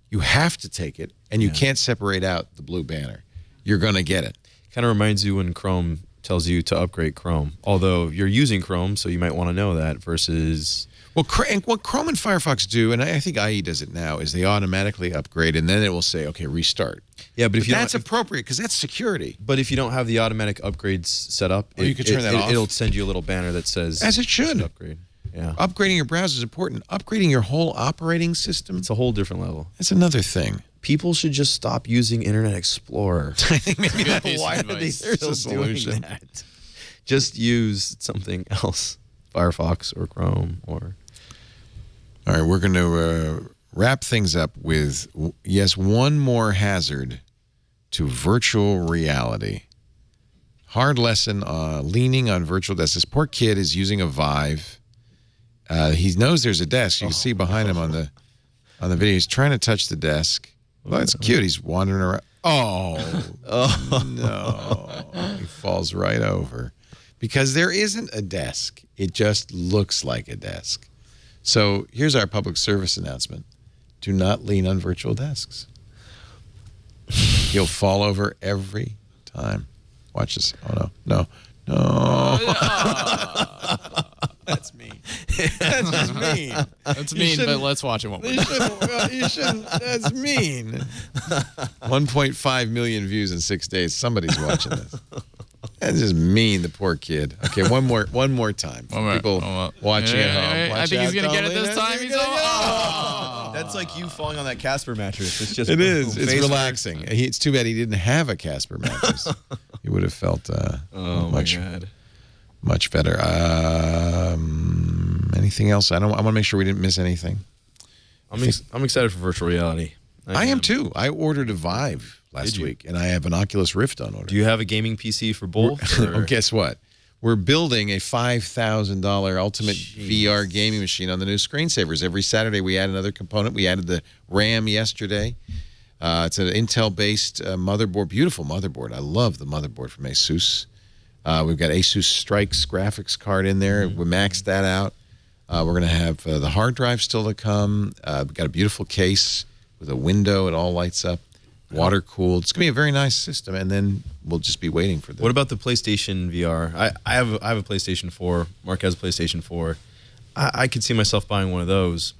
You have to take it, and you can't separate out the blue banner. You're going to get it. Kind of reminds you when Chrome tells you to upgrade Chrome. Although you're using Chrome, so you might want to know that versus... Well, what Chrome and Firefox do, and I think IE does it now, is they automatically upgrade, and then it will say, okay, restart. Yeah, but if you that's appropriate because that's security. But if you don't have the automatic upgrades set up, you can turn that off. It'll send you a little banner that says... As it should. Upgrade. Yeah. Upgrading your browser is important. Upgrading your whole operating system... It's a whole different level. It's another thing. People should just stop using Internet Explorer. I think maybe that's why are they still doing that? Just use something else. Firefox or Chrome or... All right, we're going to wrap things up with, yes, one more hazard to virtual reality. Hard lesson leaning on virtual desks. This poor kid is using a Vive. He knows there's a desk. You can see behind him on the video. He's trying to touch the desk. Well, that's cute. He's wandering around. Oh, no. He falls right over. Because there isn't a desk. It just looks like a desk. So here's our public service announcement. Do not lean on virtual desks. He'll fall over every time. Watch this. Oh, no. That's mean. That's just mean. That's mean, but let's watch it one more time. You shouldn't. That's mean. 1.5 million views in 6 days. Somebody's watching this. That's just mean, the poor kid. Okay, one more time. People watching at home. I think he's going to get it this time. That's like you falling on that Casper mattress. It's just It's relaxing. It's too bad he didn't have a Casper mattress. He would have felt much better. Anything else? I want to make sure we didn't miss anything. I'm excited for virtual reality. I am too. I ordered a Vive last week, and I have an Oculus Rift on order. Do you have a gaming PC for both? Oh, guess what? We're building a $5,000 ultimate VR gaming machine on the new screensavers. Every Saturday, we add another component. We added the RAM yesterday. It's an Intel-based motherboard, beautiful motherboard. I love the motherboard from Asus. We've got Asus Strix graphics card in there. We maxed that out. We're going to have the hard drive still to come. We've got a beautiful case with a window. It all lights up. Water cooled. It's gonna be a very nice system, and then we'll just be waiting for them. What about the PlayStation VR? I have a PlayStation 4. Mark has a PlayStation 4. I could see myself buying one of those.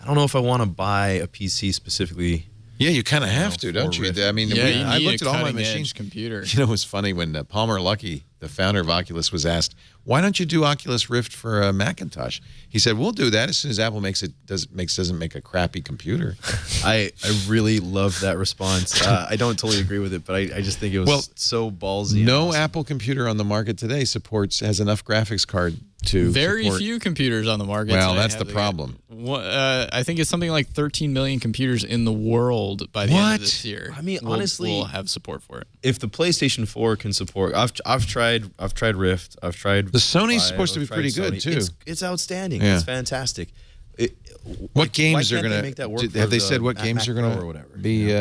I don't know if I want to buy a PC specifically. Yeah, you kind of have to, don't you? I mean, I looked at all my machines. Computer. You know, it was funny when Palmer Luckey, the founder of Oculus, was asked, "Why don't you do Oculus Rift for Macintosh?" He said, "We'll do that as soon as Apple doesn't make a crappy computer." I really love that response. I don't totally agree with it, but I just think it was so ballsy. No Apple computer on the market today has enough graphics card to very few computers on the market. Well, that's the problem. I think it's something like 13 million computers in the world by the end of this year. I mean, honestly, we'll have support for it. If the PlayStation 4 can support, I've tried Rift. I've tried the Sony's supposed to be pretty good too. It's outstanding. Yeah. It's fantastic. What games are going to? Have they said what games are going to be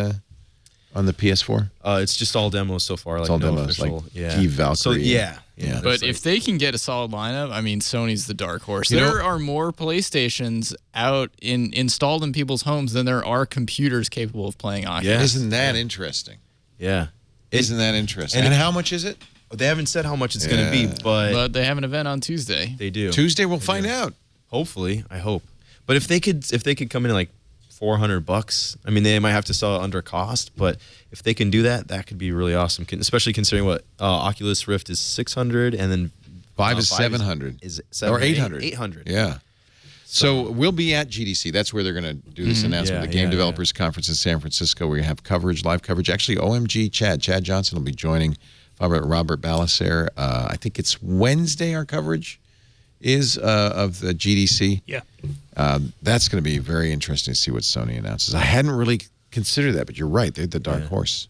on the PS4? It's just all demos so far. It's all demos, like Valkyrie. So yeah. But if they can get a solid lineup, I mean, Sony's the dark horse. There are more PlayStations out installed in people's homes than there are computers capable of playing Oculus. Yeah. Isn't that interesting? Yeah. Isn't that interesting? And how much is it? They haven't said how much it's going to be, but they have an event on Tuesday. They do. Tuesday we'll find out. Hopefully, I hope. But if they could come in at like $400, I mean, they might have to sell it under cost, but if they can do that, that could be really awesome. Especially considering what Oculus Rift is $600, and then Vive is $700, or $800. $800. Yeah. So we'll be at GDC. That's where they're going to do this announcement. The Game Developers Conference in San Francisco. We're going to have coverage, live coverage. Actually, OMG Chad Johnson will be joining Robert Balaser. I think it's Wednesday our coverage is of the GDC. Yeah. That's going to be very interesting to see what Sony announces. I hadn't really considered that, but you're right. They're the dark horse.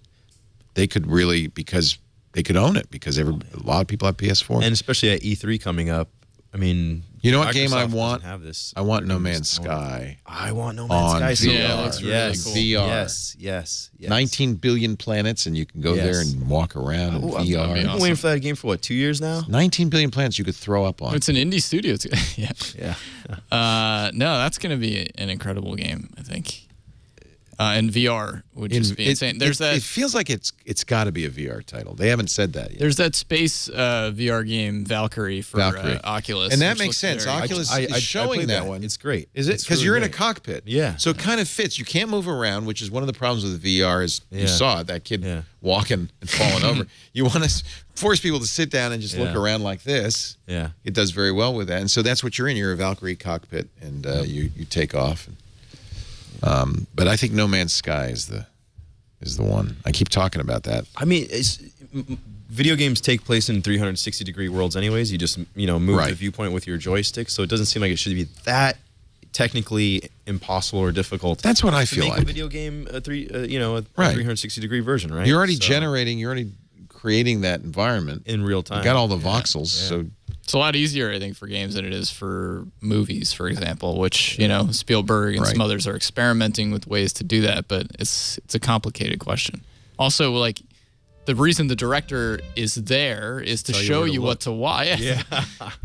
They could really, because they could own it, because a lot of people have PS4. And especially at E3 coming up, I mean, You know what game I Microsoft want? doesn't have this. I want No Man's Sky. I want No Man's Sky. So Yeah, it looks really cool. VR. Yes. 19 billion planets, and you can go there and walk around in VR. I've been waiting for that game for what, 2 years now? 19 billion planets you could throw up on. It's an indie studio. Yeah. No, that's going to be an incredible game, I think. And VR would just be insane. There's that. It feels like it's got to be a VR title. They haven't said that yet. There's that space VR game Valkyrie for Oculus, and that makes sense. Oculus is showing that one. It's great. Is it? Because you're in a cockpit. Yeah. So it kind of fits. You can't move around, which is one of the problems with VR. Is you saw it, that kid walking and falling over. You want to force people to sit down and just look around like this. Yeah. It does very well with that. And so that's what you're in. You're a Valkyrie cockpit, and you take off. But I think No Man's Sky is the one. I keep talking about that. I mean, video games take place in 360-degree worlds anyways. You just, move the viewpoint with your joystick, so it doesn't seem like it should be that technically impossible or difficult. That's what I feel make like. A video game, a 360-degree version, right? You're already generating, you're already creating that environment in real time. You got all the voxels, so it's a lot easier, I think, for games than it is for movies, for example, which, Spielberg and some others are experimenting with ways to do that, but it's a complicated question. Also, like, the reason the director is there is to show you what to watch. Yeah.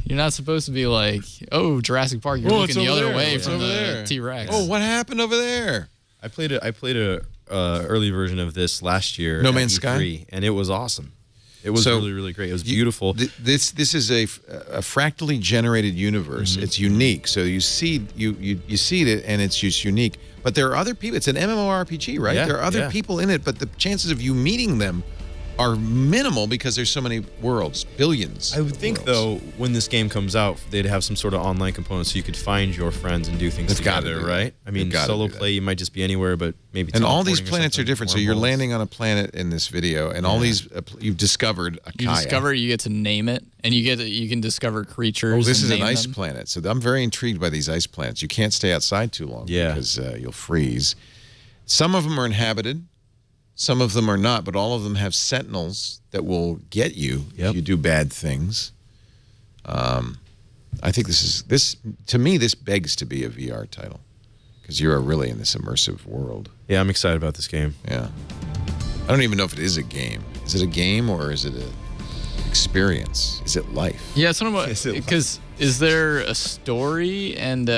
You're not supposed to be like, oh, Jurassic Park, you're looking the other way from the T-Rex. Oh, what happened over there? I played a early version of this last year. No Man's Sky? And it was awesome. It was really, really great. It was beautiful. This is a fractally generated universe. It's unique. So you see it, and it's just unique. But there are other people. It's an MMORPG, right? Yeah, there are other people in it, but the chances of you meeting them are minimal because there's so many worlds, billions. I would think, though, when this game comes out, they'd have some sort of online component so you could find your friends and do things together, right? I mean, solo play, you might just be anywhere, but maybe. And all these planets are different. So you're landing on a planet in this video, and all these you've discovered a kayak. You get to name it, and you can discover creatures. Oh, this is an ice them. planet. So I'm very intrigued by these ice planets. You can't stay outside too long because you'll freeze. Some of them are inhabited. Some of them are not, but all of them have sentinels that will get you if you do bad things. I think this to me, this begs to be a VR title because you're really in this immersive world. Yeah, I'm excited about this game. Yeah. I don't even know if it is a game. Is it a game or is it an experience? Is it life? Yeah, it's one of because is there a story and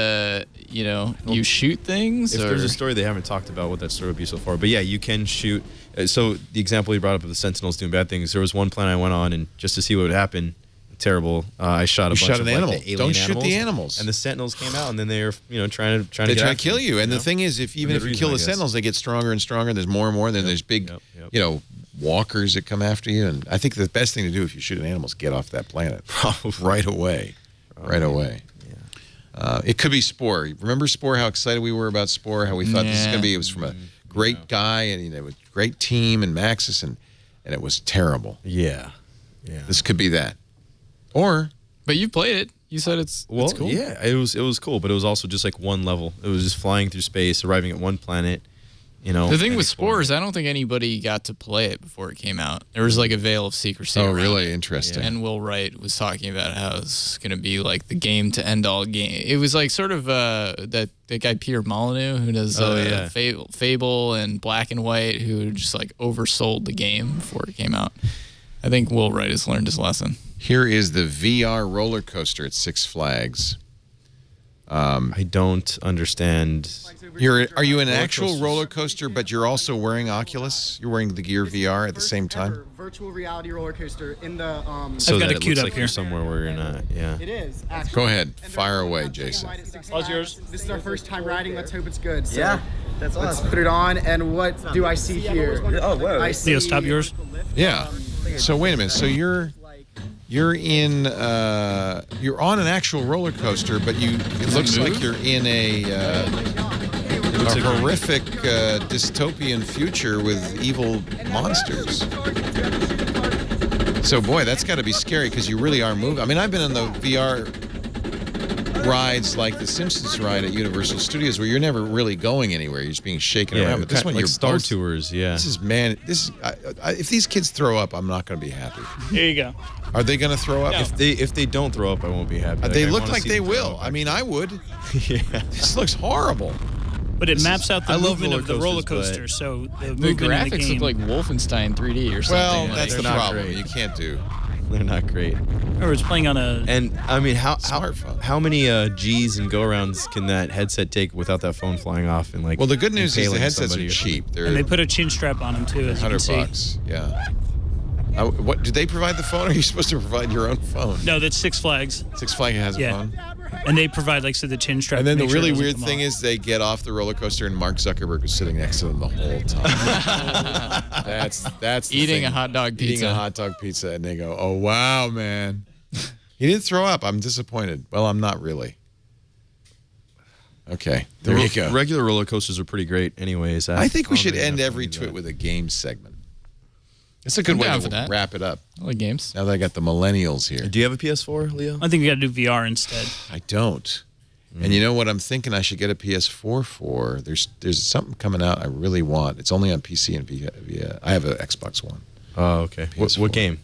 you shoot things? If there's a story, they haven't talked about what that story would be so far. But yeah, you can shoot. So the example you brought up of the Sentinels doing bad things, there was one planet I went on, and just to see what would happen, terrible. I shot a bunch of animal. Like, the alien Don't shoot animals, the animals. And the Sentinels came out, and then they're trying to they try to kill you. And the thing is, if you kill the Sentinels, they get stronger and stronger. There's more and more. And then there's big, walkers that come after you. And I think the best thing to do if you shoot an animal is get off that planet right away. Right away. It could be Spore. Remember Spore? How excited we were about Spore? How we thought this is going to be? It was from a great guy and a great team and Maxis, and it was terrible. Yeah. This could be that. But you played it. You said it's cool. Yeah, it was cool, but it was also just like one level. It was just flying through space, arriving at one planet. The thing with Spore is I don't think anybody got to play it before it came out. There was like a veil of secrecy. Oh, really? Interesting. And Will Wright was talking about how it's going to be like the game to end all game. It was like sort of that guy Peter Molyneux who does Fable and Black and White, who just like oversold the game before it came out. I think Will Wright has learned his lesson. Here is the VR roller coaster at Six Flags. I don't understand. Are you in an actual roller coaster, but you're also wearing Oculus? You're wearing the Gear VR at the same time? Virtual reality roller coaster in the. So I've got it queued up here. Somewhere where you're not. Yeah. It is. Actually. Go ahead. Fire away, Jason. All's yours. This is our first time riding. Let's hope it's good. So yeah. That's awesome. Let's put it on. And what do I see here? Oh, whoa. Leo, stop yours. Yeah. So wait a minute. So you're in you're on an actual roller coaster, but it looks like you're in a horrific dystopian future with evil monsters. So boy, that's got to be scary because you really are moving. I mean, I've been in the VR rides like the Simpsons ride at Universal Studios where you're never really going anywhere. You're just being shaken around. But this one, like you're Star both, Tours, yeah. This is, man, this is, if these kids throw up, I'm not going to be happy. There you go. Are they going to throw up? No. If they don't throw up, I won't be happy. They I look wanna like see they them throw will. up. I mean, I would. Yeah. This looks horrible. But it maps out the I love movement of the roller coasters, coaster, so the The movement in the graphics game. look like Wolfenstein 3D or something. Well, like that's the They're not problem. great. You can't do. They're not great. Or it's playing on a. And I mean, Smartphone. how many G's and go-arounds can that headset take without that phone flying off and like? Well, the good news is the impaling headsets somebody are or cheap. They're And they put a chin strap on them too, as you can see. $100. Yeah. What did they provide the phone? Or are you supposed to provide your own phone? No, that's Six Flags. Six Flags has a phone. And they provide, like, so the chin strap. And then to the make sure it really doesn't weird come thing off. is they get off the roller coaster and Mark Zuckerberg was sitting next to them the whole time. that's the Eating thing. a hot dog pizza. Eating a hot dog pizza, and they go, "Oh wow, man." He didn't throw up. I'm disappointed. Well, I'm not really. Okay, there you go. Regular roller coasters are pretty great, anyways. I think we should end every tweet with a game segment. It's a good I'm way down to for that. wrap it up. I like games. Now that I got the millennials here. Do you have a PS4, Leo? I think we got to do VR instead. I don't. And you know what I'm thinking I should get a PS4 for? There's something coming out I really want. It's only on PC and via I have an Xbox One. Oh, okay. What game?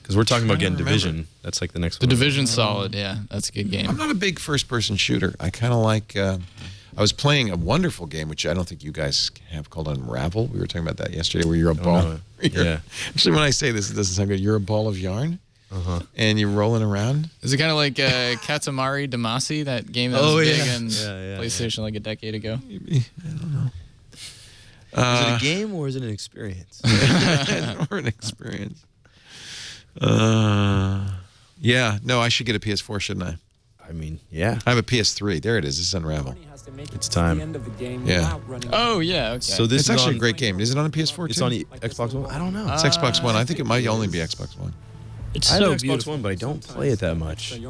Because we're talking about getting remember. Division. That's like the next The one. Division's solid, yeah. That's a good game. I'm not a big first-person shooter. I kind of like. I was playing a wonderful game, which I don't think you guys have, called Unravel. We were talking about that yesterday, where you're a ball. no. Yeah. Actually, when I say this, it doesn't sound good. You're a ball of yarn, and you're rolling around. Is it kind of like Katamari Damacy, that game that was big on Yeah. PlayStation like a decade ago? Maybe. I don't know. Is it a game or is it an experience? Or an experience. Yeah. No, I should get a PS4, shouldn't I? I mean, yeah. I have a PS3. There it is. This is Unravel. It's time. Yeah. Oh, yeah, okay. So this It's is actually on, a great game. Is it on the PS4 too? It's on Xbox One? I don't know. It's Xbox One. I think it might only be Xbox One. It's I have so an Xbox beautiful. One, but I don't play it that much. I have a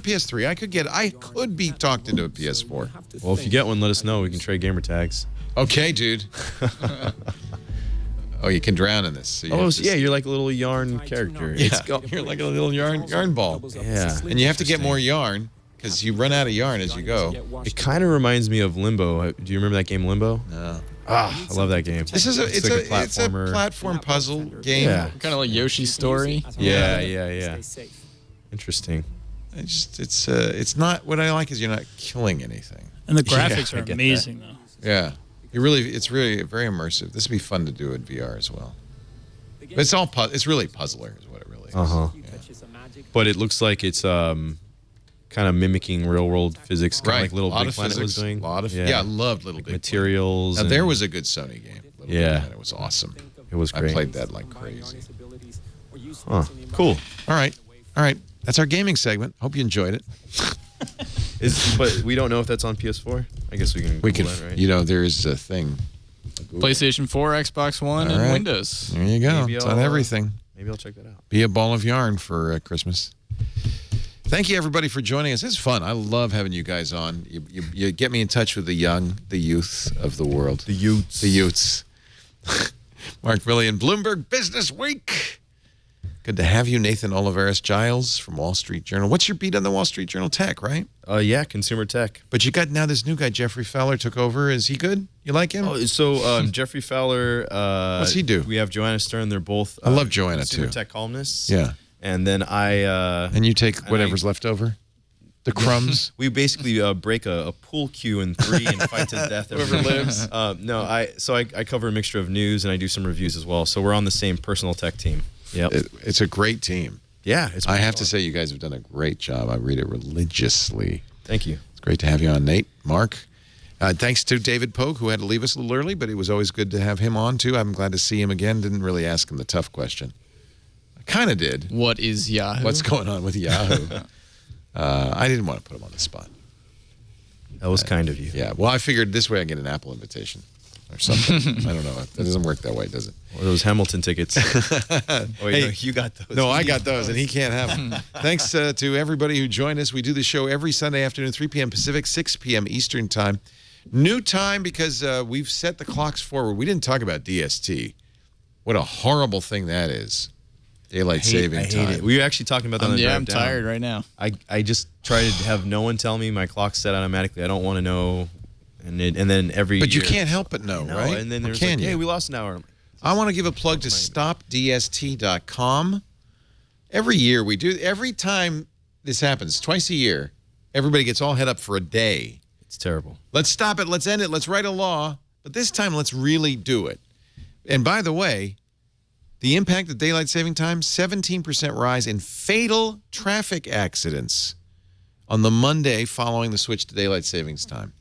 PS3. I could be talked into a PS4. Well, if you get one, let us know. We can trade gamer tags. Okay, dude. Oh, you can drown in this. So you Oh, have to- yeah, you're like a little yarn character. Yeah, you're like a little yarn ball. Yeah. And you have to get more yarn because you run out of yarn as you go. It kind of reminds me of Limbo. Do you remember that game Limbo? No. Ah, I love that game. This is it's a platform puzzle game. Yeah. Kind of like Yoshi's Story. Yeah. Interesting. It's not what I like is you're not killing anything. And the Yeah, graphics I are get amazing, though. Yeah. It's really very immersive. This would be fun to do in VR as well. But it's really puzzler is what it really is. Yeah. But it looks like it's kind of mimicking real world physics, kind of like Little Big Planet was doing. I loved Little Big materials. Planet. Now, there was a good Sony game. Little Big Planet. It was awesome. It was great. I played that like crazy. Huh. Cool. All right. That's our gaming segment. Hope you enjoyed it. But we don't know if that's on PS4. I guess we can. Google that, right? There is a thing. PlayStation 4, Xbox One, All and right. Windows. There you go. Maybe It's I'll, on everything. Maybe I'll check that out. Be a ball of yarn for Christmas. Thank you, everybody, for joining us. It's fun. I love having you guys on. You get me in touch with the youth of the world. The youths. Mark Milian, Bloomberg Business Week. Good to have you, Nathan Olivarez-Giles from Wall Street Journal. What's your beat on the Wall Street Journal tech, right? Yeah, consumer tech. But you got now this new guy, Jeffrey Fowler, took over. Is he good? You like him? Oh, so Jeffrey Fowler. What's he do? We have Joanna Stern. They're both. I love Joanna, consumer too. tech columnists. Yeah. And then and you take whatever's left over? The crumbs? We basically break a pool cue in 3 and fight to death. Whoever lives. I cover a mixture of news and I do some reviews as well. So we're on the same personal tech team. Yep. It's a great team. Yeah. I have to say, you guys have done a great job. I read it religiously. Thank you. It's great to have you on, Nate, Mark. Thanks to David Pogue, who had to leave us a little early, but it was always good to have him on, too. I'm glad to see him again. Didn't really ask him the tough question. I kind of did. What is Yahoo? What's going on with Yahoo? I didn't want to put him on the spot. That was kind of you. Yeah. Well, I figured this way I get an Apple invitation or something. I don't know. It doesn't work that way, does it? Or those Hamilton tickets. Oh, wait, no, you got those. No, I got those, and he can't have them. Thanks to everybody who joined us. We do the show every Sunday afternoon, 3 p.m. Pacific, 6 p.m. Eastern Time. New time because we've set the clocks forward. We didn't talk about DST. What a horrible thing that is. Daylight saving time. I hate it. We were actually talking about that on the drive I'm down. tired right now. I just try to have no one tell me my clock's set automatically. I don't want to know. And then every But you year, can't help but know, right? And then Or there's can like, you? hey, we lost an hour. I want to give a plug to stopdst.com. Every year we do. Every time this happens, twice a year, everybody gets all head up for a day. It's terrible. Let's stop it. Let's end it. Let's write a law. But this time, let's really do it. And by the way, the impact of daylight saving time, 17% rise in fatal traffic accidents on the Monday following the switch to daylight savings time.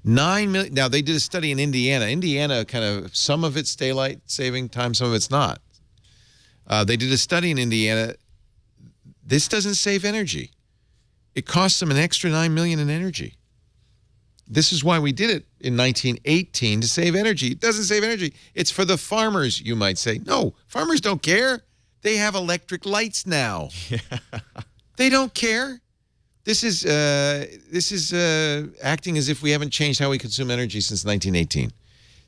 9 million. Now, they did a study in Indiana. Indiana, kind of, some of it's daylight saving time, some of it's not. They did a study in Indiana. This doesn't save energy. It costs them an extra $9 million in energy. This is why we did it in 1918, to save energy. It doesn't save energy. It's for the farmers, you might say. No, farmers don't care. They have electric lights now. They don't care. This is acting as if we haven't changed how we consume energy since 1918.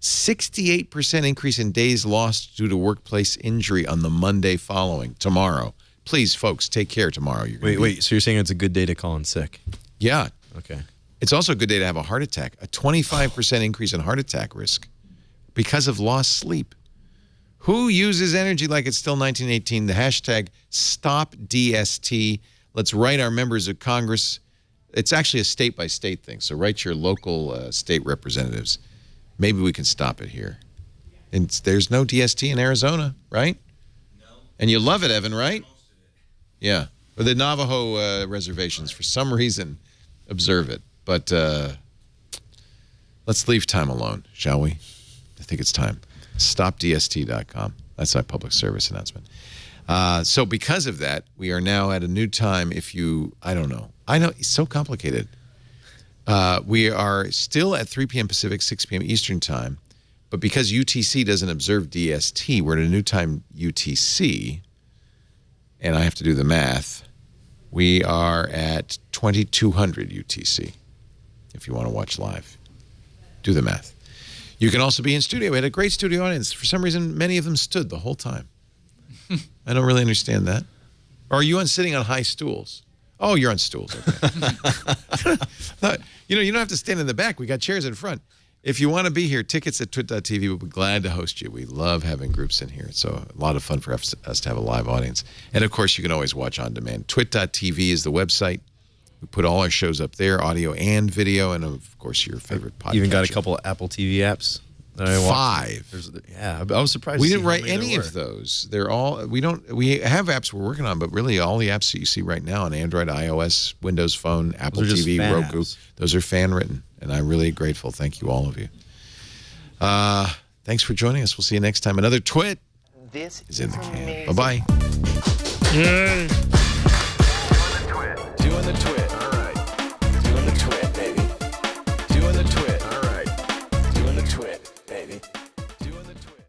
68% increase in days lost due to workplace injury on the Monday following, tomorrow. Please, folks, take care tomorrow. Wait. So you're saying it's a good day to call in sick? Yeah. Okay. It's also a good day to have a heart attack. A 25% increase in heart attack risk because of lost sleep. Who uses energy like it's still 1918? The hashtag StopDST. Let's write our members of Congress. It's actually a state-by-state thing, so write your local state representatives. Maybe we can stop it here. And there's no DST in Arizona, right? No. And you love it, Evan, right? Yeah. Or the Navajo reservations, for some reason, observe it. But let's leave time alone, shall we? I think it's time. StopDST.com. That's our public service announcement. So because of that, we are now at a new time. I don't know. I know it's so complicated. We are still at 3 p.m. Pacific, 6 p.m. Eastern time. But because UTC doesn't observe DST, we're at a new time UTC. And I have to do the math. We are at 2200 UTC. If you want to watch live, do the math. You can also be in studio. We had a great studio audience. For some reason, many of them stood the whole time. I don't really understand that. Or are you sitting on high stools? Oh, you're on stools. Okay. You don't have to stand in the back. We got chairs in front. If you want to be here, tickets at twit.tv. We'll be glad to host you. We love having groups in here. It's a lot of fun for us to have a live audience. And, of course, you can always watch on demand. Twit.tv is the website. We put all our shows up there, audio and video, and, of course, your favorite podcast. Even got a couple of Apple TV apps that I watched. 5. Yeah, I was surprised. We didn't write any of those. They're all, we have apps we're working on, but really all the apps that you see right now on Android, iOS, Windows Phone, Apple TV, Roku, those are fan written. And I'm really grateful. Thank you, all of you. Thanks for joining us. We'll see you next time. Another Twit is in the can. Bye-bye.